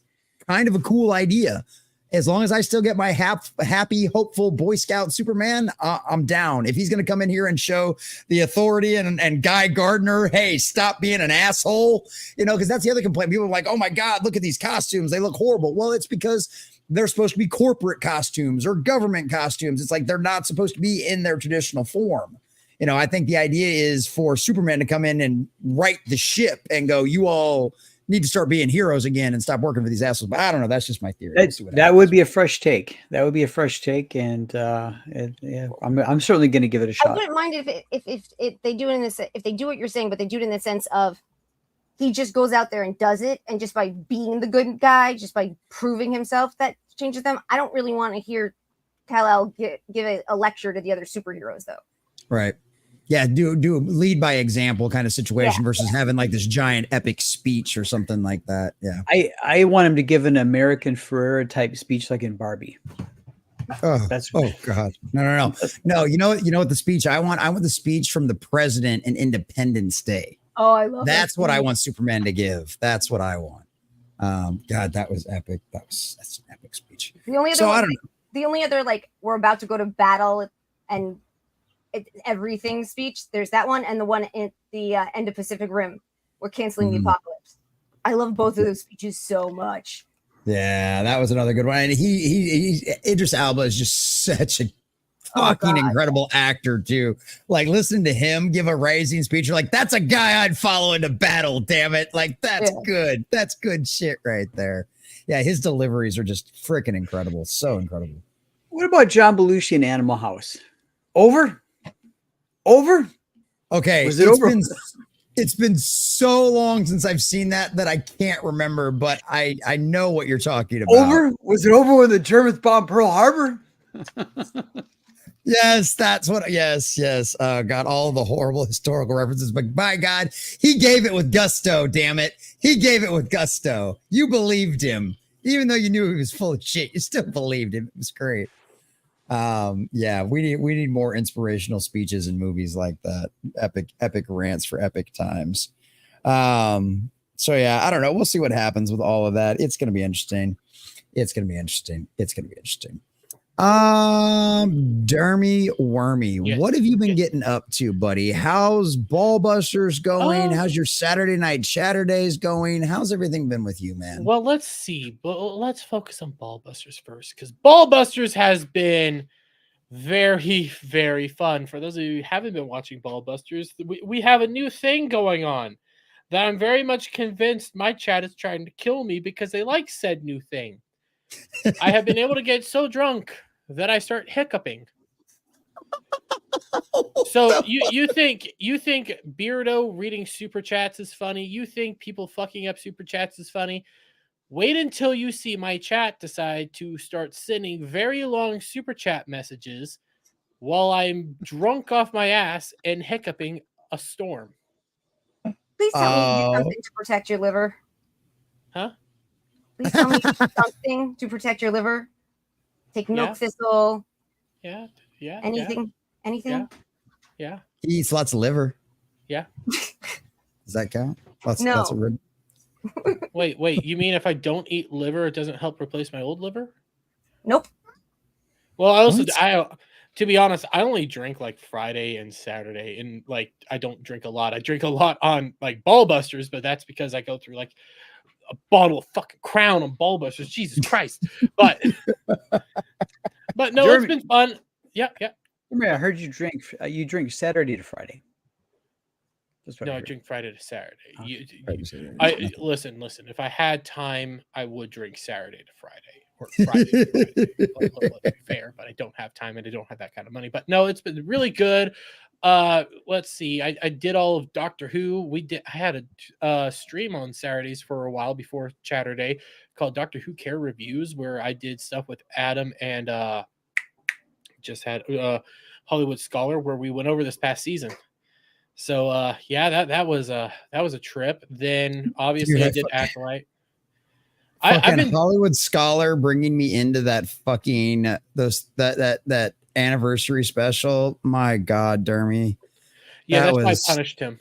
kind of a cool idea. As long as I still get my happy, hopeful Boy Scout Superman, I'm down. If he's going to come in here and show the authority and Guy Gardner, hey, stop being an asshole, because that's the other complaint. People are like, oh my God, look at these costumes. They look horrible. Well, it's because they're supposed to be corporate costumes or government costumes. It's like they're not supposed to be in their traditional form. I think the idea is for Superman to come in and right the ship and go, you all need to start being heroes again and stop working for these assholes. But I don't know. That's just my theory. That would be a fresh take. And I'm certainly going to give it a shot. I wouldn't mind if they do it if they do what you're saying, but they do it in the sense of he just goes out there and does it, and just by being the good guy, just by proving himself, that changes them. I don't really want to hear Kal-El give a lecture to the other superheroes, though. Right. Yeah, do a lead by example kind of situation versus having like this giant epic speech or something like that. Yeah. I want him to give an American Ferrera type speech like in Barbie. Oh God. No. No, you know what the speech I want? I want the speech from the president in Independence Day. Oh, I love that's what I want Superman to give. That's what I want. God, that was epic. That's an epic speech. The only other like we're about to go to battle and everything speech. There's that one and the one in the end of Pacific Rim. We're canceling the apocalypse. I love both of those speeches so much. Yeah, that was another good one. And he Idris Elba is just such a fucking incredible actor too. Like listening to him give a raising speech, you're like, that's a guy I'd follow into battle. Damn it! Like that's good. That's good shit right there. Yeah, his deliveries are just freaking incredible. So incredible. What about John Belushi in Animal House? Over? Okay. Was it over? It's been so long since I've seen that I can't remember, but I know what you're talking about. Over? Was it over when the Germans bombed Pearl Harbor? Yes, that's what. Yes. Got all the horrible historical references, but by God, he gave it with gusto. Damn it, he gave it with gusto. You believed him, even though you knew he was full of shit. You still believed him. It was great. Yeah, we need more inspirational speeches in movies like that. Epic rants for epic times. So yeah, I don't know. We'll see what happens with all of that. It's gonna be interesting. Dermy Wermy, Yes. what have you been getting up to, buddy? How's Ballbusters going? How's your Saturday night Saturdays going? How's everything been with you, man? Well, let's see. But let's focus on Ballbusters first, because Ballbusters has been very, very fun. For those of you who haven't been watching Ballbusters, we have a new thing going on that I'm very much convinced my chat is trying to kill me because they like said new thing. I have been able to get so drunk that I start hiccuping. So you think Beardo reading super chats is funny? You think people fucking up super chats is funny? Wait until you see my chat decide to start sending very long super chat messages while I'm drunk off my ass and hiccuping a storm. Please tell me you do something to protect your liver. Huh? Please tell me you do something to protect your liver. Take milk thistle. Yeah. Anything. Yeah. He eats lots of liver. Yeah. Does that count? No. Lots of rib. Wait. You mean if I don't eat liver, it doesn't help replace my old liver? Nope. Well, to be honest, I only drink like Friday and Saturday, and like I don't drink a lot. I drink a lot on like Ballbusters, but that's because I go through like a bottle of fucking Crown on Ballbusters. Jesus Christ! But no, Jeremy, it's been fun. Yeah. I heard you drink. You drink Saturday to Friday. No, I drink Friday to Saturday. Oh. Listen. If I had time, I would drink Saturday to Friday or Friday to Friday. Let's be fair, but I don't have time and I don't have that kind of money. But no, it's been really good. Let's see. I did all of Doctor Who. I had a stream on Saturdays for a while before Saturday called Doctor Who Care Reviews, where I did stuff with Adam and just had Hollywood Scholar, where we went over this past season. So that was a trip. Then obviously I did Acolyte. I've been Hollywood Scholar bringing me into that fucking that anniversary special. My God, Dermy. Yeah, that's why I punished him.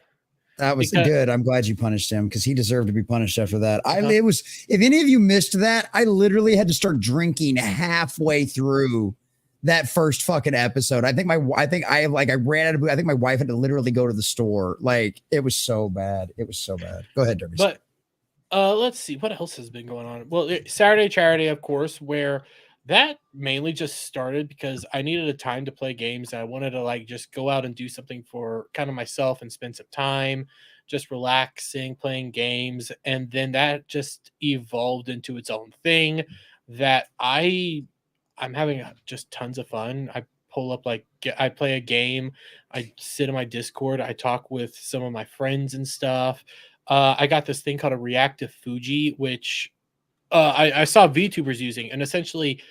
That was Because- good. I'm glad you punished him because he deserved to be punished after that. It was, if any of you missed that, I literally had to start drinking halfway through that first fucking episode. I think I ran out of, I think my wife had to literally go to the store. Like, it was so bad. It was so bad. Go ahead, Derby. But let's see what else has been going on. Well, Saturday Charity, of course, where that mainly just started because I needed a time to play games. I wanted to like just go out and do something for kind of myself and spend some time just relaxing, playing games. And then that just evolved into its own thing that I'm having just tons of fun. I pull up I play a game, I sit in my Discord, I talk with some of my friends and stuff. I got this thing called a reactive Fuji, which I saw VTubers using, and essentially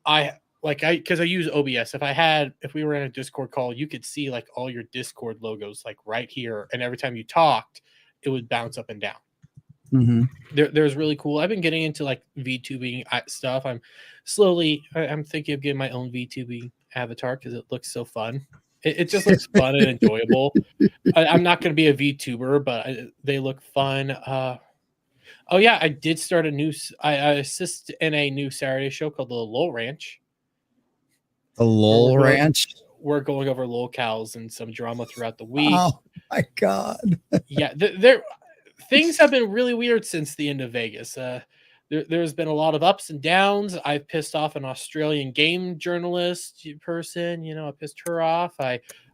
because I use OBS. If we were in a Discord call, you could see like all your Discord logos like right here, and every time you talked, it would bounce up and down. Mm-hmm. There's really cool. I've been getting into like VTubing stuff. I'm thinking of getting my own VTubing avatar because it looks so fun. It just looks fun and enjoyable. I'm not going to be a VTuber, but they look fun. Oh yeah, I did start I assist in a new Saturday show called the Lowell Ranch. The Lowell Ranch. We're going over locales and some drama throughout the week. Oh my god. Yeah, things have been really weird since the end of Vegas. There's been a lot of ups and downs. I've pissed off an Australian game journalist person. I pissed her off.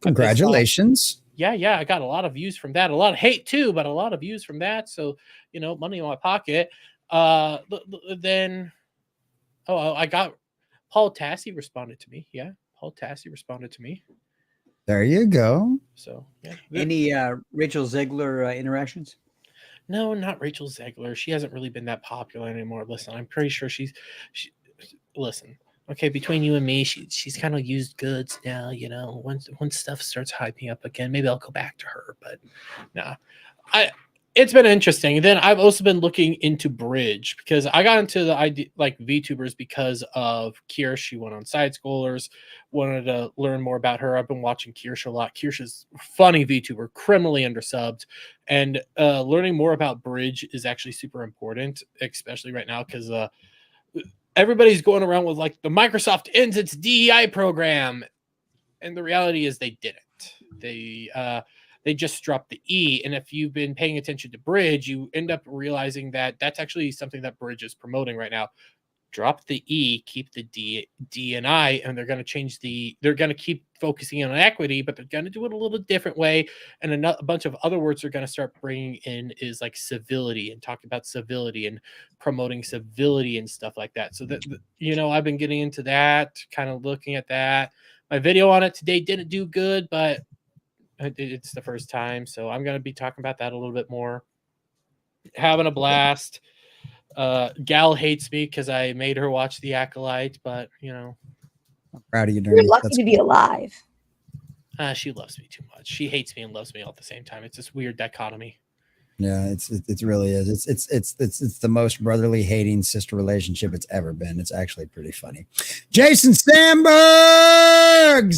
Congratulations. Yeah, I got a lot of views from that. A lot of hate too, but a lot of views from that. So, money in my pocket. Then, I got Paul Tassi responded to me. Yeah, Paul Tassi responded to me. There you go. So, yeah. Any Rachel Zegler interactions? No, not Rachel Zegler. She hasn't really been that popular anymore. Listen, I'm pretty sure listen. Okay, between you and me, she's kind of used goods now, Once stuff starts hyping up again, maybe I'll go back to her, but nah. It's been interesting. And then I've also been looking into Bridge because I got into the idea like VTubers because of Kirsch. She went on Side Scrollers, wanted to learn more about her. I've been watching Kirsch a lot. Kirsch is a funny VTuber, criminally undersubbed, and learning more about Bridge is actually super important, especially right now because everybody's going around with like the Microsoft ends its DEI program, and the reality is they didn't. They just dropped the E, and if you've been paying attention to Bridge, you end up realizing that that's actually something that Bridge is promoting right now. Drop the E, keep the D and I, and they're going to they're going to keep focusing on equity, but they're going to do it a little different way. And a bunch of other words they're going to start bringing in is like civility and talking about civility and promoting civility and stuff like that. So that, I've been getting into that, kind of looking at that. My video on it today didn't do good, but it's the first time. So I'm going to be talking about that a little bit more. Having a blast. Gal hates me because I made her watch The Acolyte, but I'm proud of you, Dermy. You're lucky to be alive. She loves me too much. She hates me and loves me all at the same time. It's this weird dichotomy. Yeah, it really is. It's the most brotherly hating sister relationship it's ever been. It's actually pretty funny. Jason Sandberg's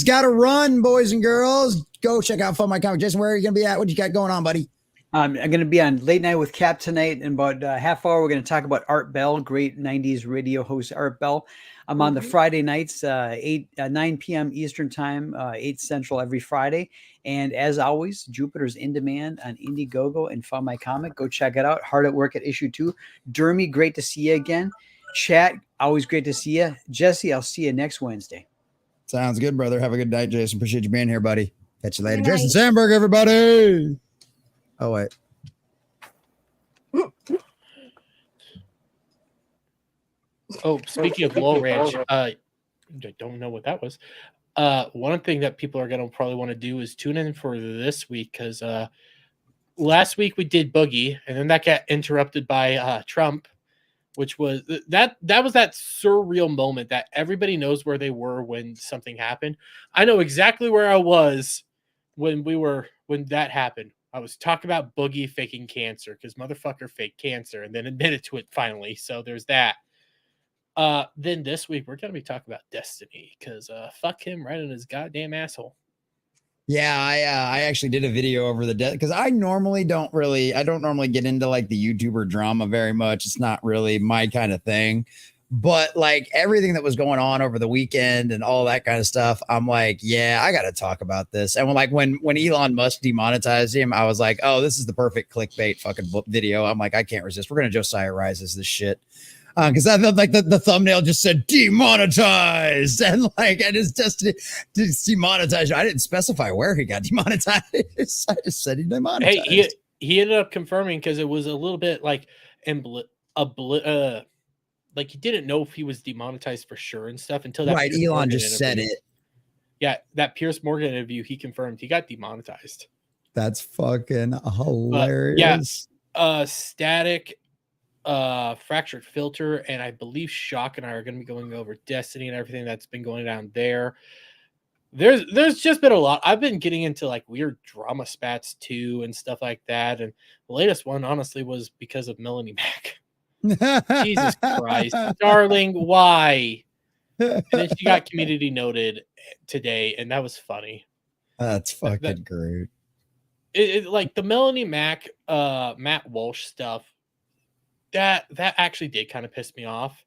got to run, boys and girls. Go check out Fun My Comic. Jason, where are you gonna be at? What you got going on, buddy? I'm going to be on Late Night with Cap tonight. In about a half hour, we're going to talk about Art Bell, great 90s radio host Art Bell. I'm on the Friday nights, 9 p.m. Eastern Time, 8 Central every Friday. And as always, Jupiter's in demand on Indiegogo and Fun My Comic. Go check it out. Hard at work at issue 2. Dermy, great to see you again. Chat, always great to see you. Jesse, I'll see you next Wednesday. Sounds good, brother. Have a good night, Jason. Appreciate you being here, buddy. Catch you later. Good Jason night. Sandberg, everybody. Oh, wait. Oh, speaking of Low Ranch, I don't know what that was. One thing that people are going to probably want to do is tune in for this week because last week we did Boogie, and then that got interrupted by Trump, which was that was that surreal moment that everybody knows where they were when something happened. I know exactly where I was when that happened. I was talking about Boogie faking cancer because motherfucker faked cancer and then admitted to it finally. So there's that. Then this week we're gonna be talking about Destiny because fuck him right in his goddamn asshole. Yeah, I actually did a video over the death because I don't normally get into like the YouTuber drama very much. It's not really my kind of thing. But like everything that was going on over the weekend and all that kind of stuff, I'm like, yeah, I got to talk about this. And when Elon Musk demonetized him, I was like, oh, this is the perfect clickbait fucking video. I'm like, I can't resist. We're gonna Josiah Rises this shit. Because I felt like the thumbnail just said demonetized, and like I just demonetized. I didn't specify where he got demonetized. I just said he demonetized. Hey, he ended up confirming because it was a little bit like like he didn't know if he was demonetized for sure and stuff until that. Right, Piers Elon Morgan just said interview. it. Yeah, that Piers Morgan interview, he confirmed he got demonetized. That's fucking hilarious. Static, Fractured Filter, and I believe Shock and I are going to be going over Destiny and everything that's been going down there. There's just been a lot. I've been getting into like weird drama spats too and stuff like that. And the latest one, honestly, was because of Melanie Mac. Jesus Christ, darling, why? And then she got community noted today, and that was funny. That's fucking great. It like the Melanie Mac, Matt Walsh stuff. That actually did kind of piss me off.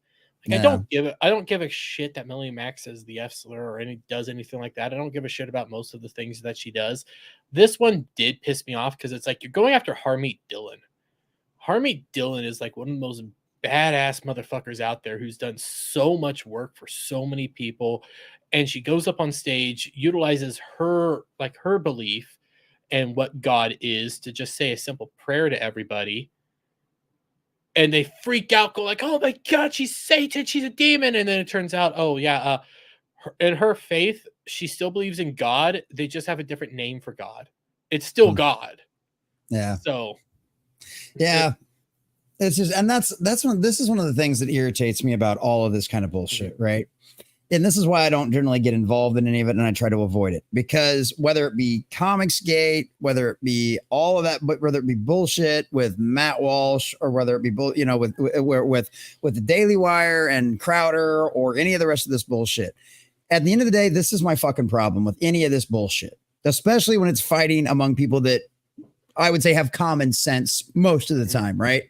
Like, yeah. I don't give a shit that Melanie Mac says the F slur or does anything like that. I don't give a shit about most of the things that she does. This one did piss me off because it's like you're going after Harmeet Dillon. Harmeet Dillon is like one of the most badass motherfuckers out there who's done so much work for so many people. And she goes up on stage, utilizes her belief and what God is to just say a simple prayer to everybody. And they freak out, go like, oh my God, she's Satan, she's a demon. And then it turns out, oh yeah, in her faith, she still believes in God. They just have a different name for God. It's still God. Yeah. So yeah. It's just, and this is one of the things that irritates me about all of this kind of bullshit, right? And this is why I don't generally get involved in any of it, and I try to avoid it, because whether it be Comicsgate, whether it be all of that, but whether it be bullshit with Matt Walsh, or whether it be with the Daily Wire and Crowder, or any of the rest of this bullshit. At the end of the day, this is my fucking problem with any of this bullshit, especially when it's fighting among people that I would say have common sense most of the time, right?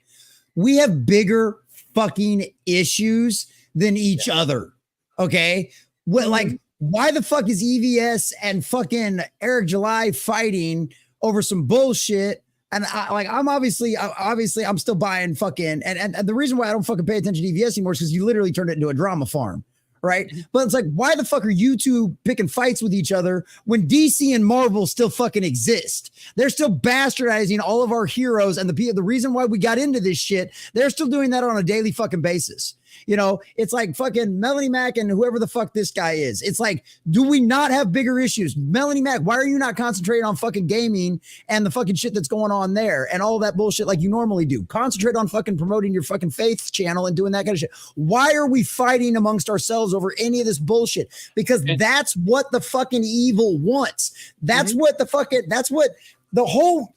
We have bigger fucking issues than each other. Okay. Well, like, why the fuck is EVS and fucking Eric July fighting over some bullshit? And I'm still buying fucking, and the reason why I don't fucking pay attention to EVS anymore is because you literally turned it into a drama farm. Right. But it's like, why the fuck are you two picking fights with each other when DC and Marvel still fucking exist? They're still bastardizing all of our heroes. And the reason why we got into this shit, they're still doing that on a daily fucking basis. You know, it's like fucking Melanie Mac and whoever the fuck this guy is. It's like, do we not have bigger issues? Melanie Mac, why are you not concentrating on fucking gaming and the fucking shit that's going on there and all that bullshit like you normally do? Concentrate on fucking promoting your fucking faith channel and doing that kind of shit. Why are we fighting amongst ourselves over any of this bullshit? Because that's what the fucking evil wants. That's what the whole,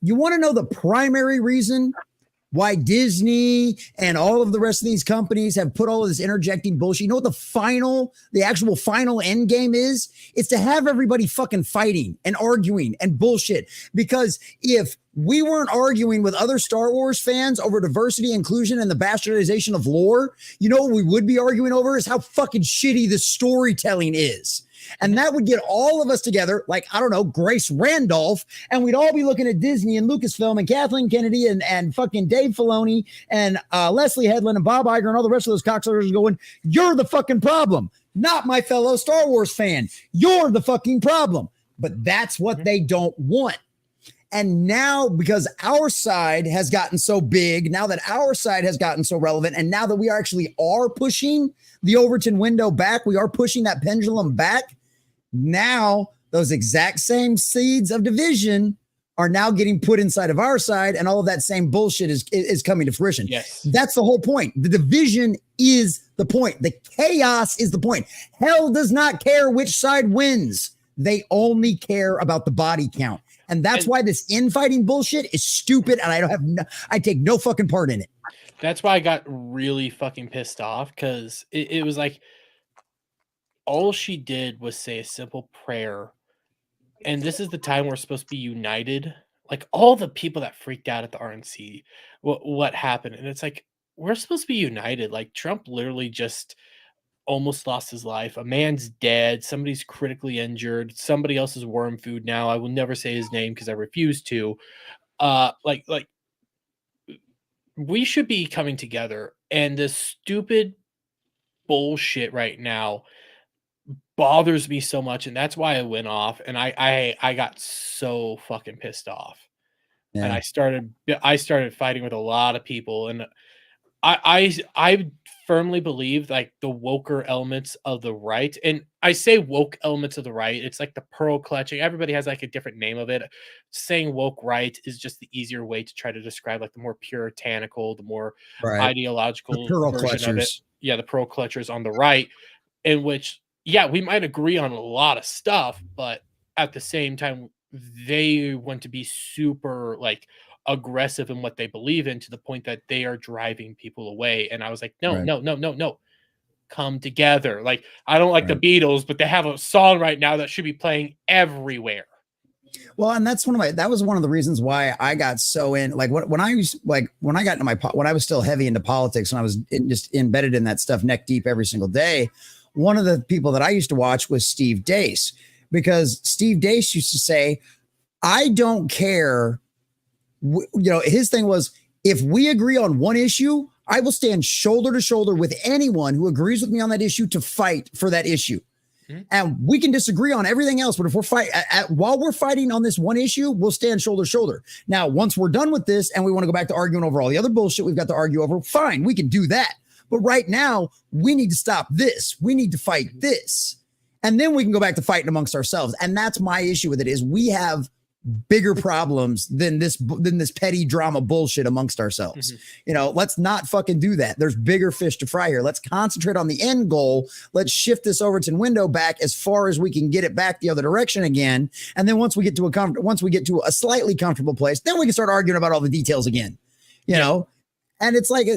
you want to know the primary reason why Disney and all of the rest of these companies have put all of this interjecting bullshit? You know what the actual final end game is? It's to have everybody fucking fighting and arguing and bullshit. Because if we weren't arguing with other Star Wars fans over diversity, inclusion, and the bastardization of lore, you know what we would be arguing over is how fucking shitty the storytelling is. And that would get all of us together, like, I don't know, Grace Randolph, and we'd all be looking at Disney and Lucasfilm and Kathleen Kennedy and fucking Dave Filoni and Leslie Headland and Bob Iger and all the rest of those cocksuckers going, you're the fucking problem, not my fellow Star Wars fan. You're the fucking problem. But that's what they don't want. And now, because our side has gotten so big, now that our side has gotten so relevant, and now that we actually are pushing the Overton window back, we are pushing that pendulum back. Now, those exact same seeds of division are now getting put inside of our side, and all of that same bullshit is coming to fruition. Yes. That's the whole point. The division is the point. The chaos is the point. Hell does not care which side wins. They only care about the body count. And that's why this infighting bullshit is stupid, and I take no fucking part in it. That's why I got really fucking pissed off, because it was like all she did was say a simple prayer and this is the time we're supposed to be united. Like all the people that freaked out at the RNC, what happened, and it's like we're supposed to be united. Like Trump literally just almost lost his life. A man's dead. Somebody's critically injured. Somebody else is worm food now. I will never say his name because I refuse to. Like we should be coming together. And this stupid bullshit right now bothers me so much, and that's why I went off. And I got so fucking pissed off. And Yeah. I started fighting with a lot of people, and I firmly believe like the woker elements of the right, and I say woke elements of the right, it's like the pearl clutching. Everybody has like a different name of it. Saying woke right is just the easier way to try to describe like the more puritanical, the more Right. The ideological pearl version of it. clutchers. Yeah, the pearl clutchers on the right, in which we might agree on a lot of stuff, but at the same time, they want to be super like aggressive in what they believe in to the point that they are driving people away. And I was like, no, Right. no. Come together. Like, I don't like Right. the Beatles, but they have a song right now that should be playing everywhere. Well, and that's that was one of the reasons why I got so in, like when I got into when I was still heavy into politics and I was just embedded in that stuff neck deep every single day. One of the people that I used to watch was Steve Deace, because Steve Deace used to say, I don't care. His thing was, if we agree on one issue, I will stand shoulder to shoulder with anyone who agrees with me on that issue to fight for that issue. Mm-hmm. And we can disagree on everything else, but if we're while we're fighting on this one issue, we'll stand shoulder to shoulder. Now, once we're done with this and we want to go back to arguing over all the other bullshit we've got to argue over, fine, we can do that. But right now, we need to stop this. We need to fight this. And then we can go back to fighting amongst ourselves. And that's my issue with it, is we have bigger problems than this petty drama bullshit amongst ourselves. Mm-hmm. Let's not fucking do that. There's bigger fish to fry here. Let's concentrate on the end goal. Let's shift this Overton window back as far as we can get it back the other direction again. And then once we get to a slightly comfortable place, then we can start arguing about all the details again. You know? And it's like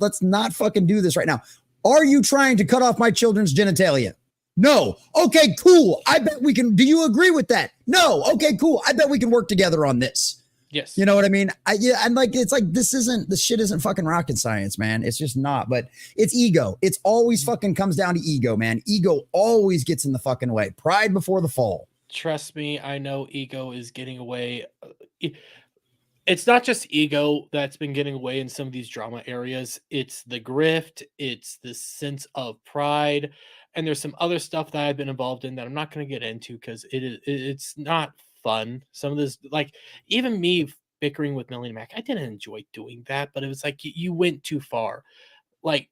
let's not fucking do this right now. Are you trying to cut off my children's genitalia? No. Okay, cool. I bet we can. Do you agree with that? No. Okay, cool. I bet we can work together on this. Yes. You know what I mean? This shit isn't fucking rocket science, man. It's just not, but it's ego. It's always fucking comes down to ego, man. Ego always gets in the fucking way. Pride before the fall. Trust me, I know ego is getting away. It's not just ego that's been getting away in some of these drama areas. It's the grift. It's the sense of pride. And there's some other stuff that I've been involved in that I'm not going to get into because it's not fun. Some of this, like even me bickering with Melanie Mac, I didn't enjoy doing that, but it was like you went too far. Like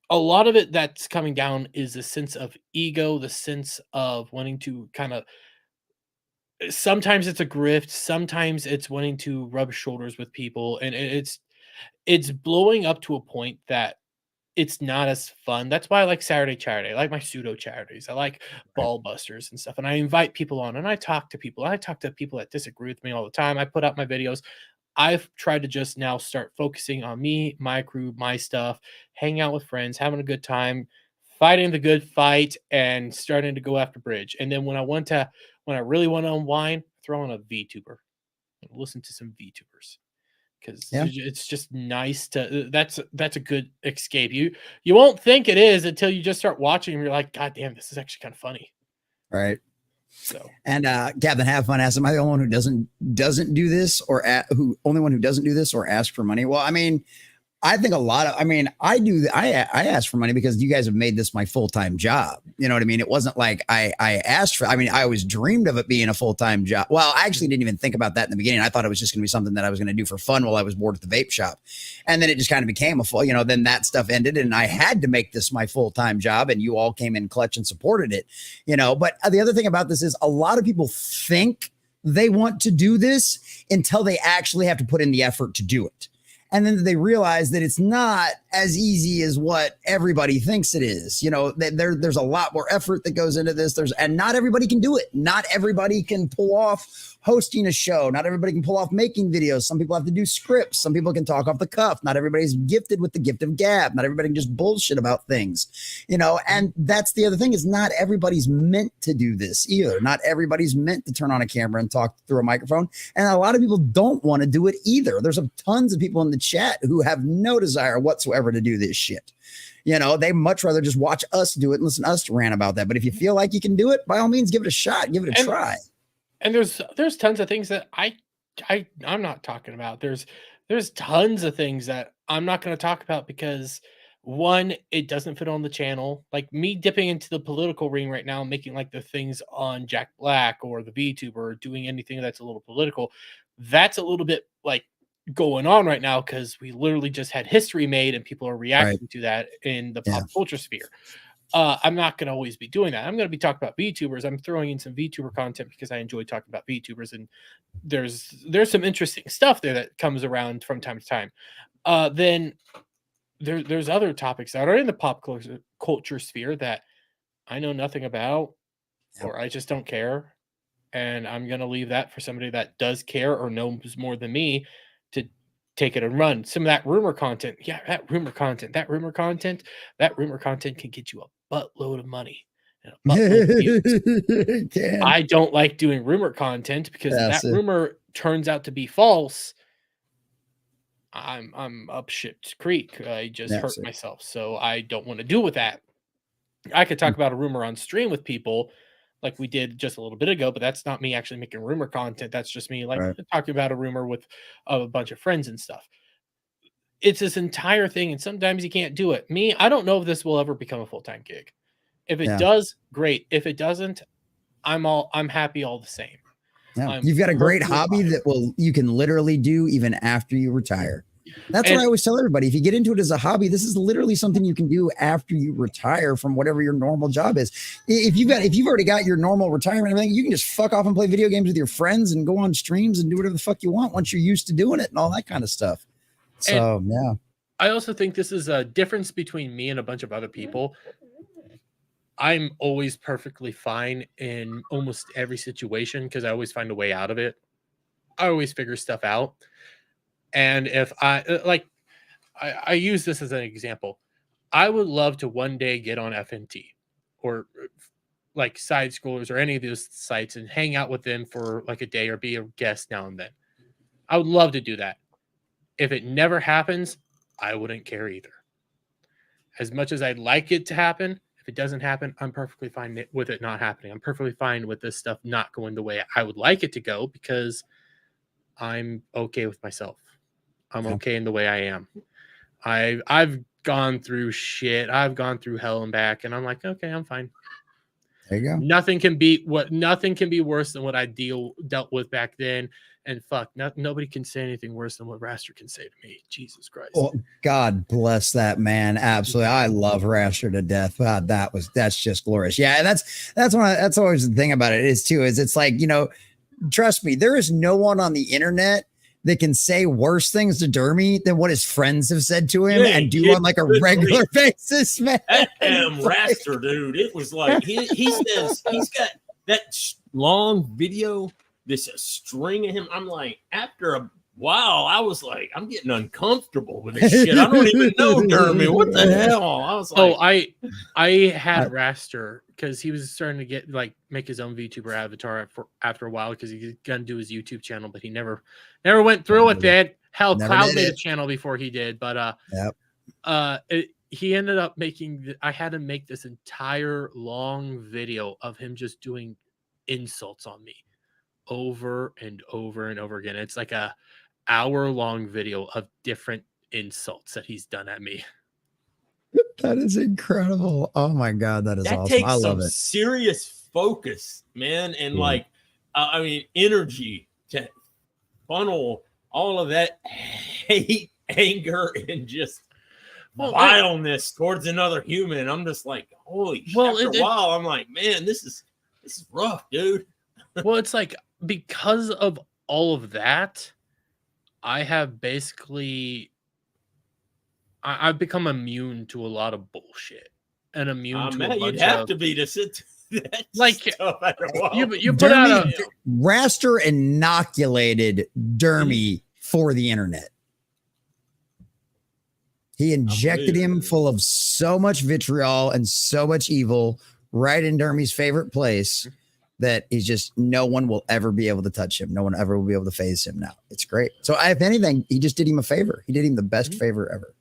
a lot of it that's coming down is a sense of ego, the sense of wanting to kind of, sometimes it's a grift, sometimes it's wanting to rub shoulders with people, and it's blowing up to a point that it's not as fun. That's why I like Saturday Charity. I like my pseudo charities. I like ball busters and stuff. And I invite people on and I talk to people. I talk to people that disagree with me all the time. I put out my videos. I've tried to just now start focusing on me, my crew, my stuff, hanging out with friends, having a good time, fighting the good fight, and starting to go after bridge. And then when I really want to unwind, throw on a VTuber and listen to some VTubers. Because it's just nice to that's a good escape. You won't think it is until you just start watching and you're like, God damn, this is actually kind of funny. Right. So and Captain Have Fun asked, am I the only one who doesn't do this or ask for money? Well, I mean, I think I do. I ask for money because you guys have made this my full-time job. You know what I mean? It wasn't like I asked for, I always dreamed of it being a full-time job. Well, I actually didn't even think about that in the beginning. I thought it was just going to be something that I was going to do for fun while I was bored at the vape shop. And then it just kind of became a full, then that stuff ended and I had to make this my full-time job and you all came in clutch and supported it, But the other thing about this is a lot of people think they want to do this until they actually have to put in the effort to do it. And then they realize that it's not as easy as what everybody thinks it is. You know, there's a lot more effort that goes into this. And not everybody can do it. Not everybody can pull off hosting a show. Not everybody can pull off making videos. Some people have to do scripts. Some people can talk off the cuff. Not everybody's gifted with the gift of gab. Not everybody can just bullshit about things, you know, and that's the other thing is not everybody's meant to do this either. Not everybody's meant to turn on a camera and talk through a microphone. And a lot of people don't want to do it either. There's tons of people in the chat who have no desire whatsoever to do this shit. You know, they much rather just watch us do it and listen to us rant about that. But if you feel like you can do it, by all means, give it a shot, give it a try. And there's tons of things that I'm not talking about. There's tons of things that I'm not going to talk about because one, it doesn't fit on the channel. Like me dipping into the political ring right now, making like the things on Jack Black or the VTuber or doing anything that's a little political. That's a little bit like going on right now because we literally just had history made and people are reacting to that in the pop culture sphere. I'm not going to always be doing that. I'm going to be talking about VTubers. I'm throwing in some VTuber content because I enjoy talking about VTubers, and there's some interesting stuff there that comes around from time to time. Then there's other topics that are in the pop culture sphere that I know nothing about, or I just don't care, and I'm going to leave that for somebody that does care or knows more than me to take it and run. Some of that rumor content, that rumor content can get you a buttload of money and a buttload of views. I don't like doing rumor content because that rumor turns out to be false. I'm up shit creek. I just hurt myself, so I don't want to deal with that. I could talk about a rumor on stream with people like we did just a little bit ago, but that's not me actually making rumor content. That's just me like talking about a rumor with a bunch of friends and stuff. It's this entire thing, and sometimes you can't do it. Me, I don't know if this will ever become a full-time gig. If it does, great. If it doesn't, I'm happy all the same. Yeah. You've got a great hobby that you can literally do even after you retire. That's what I always tell everybody. If you get into it as a hobby, this is literally something you can do after you retire from whatever your normal job is. If you've already got your normal retirement and everything, you can just fuck off and play video games with your friends and go on streams and do whatever the fuck you want once you're used to doing it and all that kind of stuff. So, I also think this is a difference between me and a bunch of other people. I'm always perfectly fine in almost every situation because I always find a way out of it. I always figure stuff out. And if I use this as an example, I would love to one day get on FNT or like side scrollers or any of those sites and hang out with them for like a day or be a guest now and then. I would love to do that. If it never happens, I wouldn't care either. As much as I'd like it to happen, if it doesn't happen, I'm perfectly fine with it not happening. I'm perfectly fine with this stuff not going the way I would like it to go because I'm okay with myself. I'm okay in the way I am. I've gone through shit. I've gone through hell and back, and I'm like, okay, I'm fine. There you go. Nothing can be worse than what I dealt with back then. And fuck, nobody can say anything worse than what Raster can say to me. Jesus Christ. Well, God bless that man. Absolutely. I love Raster to death. God, that's just glorious. Yeah. And that's always the thing about it is too, is it's like, you know, trust me, there is no one on the internet that can say worse things to Dermy than what his friends have said to him and do on like a regular basis, man. That damn Raster, dude. It was like, he says he's got that long video. This a string of him. I'm like, after a while, I was like, I'm getting uncomfortable with this shit. I don't even know Dermy. What the hell? I was like, I had Raster because he was starting to get like make his own VTuber avatar after a while because he's gonna do his YouTube channel, but he never went through with it. Hell, Cloud made a channel before he did, but he ended up making. I had to make this entire long video of him just doing insults on me. Over and over and over again. It's like a hour-long video of different insults that he's done at me. That is incredible. Oh my God, that is awesome. Takes I love some it. Serious focus, man, and like, I mean, energy to funnel all of that hate, anger, and just vileness towards another human. I'm just like, holy shit. After a while, I'm like, man, this is rough, dude. Well, it's like because of all of that, I have basically I've become immune to a lot of bullshit and immune to a Man, bunch you'd have of to be to sit that like stuff after a while. you put out a Raster inoculated Dermy for the internet. He injected him full of so much vitriol and so much evil right in Dermy's favorite place that he's just, no one will ever be able to touch him. No one ever will be able to phase him now. It's great. So if anything, he just did him a favor. He did him the best favor ever.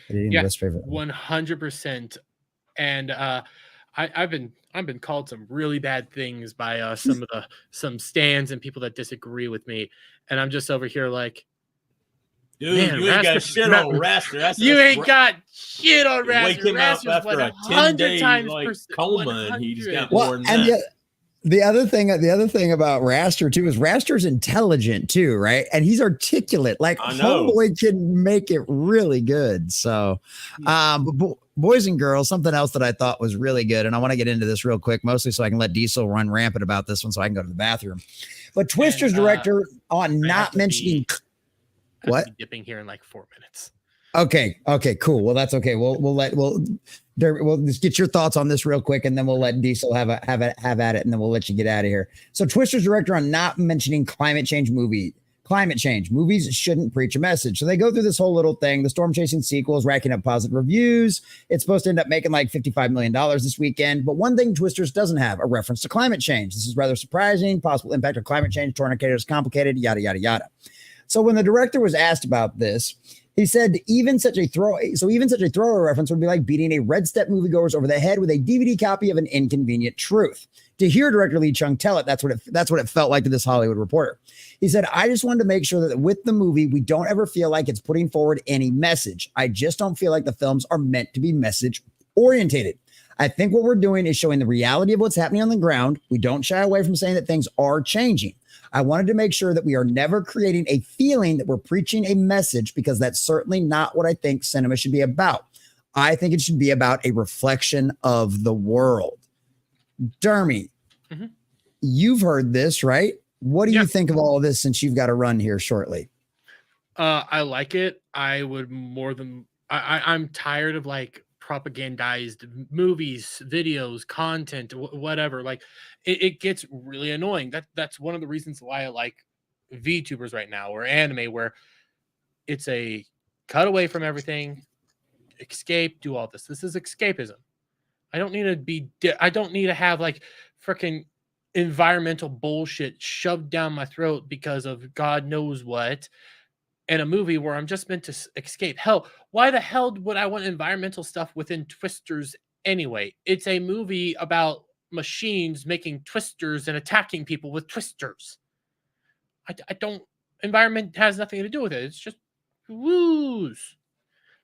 He did him the best favor ever. 100%. And I've been called some really bad things by some stands and people that disagree with me. And I'm just over here like, dude, man, you ain't got shit on Raster. You ain't got shit on Raster. Wake him up after a 10-day coma, and he's got more than that. The other thing about Raster too is Raster's intelligent too, right? And he's articulate. Like Homeboy can make it really good. So, boys and girls, something else that I thought was really good, and I want to get into this real quick, mostly so I can let Diesel run rampant about this one, so I can go to the bathroom. But Twister's director on not mentioning what dipping here in like 4 minutes. Okay, cool. Well, that's okay. We'll just get your thoughts on this real quick, and then we'll let Diesel have at it, and then we'll let you get out of here. So, Twister's director on not mentioning climate change movies shouldn't preach a message. So they go through this whole little thing. The storm chasing sequel is racking up positive reviews. It's supposed to end up making like $55 million this weekend. But one thing Twisters doesn't have, a reference to climate change. This is rather surprising. Possible impact of climate change. Tornadoes complicated. Yada yada yada. So when the director was asked about this, he said even such a throwaway reference would be like beating a Red Step moviegoers over the head with a DVD copy of an inconvenient truth. To hear director Lee Chung tell it, that's what it felt like to this Hollywood Reporter. He said, I just wanted to make sure that with the movie, we don't ever feel like it's putting forward any message. I just don't feel like the films are meant to be message orientated. I think what we're doing is showing the reality of what's happening on the ground. We don't shy away from saying that things are changing. I wanted to make sure that we are never creating a feeling that we're preaching a message, because that's certainly not what I think cinema should be about. I think it should be about a reflection of the world. Dermy, you've heard this, right? What do you think of all of this since you've got to run here shortly? I like it. I would I'm tired of like propagandized movies, videos, content, whatever. Like it gets really annoying. That's one of the reasons why I like VTubers right now, or anime, where it's a cut away from everything, escape, do all this. This is escapism. I don't need to have like freaking environmental bullshit shoved down my throat because of God knows what, in a movie where I'm just meant to escape. Hell, why the hell would I want environmental stuff within Twisters anyway? It's a movie about machines making twisters and attacking people with twisters. Environment has nothing to do with it. It's just woos.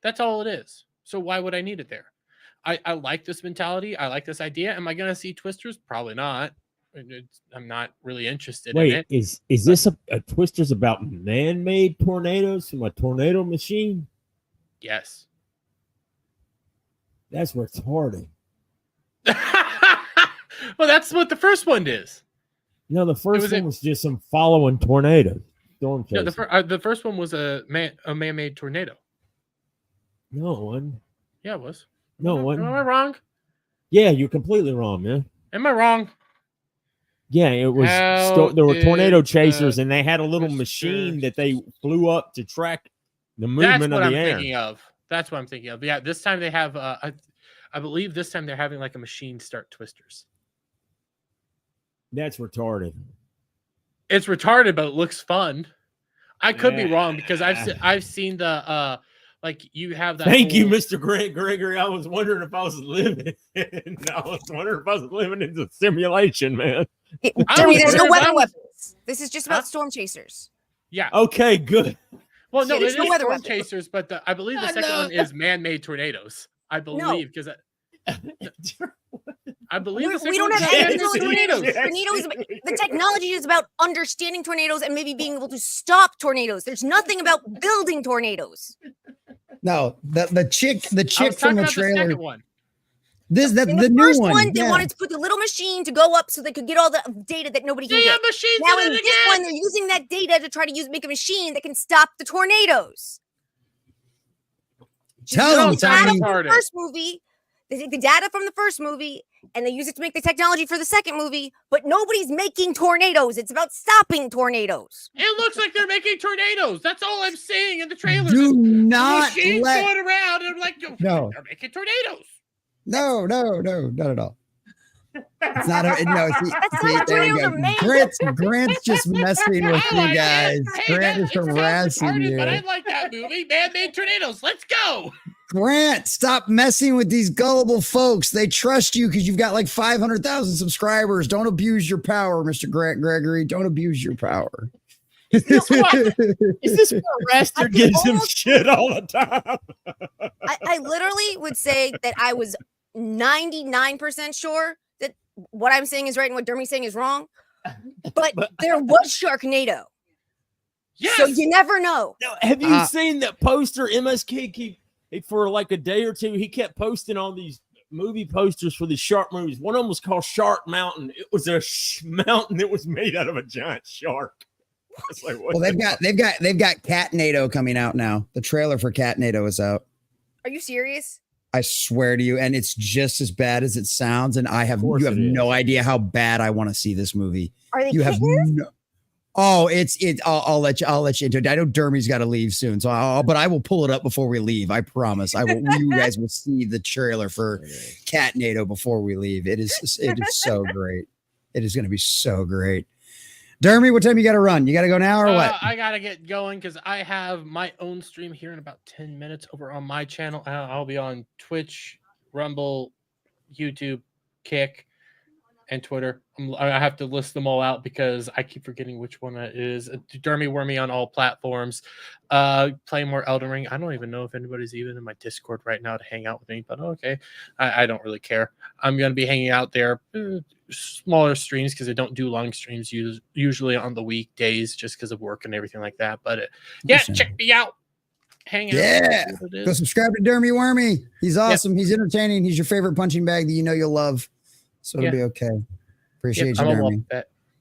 That's all it is. So why would I need it there? I like this mentality. I like this idea. Am I going to see twisters? Probably not. I'm not really interested in it. Is this a Twisters about man-made tornadoes from a tornado machine? Yes. That's retarded. Well, that's what the first one is. No, the first one was just some following tornadoes. Storm chasing. No, the first one was a man-made tornado. No one. Yeah, it was. No one. Am I wrong? Yeah, you're completely wrong, man. Am I wrong? Yeah, it was. There were tornado chasers, and they had a little machine that they flew up to track the movement of the air. That's what I'm thinking of. Yeah, this time they have. I believe this time they're having like a machine start twisters. That's retarded. It's retarded, but it looks fun. I could be wrong, because I've seen the like you have that. Thank you, Mr. Gregory. I was wondering if I was living. I was wondering if I was living in the simulation, man. There's no weather weapons. This is just about storm chasers. Yeah. Okay, good. Well, no, it's no storm chasers, but I believe the second one is man-made tornadoes. I believe, because I believe we don't have any tornadoes. The technology is about understanding tornadoes and maybe being able to stop tornadoes. There's nothing about building tornadoes. No, the chick from the trailer. The new first one. They wanted to put the little machine to go up so they could get all the data that nobody can get. Now in this one, they're using that data to try to make a machine that can stop the tornadoes. Tell them, data Tony. from the first movie. They take the data from the first movie and they use it to make the technology for the second movie, but nobody's making tornadoes. It's about stopping tornadoes. It looks like they're making tornadoes. That's all I'm seeing in the trailers. Do not machines let. going around, and I'm like, No. they're making tornadoes. No, not at all. It's not a no. See, That's not see, how there you tornadoes go. are made. Grant's just messing with I you like it. guys. Hey, Grant is it sounds harassing retarded, you. But I like that movie. Man-made tornadoes. Let's go. Grant, stop messing with these gullible folks. They trust you because you've got like 500,000 subscribers. Don't abuse your power, Mr. Grant Gregory. Don't abuse your power. Is this where Raster gives him shit all the time? I literally would say that I was 99% sure that what I'm saying is right and what Dermy's saying is wrong. But there was Sharknado. Yes. So you never know. No, have you seen that poster? MSK for like a day or two, he kept posting all these movie posters for the shark movies. One of them was called Shark Mountain. It was a mountain that was made out of a giant shark. I was like, what Well, they've got Catnado coming out now. The trailer for Catnado is out. Are you serious? I swear to you, and it's just as bad as it sounds. And you have no idea how bad I want to see this movie. Are they You have kittens? no. Oh, I'll let you into it. I know Dermy's got to leave soon, so but I will pull it up before we leave. I promise. You guys will see the trailer for Catnado before we leave. It is so great. It is going to be so great. Dermy, what time you got to run? You got to go now or what? I got to get going because I have my own stream here in about 10 minutes over on my channel. I'll be on Twitch, Rumble, YouTube, Kick, and Twitter. I have to list them all out because I keep forgetting which one that is. Dermy Wermy on all platforms. Playing more Elden Ring. I don't even know if anybody's even in my Discord right now to hang out with me, but okay. I don't really care. I'm going to be hanging out there. Smaller streams because I don't do long streams usually on the weekdays just because of work and everything like that. But yeah, check me out. Hang out. Yeah. Go subscribe to Dermy Wermy. He's awesome. He's entertaining. He's your favorite punching bag that you know you'll love. So it'll be okay. Appreciate you, Dermy.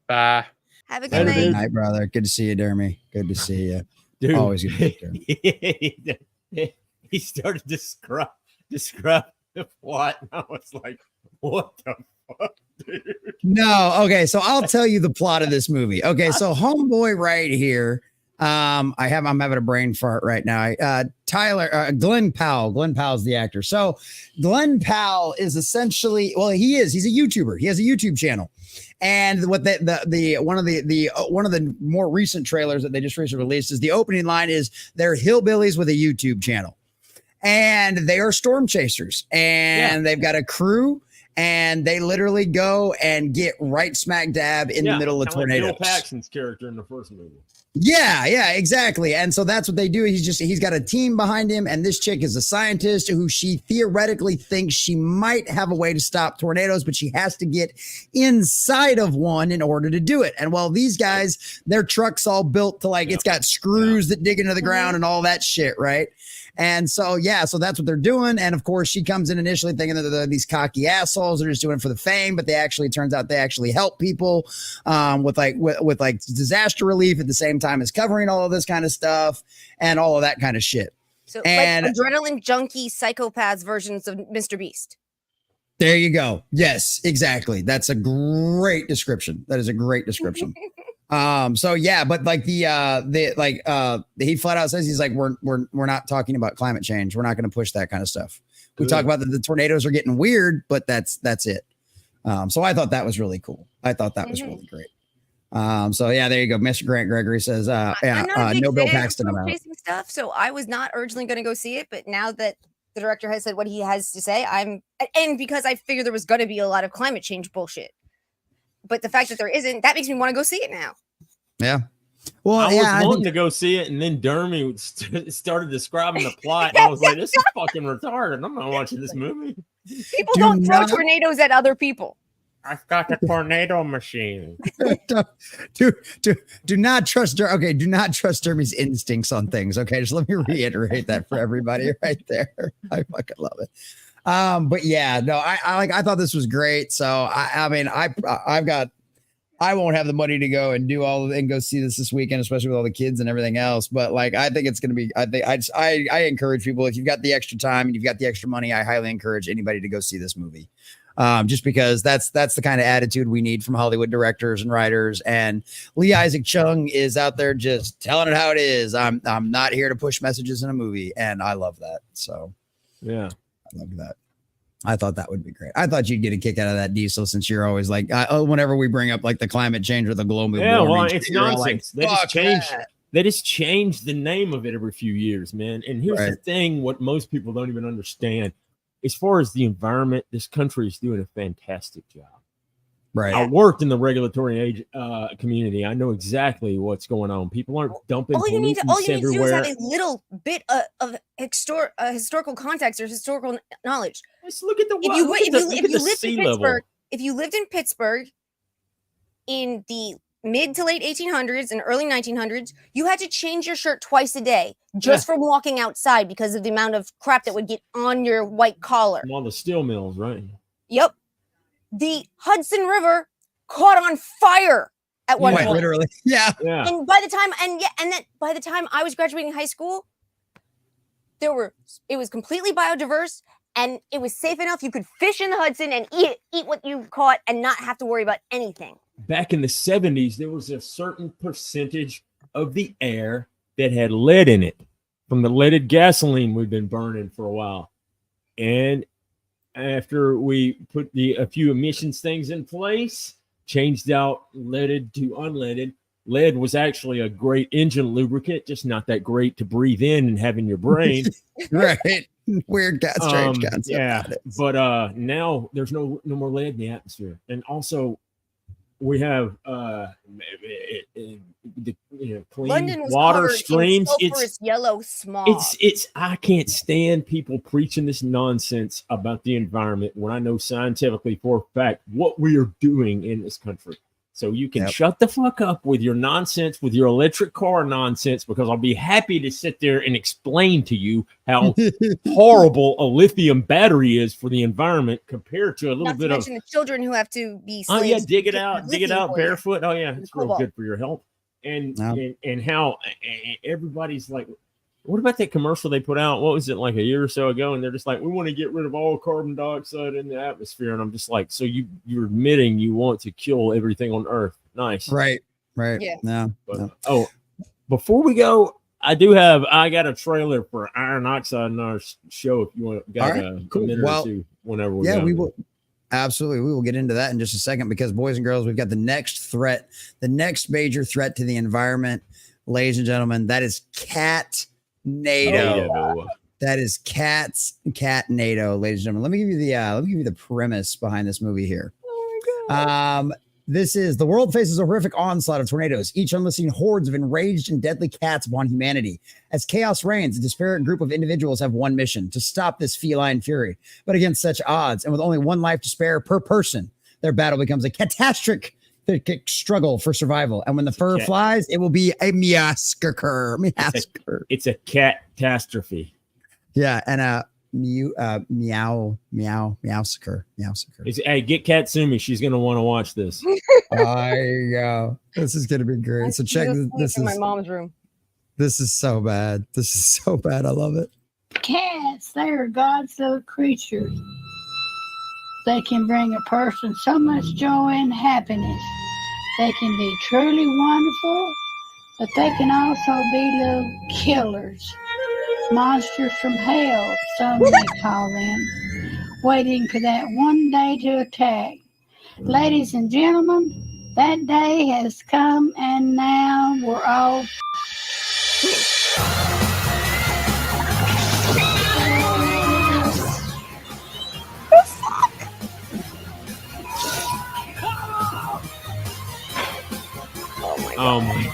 Bye. Have a good night. Good night, brother. Good to see you, Dermy. Good to see you. Dude, always good to see you. He started to describe the plot, and I was like, what the fuck, dude? No, okay. So I'll tell you the plot of this movie. Okay, so homeboy right here. I'm having a brain fart right now. Glenn Powell. Glenn Powell's the actor. So Glenn Powell is essentially, he's a YouTuber. He has a YouTube channel. And what one of the more recent trailers that they just recently released is the opening line is they're hillbillies with a YouTube channel. And they are storm chasers. And they've got a crew. And they literally go and get right smack dab in the middle of tornadoes. Like Bill Paxton's character in the first movie. Yeah, exactly. And so that's what they do. He's got a team behind him, and this chick is a scientist who she theoretically thinks she might have a way to stop tornadoes, but she has to get inside of one in order to do it. And while these guys, their truck's all built to it's got screws that dig into the ground and all that shit, right? And so, so that's what they're doing. And of course, she comes in initially thinking that they're these cocky assholes that are just doing it for the fame, but turns out they actually help people with disaster relief at the same time as covering all of this kind of stuff and all of that kind of shit. So like adrenaline junkie psychopaths versions of Mr. Beast. There you go. Yes, exactly. That's a great description. That is a great description. So yeah, but he flat out says he's like, we're not talking about climate change. We're not going to push that kind of stuff. We talk about that the tornadoes are getting weird, but that's it. So I thought that was really cool. I thought that was really great. So yeah, there you go. Mr. Grant Gregory says, no Bill Paxton about chasing stuff. So I was not originally going to go see it, but now that the director has said what he has to say, and because I figured there was going to be a lot of climate change bullshit. But the fact that there isn't, that makes me want to go see it now. Yeah. Well, I was wanting to go see it, and then Dermy started describing the plot, and I was like, this is fucking retarded. I'm not watching this movie. People don't throw tornadoes at other people. I've got the tornado machine. do not trust okay, do not trust Dermy's instincts on things. Okay, just let me reiterate that for everybody right there. I fucking love it. But yeah, no, I thought this was great. So I've got I won't have the money to go and do and go see this weekend, especially with all the kids and everything else. But like, I think it's going to be, I encourage people, if you've got the extra time and you've got the extra money, I highly encourage anybody to go see this movie. Just because that's the kind of attitude we need from Hollywood directors and writers. And Lee Isaac Chung is out there just telling it how it is. I'm not here to push messages in a movie. And I love that. So yeah, I love that. I thought that would be great. I thought you'd get a kick out of that, Diesel, since you're always like, whenever we bring up like the climate change or the global warming, it's nonsense. They just change the name of it every few years, man. And here's the thing: what most people don't even understand, as far as the environment, this country is doing a fantastic job. Right. I worked in the regulatory community. I know exactly what's going on. People aren't dumping all you need to everywhere. do is have a little bit of historical context or historical knowledge. Let's look at If you lived in Pittsburgh in the mid to late 1800s and early 1900s, you had to change your shirt twice a day just from walking outside because of the amount of crap that would get on your white collar. From all the steel mills, right? Yep. The Hudson River caught on fire at one point. Literally. Yeah. And by the time I was graduating high school, it was completely biodiverse and it was safe enough. You could fish in the Hudson and eat what you caught and not have to worry about anything. Back in the 70s, there was a certain percentage of the air that had lead in it from the leaded gasoline we've been burning for a while. And after we put a few emissions things in place, changed out leaded to unleaded. Lead was actually a great engine lubricant, just not that great to breathe in and have in your brain. Right. Weird, strange concept. Yeah. But now there's no more lead in the atmosphere. And also we have clean London was water streams. It's yellow smog. It's I can't stand people preaching this nonsense about the environment when I know scientifically for a fact what we are doing in this country. So you can shut the fuck up with your nonsense, with your electric car nonsense, because I'll be happy to sit there and explain to you how horrible a lithium battery is for the environment compared to a little bit of the children who have to be slaves. Oh yeah, dig it out barefoot. Oh yeah, it's real good for your health. And how everybody's like, what about that commercial they put out? What was it, like a year or so ago? And they're just like, we want to get rid of all carbon dioxide in the atmosphere. And I'm just like, so you're admitting you want to kill everything on Earth. Nice. Right. Yeah. No. Oh, before we go, I got a trailer for Iron Oxide in our show. If you want a minute or two, whenever we we will. Absolutely. We will get into that in just a second because, boys and girls, we've got the next major threat to the environment, ladies and gentlemen. That is Catnado. That is Catnado, ladies and gentlemen. Let me give you the premise behind this movie here. Oh my God. This is the world faces a horrific onslaught of tornadoes, each unleashing hordes of enraged and deadly cats upon humanity. As chaos reigns, a disparate group of individuals have one mission: to stop this feline fury. But against such odds, and with only one life to spare per person, their battle becomes a catastrophic struggle for survival. And when the fur flies, it will be a massacre. It's a catastrophe. Yeah, and meowsucker. Hey, get Katsumi. She's gonna want to watch this. This is gonna be great. So check this. In my mom's room. This is so bad. I love it. Cats, they are God's little creatures. They can bring a person so much joy and happiness. They can be truly wonderful, but they can also be little killers. Monsters from hell, some may call them, waiting for that one day to attack. Ladies and gentlemen, that day has come, and now we're all... Oh my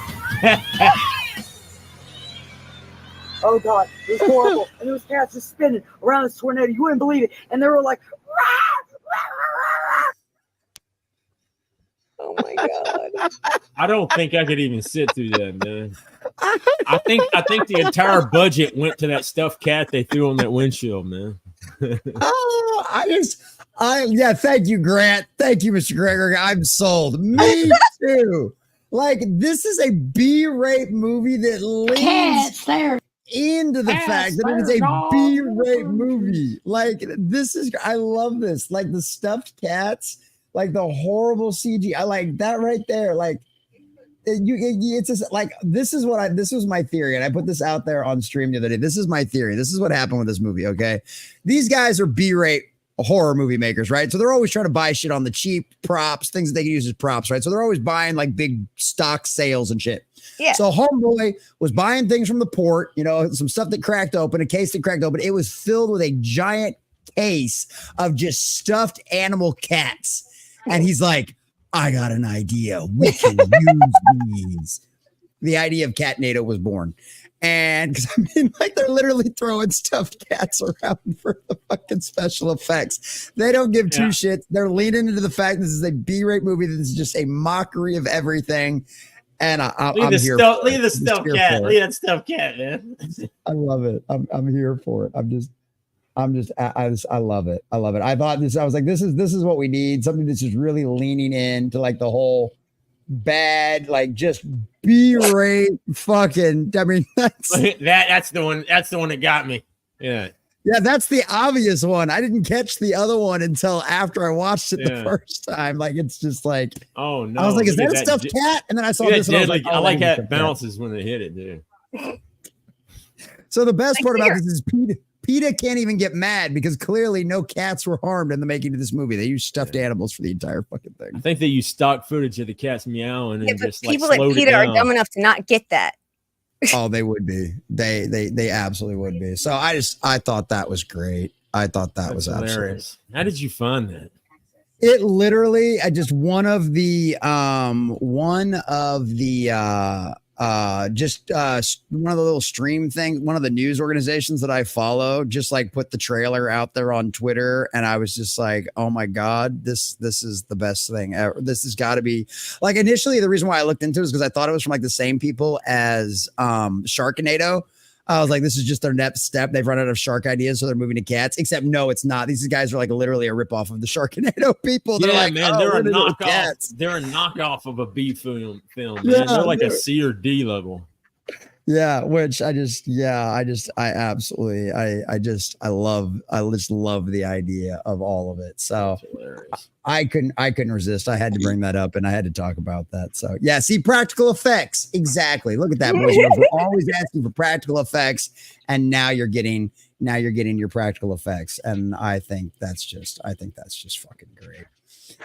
Oh God, it was horrible. And there was cats just spinning around this tornado. You wouldn't believe it. And they were like, oh my God. I don't think I could even sit through that, man. I think the entire budget went to that stuffed cat they threw on that windshield, man. Thank you, Grant. Thank you, Mr. Gregor. I'm sold. Me too. Like, this is a B-rate movie that leans Cats, they're into the fact that it is a B-rate movie. Like, this is, I love this. Like, the stuffed cats, like the horrible CG. I like that right there. Like, it's just like, this was my theory, and I put this out there on stream the other day. This is my theory. This is what happened with this movie. Okay, these guys are B-rate horror movie makers, right? So they're always trying to buy shit on the cheap, props, things that they can use as props, right? So they're always buying like big stock sales and shit. Yeah. So Homeboy was buying things from the port, you know, some stuff that cracked open, a case that cracked open. It was filled with a giant case of just stuffed animal cats. And he's like, I got an idea. We can use these. The idea of Catnado was born. And because I mean, like, they're literally throwing stuffed cats around for the fucking special effects. They don't give two shits. They're leaning into the fact this is a B-rate movie that is just a mockery of everything. And I'm here. Look at the stuffed cat. Look at that stuffed cat, man. I love it. I'm here for it. I love it. I love it. I thought this. I was like, this is what we need. Something that's just really leaning into like the whole bad, like just B-rate fucking. I mean, that's the one. That's the one that got me. Yeah. Yeah, that's the obvious one. I didn't catch the other one until after I watched it the first time. Like, it's just like, oh no! I was like, is that a stuffed cat? And then I saw this. And I was like, I like how it bounces when they hit it, dude. So the best part about this is PETA can't even get mad because clearly no cats were harmed in the making of this movie. They used stuffed animals for the entire fucking thing. I think they used stock footage of the cats meowing and just people like at PETA are dumb enough to not get that. Oh, they would be. They absolutely would be. So I thought that was great. I thought that was hilarious. Absolutely. How did you find that? It literally, one of the little stream thing, one of the news organizations that I follow just like put the trailer out there on Twitter, and I was just like, oh my God, this is the best thing ever. This has got to be, like, initially the reason why I looked into it is because I thought it was from like the same people as Sharknado. I was like, this is just their next step. They've run out of shark ideas, so they're moving to cats. Except no, it's not. These guys are like literally a ripoff of the Sharknado people. They're like, man, they're a knockoff. They're a knockoff of a B film. Man. Yeah, they're like a C or D level. Yeah, which I just love the idea of all of it. So I couldn't resist. I had to bring that up and I had to talk about that. So yeah, see, practical effects. Exactly. Look at that, boys. We're always asking for practical effects, and now you're getting your practical effects. And I think that's just fucking great.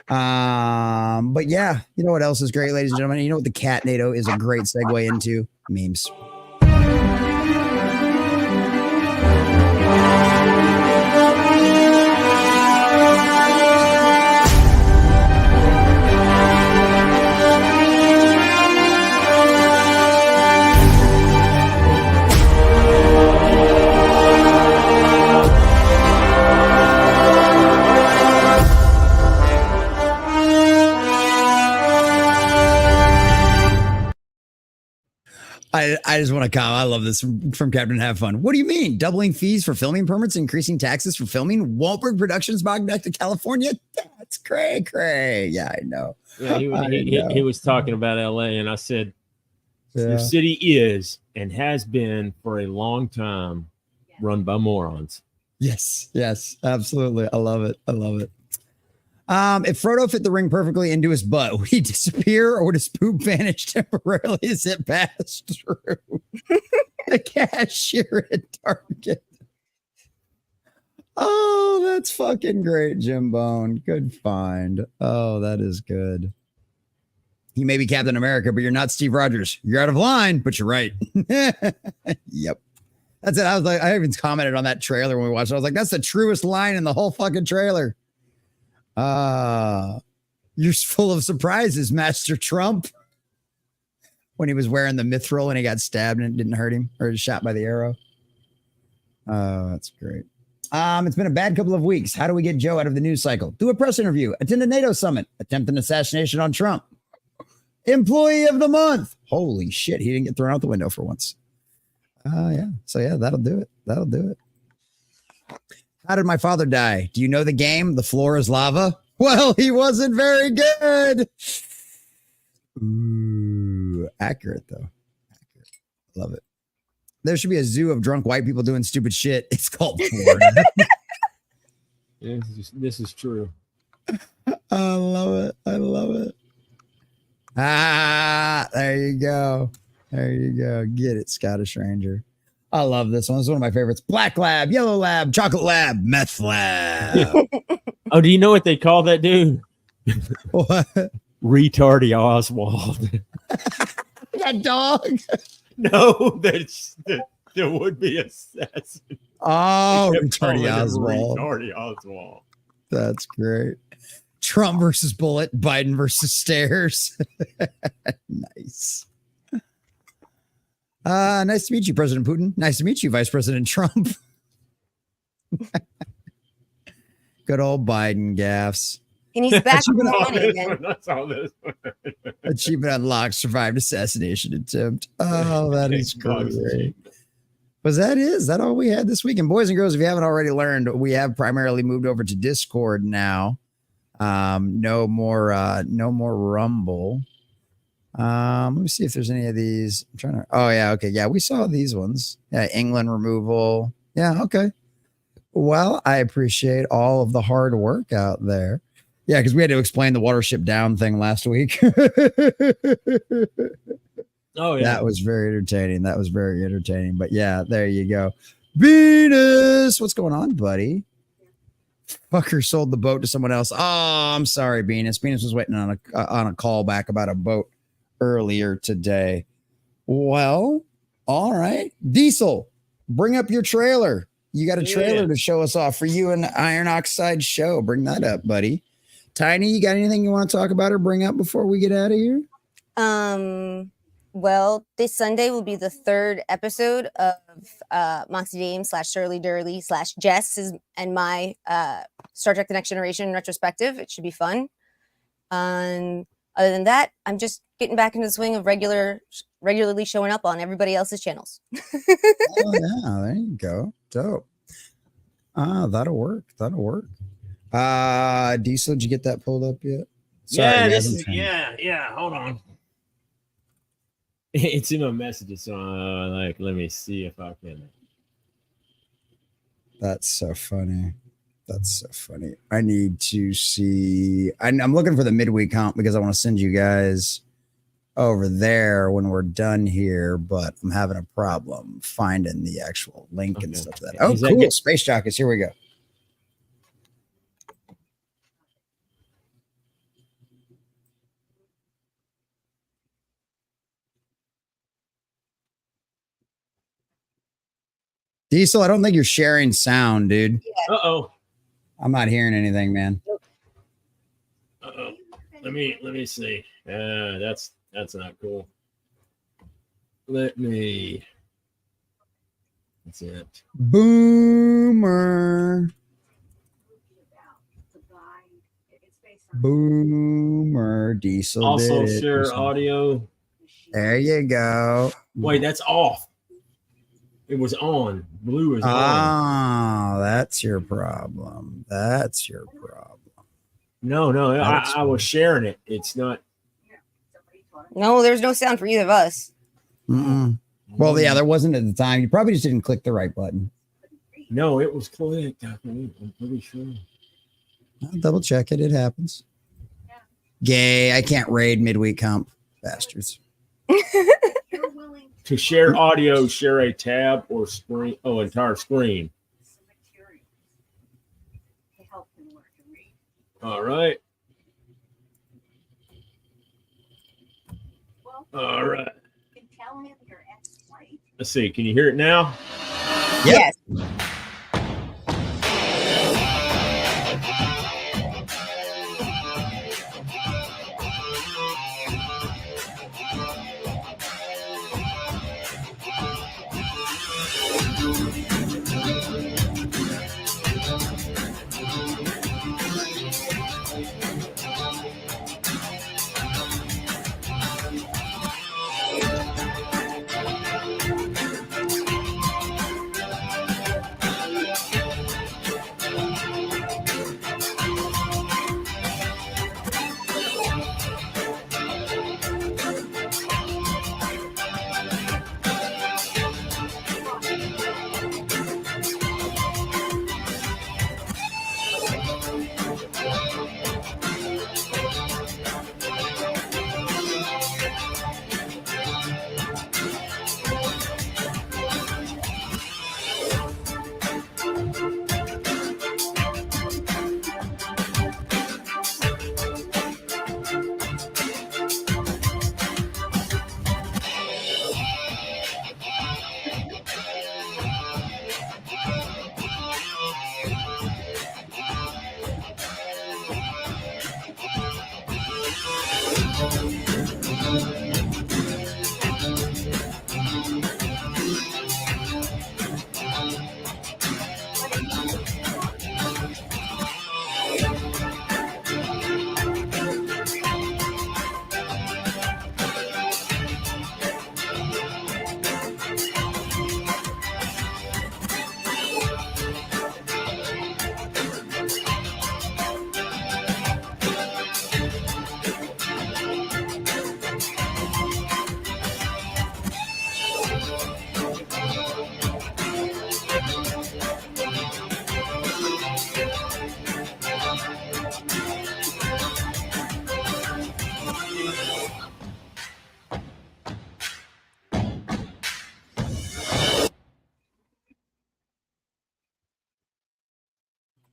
But yeah, you know what else is great, ladies and gentlemen? You know what the Catnado is a great segue into? Memes. I just want to comment. I love this from Captain Have Fun. What do you mean? Doubling fees for filming permits, increasing taxes for filming? Wahlberg Productions brought back to California? That's cray. Yeah, I know. Yeah, he was talking about LA, and I said, your city is and has been for a long time run by morons. Yes, absolutely. I love it. If Frodo fit the ring perfectly into his butt, would he disappear or would his poop vanish temporarily as it passed through the cashier at Target? Oh, that's fucking great, Jim Bone. Good find. Oh, that is good. He may be Captain America, but you're not Steve Rogers. You're out of line, but you're right. Yep. That's it. I was like, I even commented on that trailer when we watched it. I was like, that's the truest line in the whole fucking trailer. You're full of surprises, Master Trump. When he was wearing the mithril and he got stabbed and it didn't hurt him or shot by the arrow. Oh, that's great. It's been a bad couple of weeks. How do we get Joe out of the news cycle? Do a press interview. Attend a NATO summit. Attempt an assassination on Trump. Employee of the month. Holy shit. He didn't get thrown out the window for once. Yeah. So yeah, that'll do it. How did my father die? Do you know the game? The floor is lava. Well, he wasn't very good. Ooh, accurate though. Accurate. Love it. There should be a zoo of drunk white people doing stupid shit. It's called Florida. This is true. I love it. I love it. Ah, there you go. There you go. Get it, Scottish Ranger. I love this one. It's one of my favorites. Black lab, yellow lab, chocolate lab, meth lab. Oh, do you know what they call that dude? What? Retardy Oswald. That dog. No, that's the would-be assassin. Oh, They kept calling Retardy him Oswald. Retardy Oswald. That's great. Trump versus Bullet, Biden versus Stairs. Nice. Nice to meet you, President Putin. Nice to meet you, Vice President Trump. Good old Biden gaffes. And he's back with more money This again. one, that's all this one. Achievement unlocked. Survived assassination attempt. Oh, that is great. Was that all we had this week? And boys and girls, if you haven't already learned, we have primarily moved over to Discord now. No more Rumble. Let me see if there's any of these. I'm trying to. Oh yeah, okay, yeah, we saw these ones. Yeah, England removal. Yeah, okay. Well, I appreciate all of the hard work out there. Yeah, because we had to explain the Watership Down thing last week. Oh yeah, That was very entertaining. That was very entertaining. But yeah, there you go. Venus, what's going on, buddy? Fucker sold the boat to someone else. Oh, I'm sorry, Venus. Venus was waiting on a call back about a boat earlier today. Well, all right. Diesel, bring up your trailer. You got a trailer to show us off for you and the Iron Oxide show. Bring that up, buddy. Tiny, you got anything you want to talk about or bring up before we get out of here? Well, this Sunday will be the third episode of Moxie James / Shirley Durley / Jess and my Star Trek The Next Generation retrospective. It should be fun. And other than that, I'm just getting back into the swing of regularly showing up on everybody else's channels. Oh yeah, there you go. Dope. That'll work. That'll work. Diesel, did you get that pulled up yet? yeah, man, yeah. Hold on. It's in my messages, so let me see if I can. That's so funny. That's so funny. I need to see. I'm looking for the midweek comp because I want to send you guys over there when we're done here, but I'm having a problem finding the actual link and stuff. That. Oh, cool. Space Jockeys. Here we go. Diesel, I don't think you're sharing sound, dude. Uh-oh. I'm not hearing anything, man. Uh-oh. Let me see. That's not cool. That's it. Boomer. Boomer. Diesel. Also share audio. There you go. Wait, that's off. It was on. Blue is on. Oh, that's your problem. That's your problem. No, I was sharing it. It's not. No, there's no sound for either of us. Mm-mm. Well, yeah, there wasn't at the time. You probably just didn't click the right button. No, it was clicked. I'm pretty sure. I'll double check it. It happens. Gay. I can't raid midweek comp. Bastards. To share audio, share a tab or screen. Oh, entire screen. All right. All right. Let's see. Can you hear it now? Yes.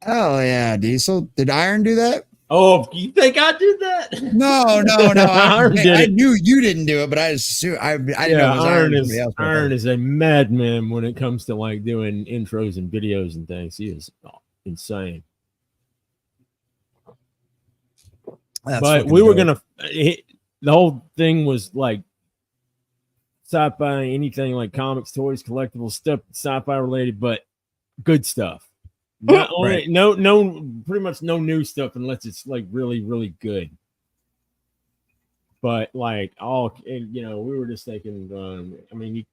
Oh yeah, Diesel. Did Iron do that? Oh, you think I did that? No. Iron did I it. knew you didn't do it, but I didn't know it was Iron. Iron is a madman when it comes to like doing intros and videos and things. He is insane. But we were gonna. The whole thing was like sci-fi, anything like comics, toys, collectibles, stuff, sci-fi related, but good stuff. Not only pretty much no new stuff unless it's like really, really good. But like we were just thinking. You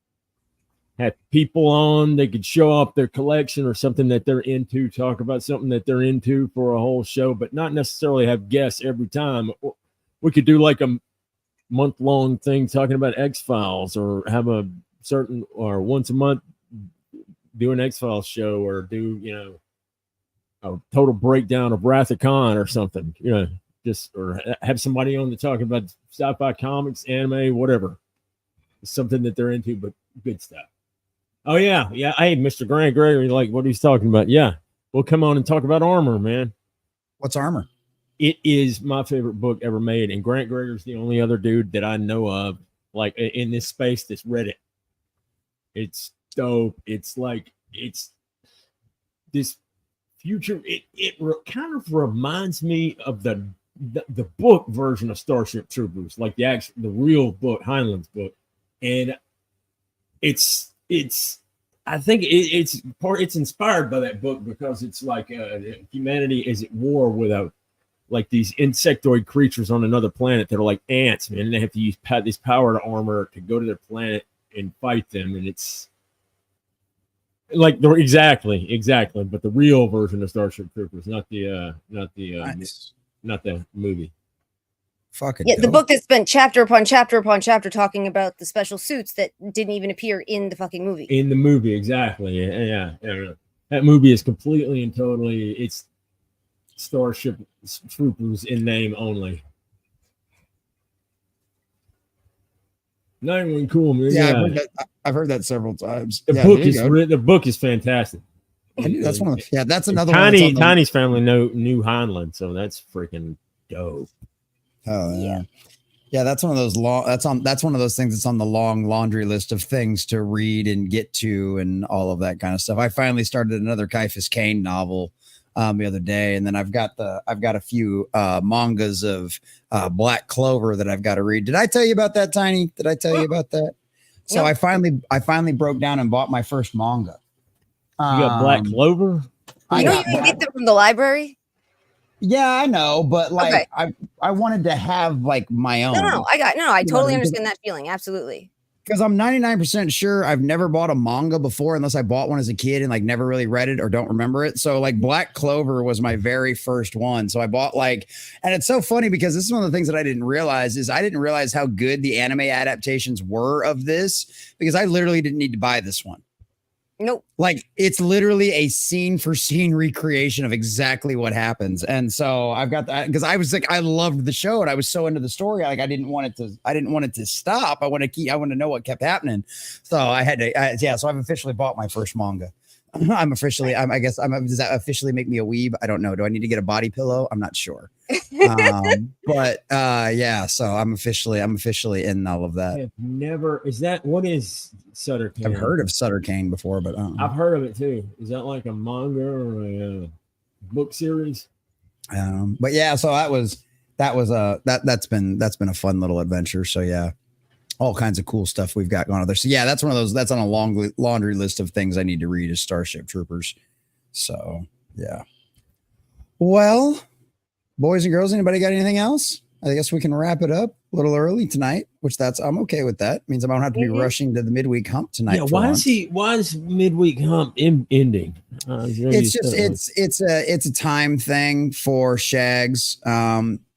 had people on, they could show up their collection or something that they're into, talk about something that they're into for a whole show, but not necessarily have guests every time. We could do like a month-long thing talking about X-Files, or have a certain, or once a month do an X-Files show, or do, a total breakdown of Wrath of Khan or something, or have somebody on to talk about sci-fi, comics, anime, whatever. Something that they're into, but good stuff. Oh yeah. Hey, Mr. Grant Gregory, like what he's talking about. Yeah, we'll come on and talk about Armor, man. What's Armor? It is my favorite book ever made, and Grant Gregory's the only other dude that I know of, like in this space, that's read it. It's dope. It's this future. It kind of reminds me of the book version of Starship Troopers, like the real book, Heinlein's book, and I think it's inspired by that book, because it's like humanity is at war with like these insectoid creatures on another planet that are like ants, man, and they have to use this powered armor to go to their planet and fight them, and it's like exactly, but the real version of Starship Troopers, not the movie. Fucking the book that spent chapter upon chapter upon chapter talking about the special suits that didn't even appear in the fucking movie. In the movie, exactly. Yeah. That movie is completely and totally, it's Starship Troopers in name only. Not even cool, man. Yeah, I've heard that several times. The book is fantastic. That's one of the, that's another one. Tiny's family knew Heinlein, so that's freaking dope. Oh yeah. That's one of those that's one of those things that's on the long laundry list of things to read and get to and all of that kind of stuff. I finally started another Caiaphas Cain novel the other day, and then I've got a few mangas of Black Clover that I've got to read. Did I tell you about that, Tiny? Did I tell you about that? So I finally broke down and bought my first manga. You got Black Clover? You can get them from the library. Yeah, I know, but like I wanted to have like my own. No, I totally understand that feeling. Absolutely. Because I'm 99% sure I've never bought a manga before, unless I bought one as a kid and like never really read it or don't remember it. So like Black Clover was my very first one. So I bought and it's so funny because this is one of the things that I didn't realize how good the anime adaptations were of this, because I literally didn't need to buy this one. Nope. Like it's literally a scene for scene recreation of exactly what happens. And so I've got that, because I was like, I loved the show and I was so into the story. Like I didn't want it to stop. I want to know what kept happening. So so I've officially bought my first manga. Does that officially make me a weeb? I don't know. Do I need to get a body pillow? I'm not sure. So I'm officially in all of that. What is Sutter Kane? I've heard of Sutter Kane before, but I've heard of it too. Is that like a manga or a book series? But yeah, so that's been a fun little adventure. So yeah, all kinds of cool stuff we've got going on there. So yeah, that's one of those, that's on a long laundry list of things I need to read is Starship Troopers. So yeah. Well, boys and girls, anybody got anything else? I guess we can wrap it up a little early tonight, which I'm okay with that. Means I don't have to be rushing to the midweek hump tonight. Yeah, why is midweek hump ending? It's a time thing for Shags.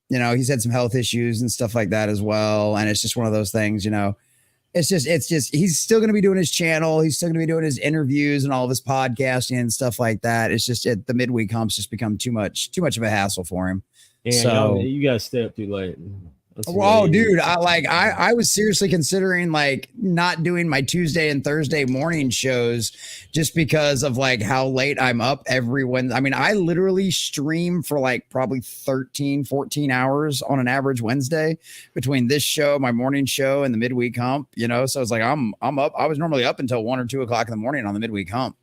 He's had some health issues and stuff like that as well. And it's just one of those things, it's just, he's still going to be doing his channel. He's still going to be doing his interviews and all of his podcasting and stuff like that. It's just, the midweek humps just become too much of a hassle for him. Yeah, so you guys stay up too late. That's Whoa, way- dude! I was seriously considering like not doing my Tuesday and Thursday morning shows just because of like how late I'm up every Wednesday. I mean, I literally stream for like probably 13, 14 hours on an average Wednesday between this show, my morning show, and the midweek hump. You know, so it's like I'm up. I was normally up until 1 or 2 o'clock in the morning on the midweek hump.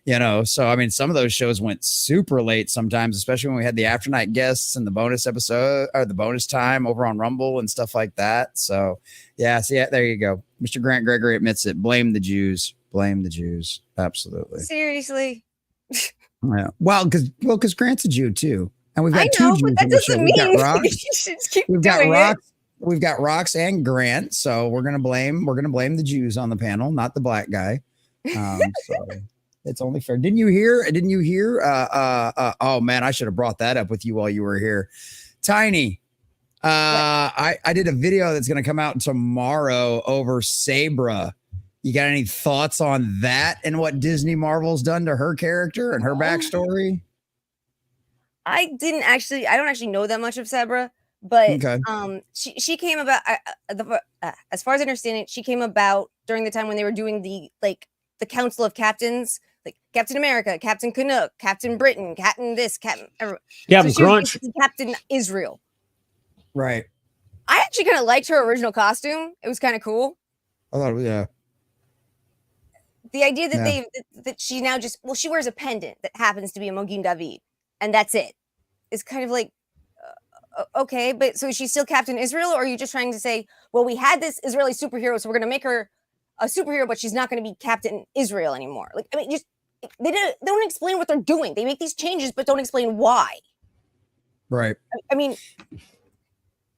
You know, so I mean, some of those shows went super late sometimes, especially when we had the afternight guests and the bonus episode or the bonus time over on Rumble and stuff like that. So, yeah, see, there you go. Mr. Grant Gregory admits it. Blame the Jews. Blame the Jews. Absolutely. Seriously. Yeah. Well, because Grant's a Jew too, and we've got I two know, Jews. but that on the show. doesn't We've got mean Rox. you should keep We've got doing Rox. it. We've got Rox and Grant. So we're gonna blame the Jews on the panel, not the black guy. So it's only fair. Didn't you hear? Oh man, I should have brought that up with you while you were here. Tiny. I did a video that's gonna come out tomorrow over Sabra. You got any thoughts on that and what Disney Marvel's done to her character and her backstory? I don't actually know that much of Sabra, but Okay. she came about as far as I understand it, she came about during the time when they were doing the Council of Captains, like Captain America, Captain Canuck, Captain Britain, Captain this, Captain Captain so she was Crunch. basically Captain Israel. Right. I actually kind of liked her original costume. It was kind of cool. I thought, yeah. The idea that Yeah. that she now she wears a pendant that happens to be a Moghine David, and that's it. It's kind of like okay, but so is she still Captain Israel, or are you just trying to say, well, we had this Israeli superhero, so we're going to make her a superhero, but she's not going to be Captain Israel anymore? Like, I mean, just they don't explain what they're doing. They make these changes, but don't explain why. Right. I mean,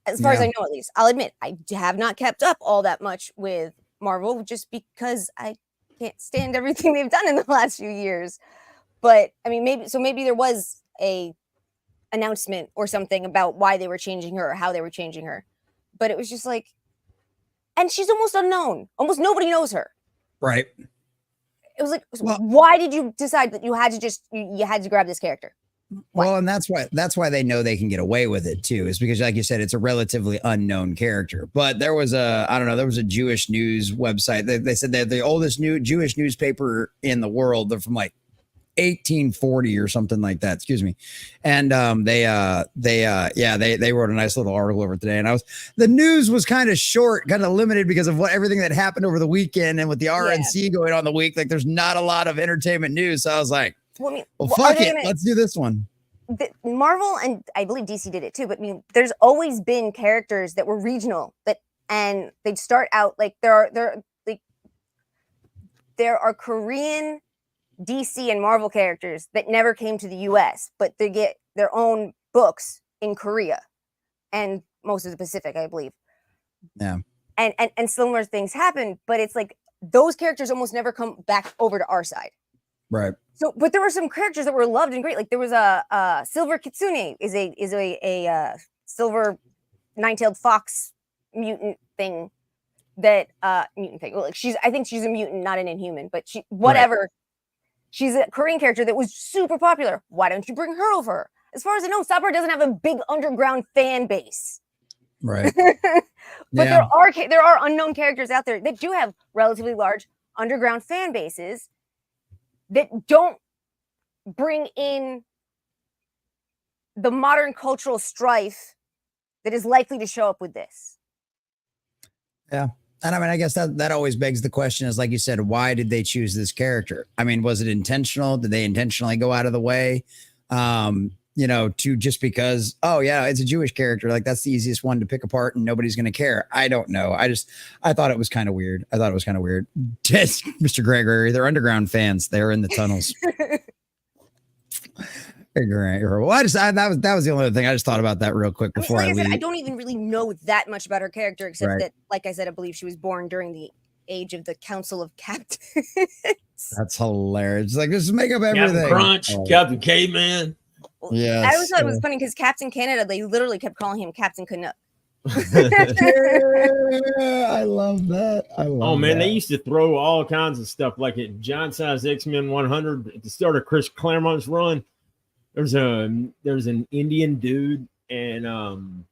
as far as Yeah. I know, at least, I'll admit I have not kept up all that much with Marvel, just because I can't stand everything they've done in the last few years. But I mean, maybe there was a announcement or something about why they were changing her or how they were changing her. But it was just like, and she's almost unknown. Almost nobody knows her. Right. It was like, Well- why did you decide that you had to you had to grab this character? Well, and that's why they know they can get away with it too, is because, like you said, it's a relatively unknown character. But there was a Jewish news website. They said they're the oldest Jewish newspaper in the world. They're from like 1840 or something like that. Excuse me. And they wrote a nice little article over today. And the news was kind of short, kind of limited because of everything that happened over the weekend and with the RNC going on the week. Like, there's not a lot of entertainment news. So I was like, well, fuck it. Let's do this one. Marvel, and I believe DC did it too, but I mean, there's always been characters that were regional and they'd start out like there are Korean DC and Marvel characters that never came to the US, but they get their own books in Korea and most of the Pacific, I believe. Yeah. And similar things happen, but it's like those characters almost never come back over to our side. Right. So, but there were some characters that were loved and great. Like there was a Silver Kitsune is a silver nine-tailed fox mutant thing that mutant thing. Well, like I think she's a mutant, not an inhuman, but whatever. Right. She's a Korean character that was super popular. Why don't you bring her over? As far as I know, Sabra doesn't have a big underground fan base. Right. But there are unknown characters out there that do have relatively large underground fan bases that don't bring in the modern cultural strife that is likely to show up with this. Yeah. And I mean, I guess that always begs the question is, like you said, why did they choose this character? I mean, was it intentional? Did they intentionally go out of the way? To just because, oh yeah, it's a Jewish character. Like that's the easiest one to pick apart and nobody's going to care. I don't know. I thought it was kind of weird. Mr. Gregory, they're underground fans. They're in the tunnels. Well, that was the only other thing. I just thought about that real quick before I leave. I don't even really know that much about her character, except that, like I said, I believe she was born during the age of the Council of Captains. That's hilarious. It's like, just make up everything. Captain Crunch, Captain Caveman. Yeah, I always thought it was funny because Captain Canada, they literally kept calling him Captain Canuck. I love that. They used to throw all kinds of stuff like at Giant Size X-Men 100 at the start of Chris Claremont's run. There's an Indian dude, and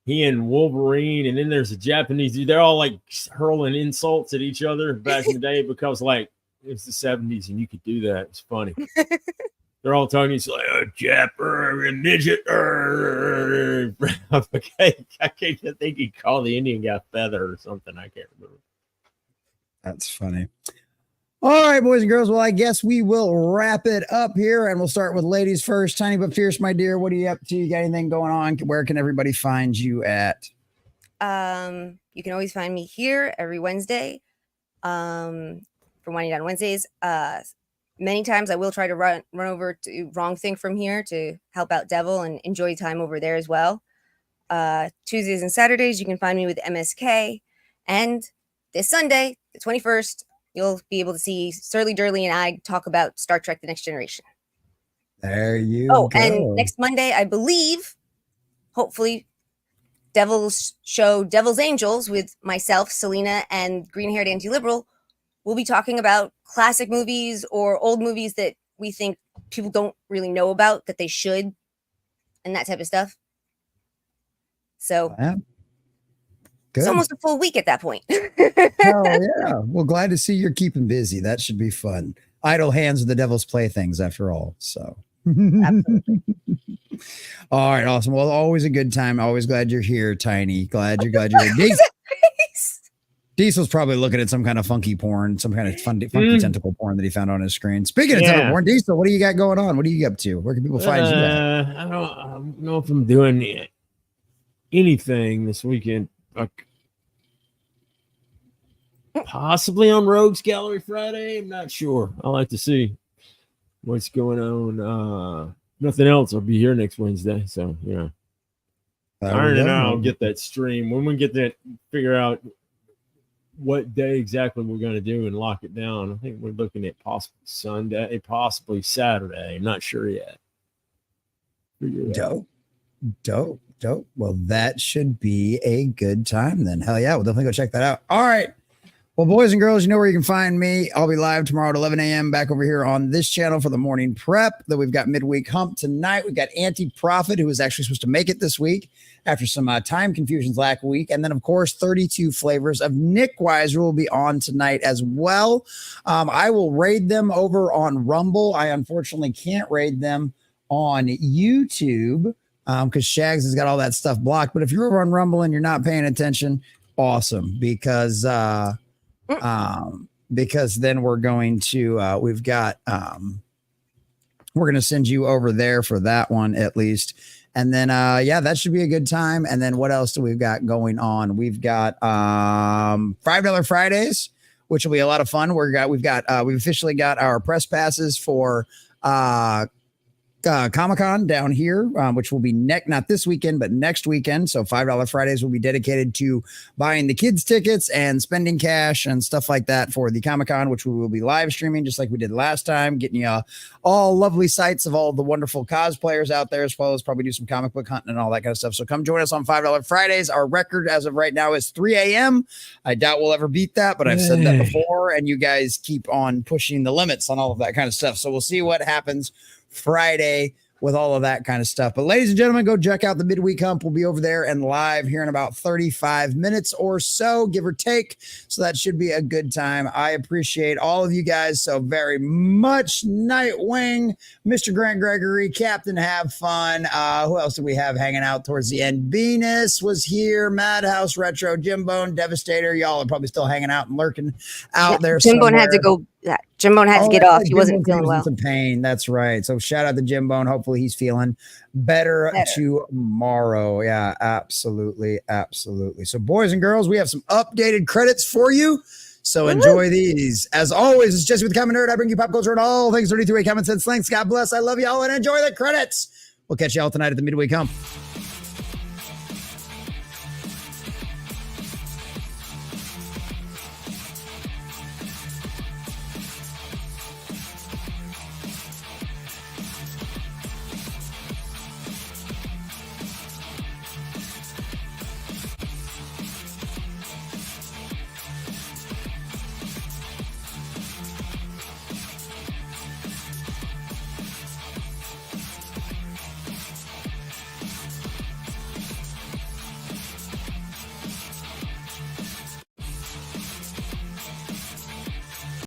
he and Wolverine, and then there's a Japanese dude. They're all like hurling insults at each other back in the day because like it's the 70s and you could do that. It's funny. They're all talking. It's like a Jap a midget. Okay, I think he called the Indian guy Feather or something. I can't remember. That's funny. All right, boys and girls. Well, I guess we will wrap it up here, and we'll start with ladies first. Tiny but fierce, my dear. What are you up to? You got anything going on? Where can everybody find you at? You can always find me here every Wednesday. For Winding Down Wednesdays. Many times I will try to run over to Wrong Thing from here to help out Devil and enjoy time over there as well. Tuesdays and Saturdays, you can find me with MSK. And this Sunday, the 21st, you'll be able to see Surly Durley and I talk about Star Trek The Next Generation. There you go. And next Monday, I believe, hopefully, Devil's show Devil's Angels with myself, Selena, and green-haired anti-liberal. We'll be talking about classic movies or old movies that we think people don't really know about that they should, and that type of stuff. So it's almost a full week at that point. Hell yeah. Well, glad to see you're keeping busy. That should be fun. Idle hands are the devil's playthings after all. So absolutely. All right, awesome. Well, always a good time. Always glad you're here, Tiny. Glad you're here. Diesel's probably looking at some kind of funky porn, some kind of funky tentacle porn that he found on his screen. Speaking of tentacle porn, Diesel, what do you got going on? What are you up to? Where can people find you at? I don't know if I'm doing anything this weekend. Possibly on Rogues Gallery Friday. I'm not sure. I like to see what's going on. Nothing else. I'll be here next Wednesday. So, yeah. Iron and I'll get that stream. When we get that, figure out what day exactly we're going to do and lock it down. I think we're looking at possibly Sunday, possibly Saturday. I'm not sure yet. Dope. Well, that should be a good time then. Hell yeah. We'll definitely go check that out. All right. Well, boys and girls, you know where you can find me. I'll be live tomorrow at 11 a.m. back over here on this channel for the morning prep. Then we've got midweek hump tonight. We've got Anti-Profit, who was actually supposed to make it this week after some time confusions last week. And then, of course, 32 Flavors of Nick Weiser will be on tonight as well. I will raid them over on Rumble. I unfortunately can't raid them on YouTube because Shags has got all that stuff blocked. But if you're over on Rumble and you're not paying attention, awesome, because then we're going to we're going to send you over there for that one at least. And then that should be a good time. And then what else do we've got going on? We've got $5 Fridays, which will be a lot of fun. We've officially got our press passes for Comic-Con down here, which will be not this weekend, but next weekend. So $5 Fridays will be dedicated to buying the kids tickets and spending cash and stuff like that for the Comic-Con, which we will be live streaming just like we did last time, getting you all lovely sights of all the wonderful cosplayers out there, as well as probably do some comic book hunting and all that kind of stuff. So come join us on $5 Fridays. Our record as of right now is 3 a.m. I doubt we'll ever beat that, but I've said that before, and you guys keep on pushing the limits on all of that kind of stuff. So we'll see what happens Friday with all of that kind of stuff. But ladies and gentlemen, go check out the midweek hump. We'll be over there and live here in about 35 minutes or so, give or take. So that should be a good time. I appreciate all of you guys so very much. Nightwing, Mr. Grant Gregory, Captain Have Fun. Who else did we have hanging out towards the end? Venus was here, Madhouse Retro, Jimbone, Devastator. Y'all are probably still hanging out and lurking out there. Jimbone had to go. Jimbone had to get off. He wasn't feeling well. Some pain. That's right. So shout out to Jimbone. Hopefully he's feeling better tomorrow. Yeah, absolutely. So boys and girls, we have some updated credits for you. So enjoy these. As always, it's Jesse with the Common Nerd. I bring you pop culture and all things 33 common sense links. God bless. I love y'all and enjoy the credits. We'll catch y'all tonight at the midweek hump.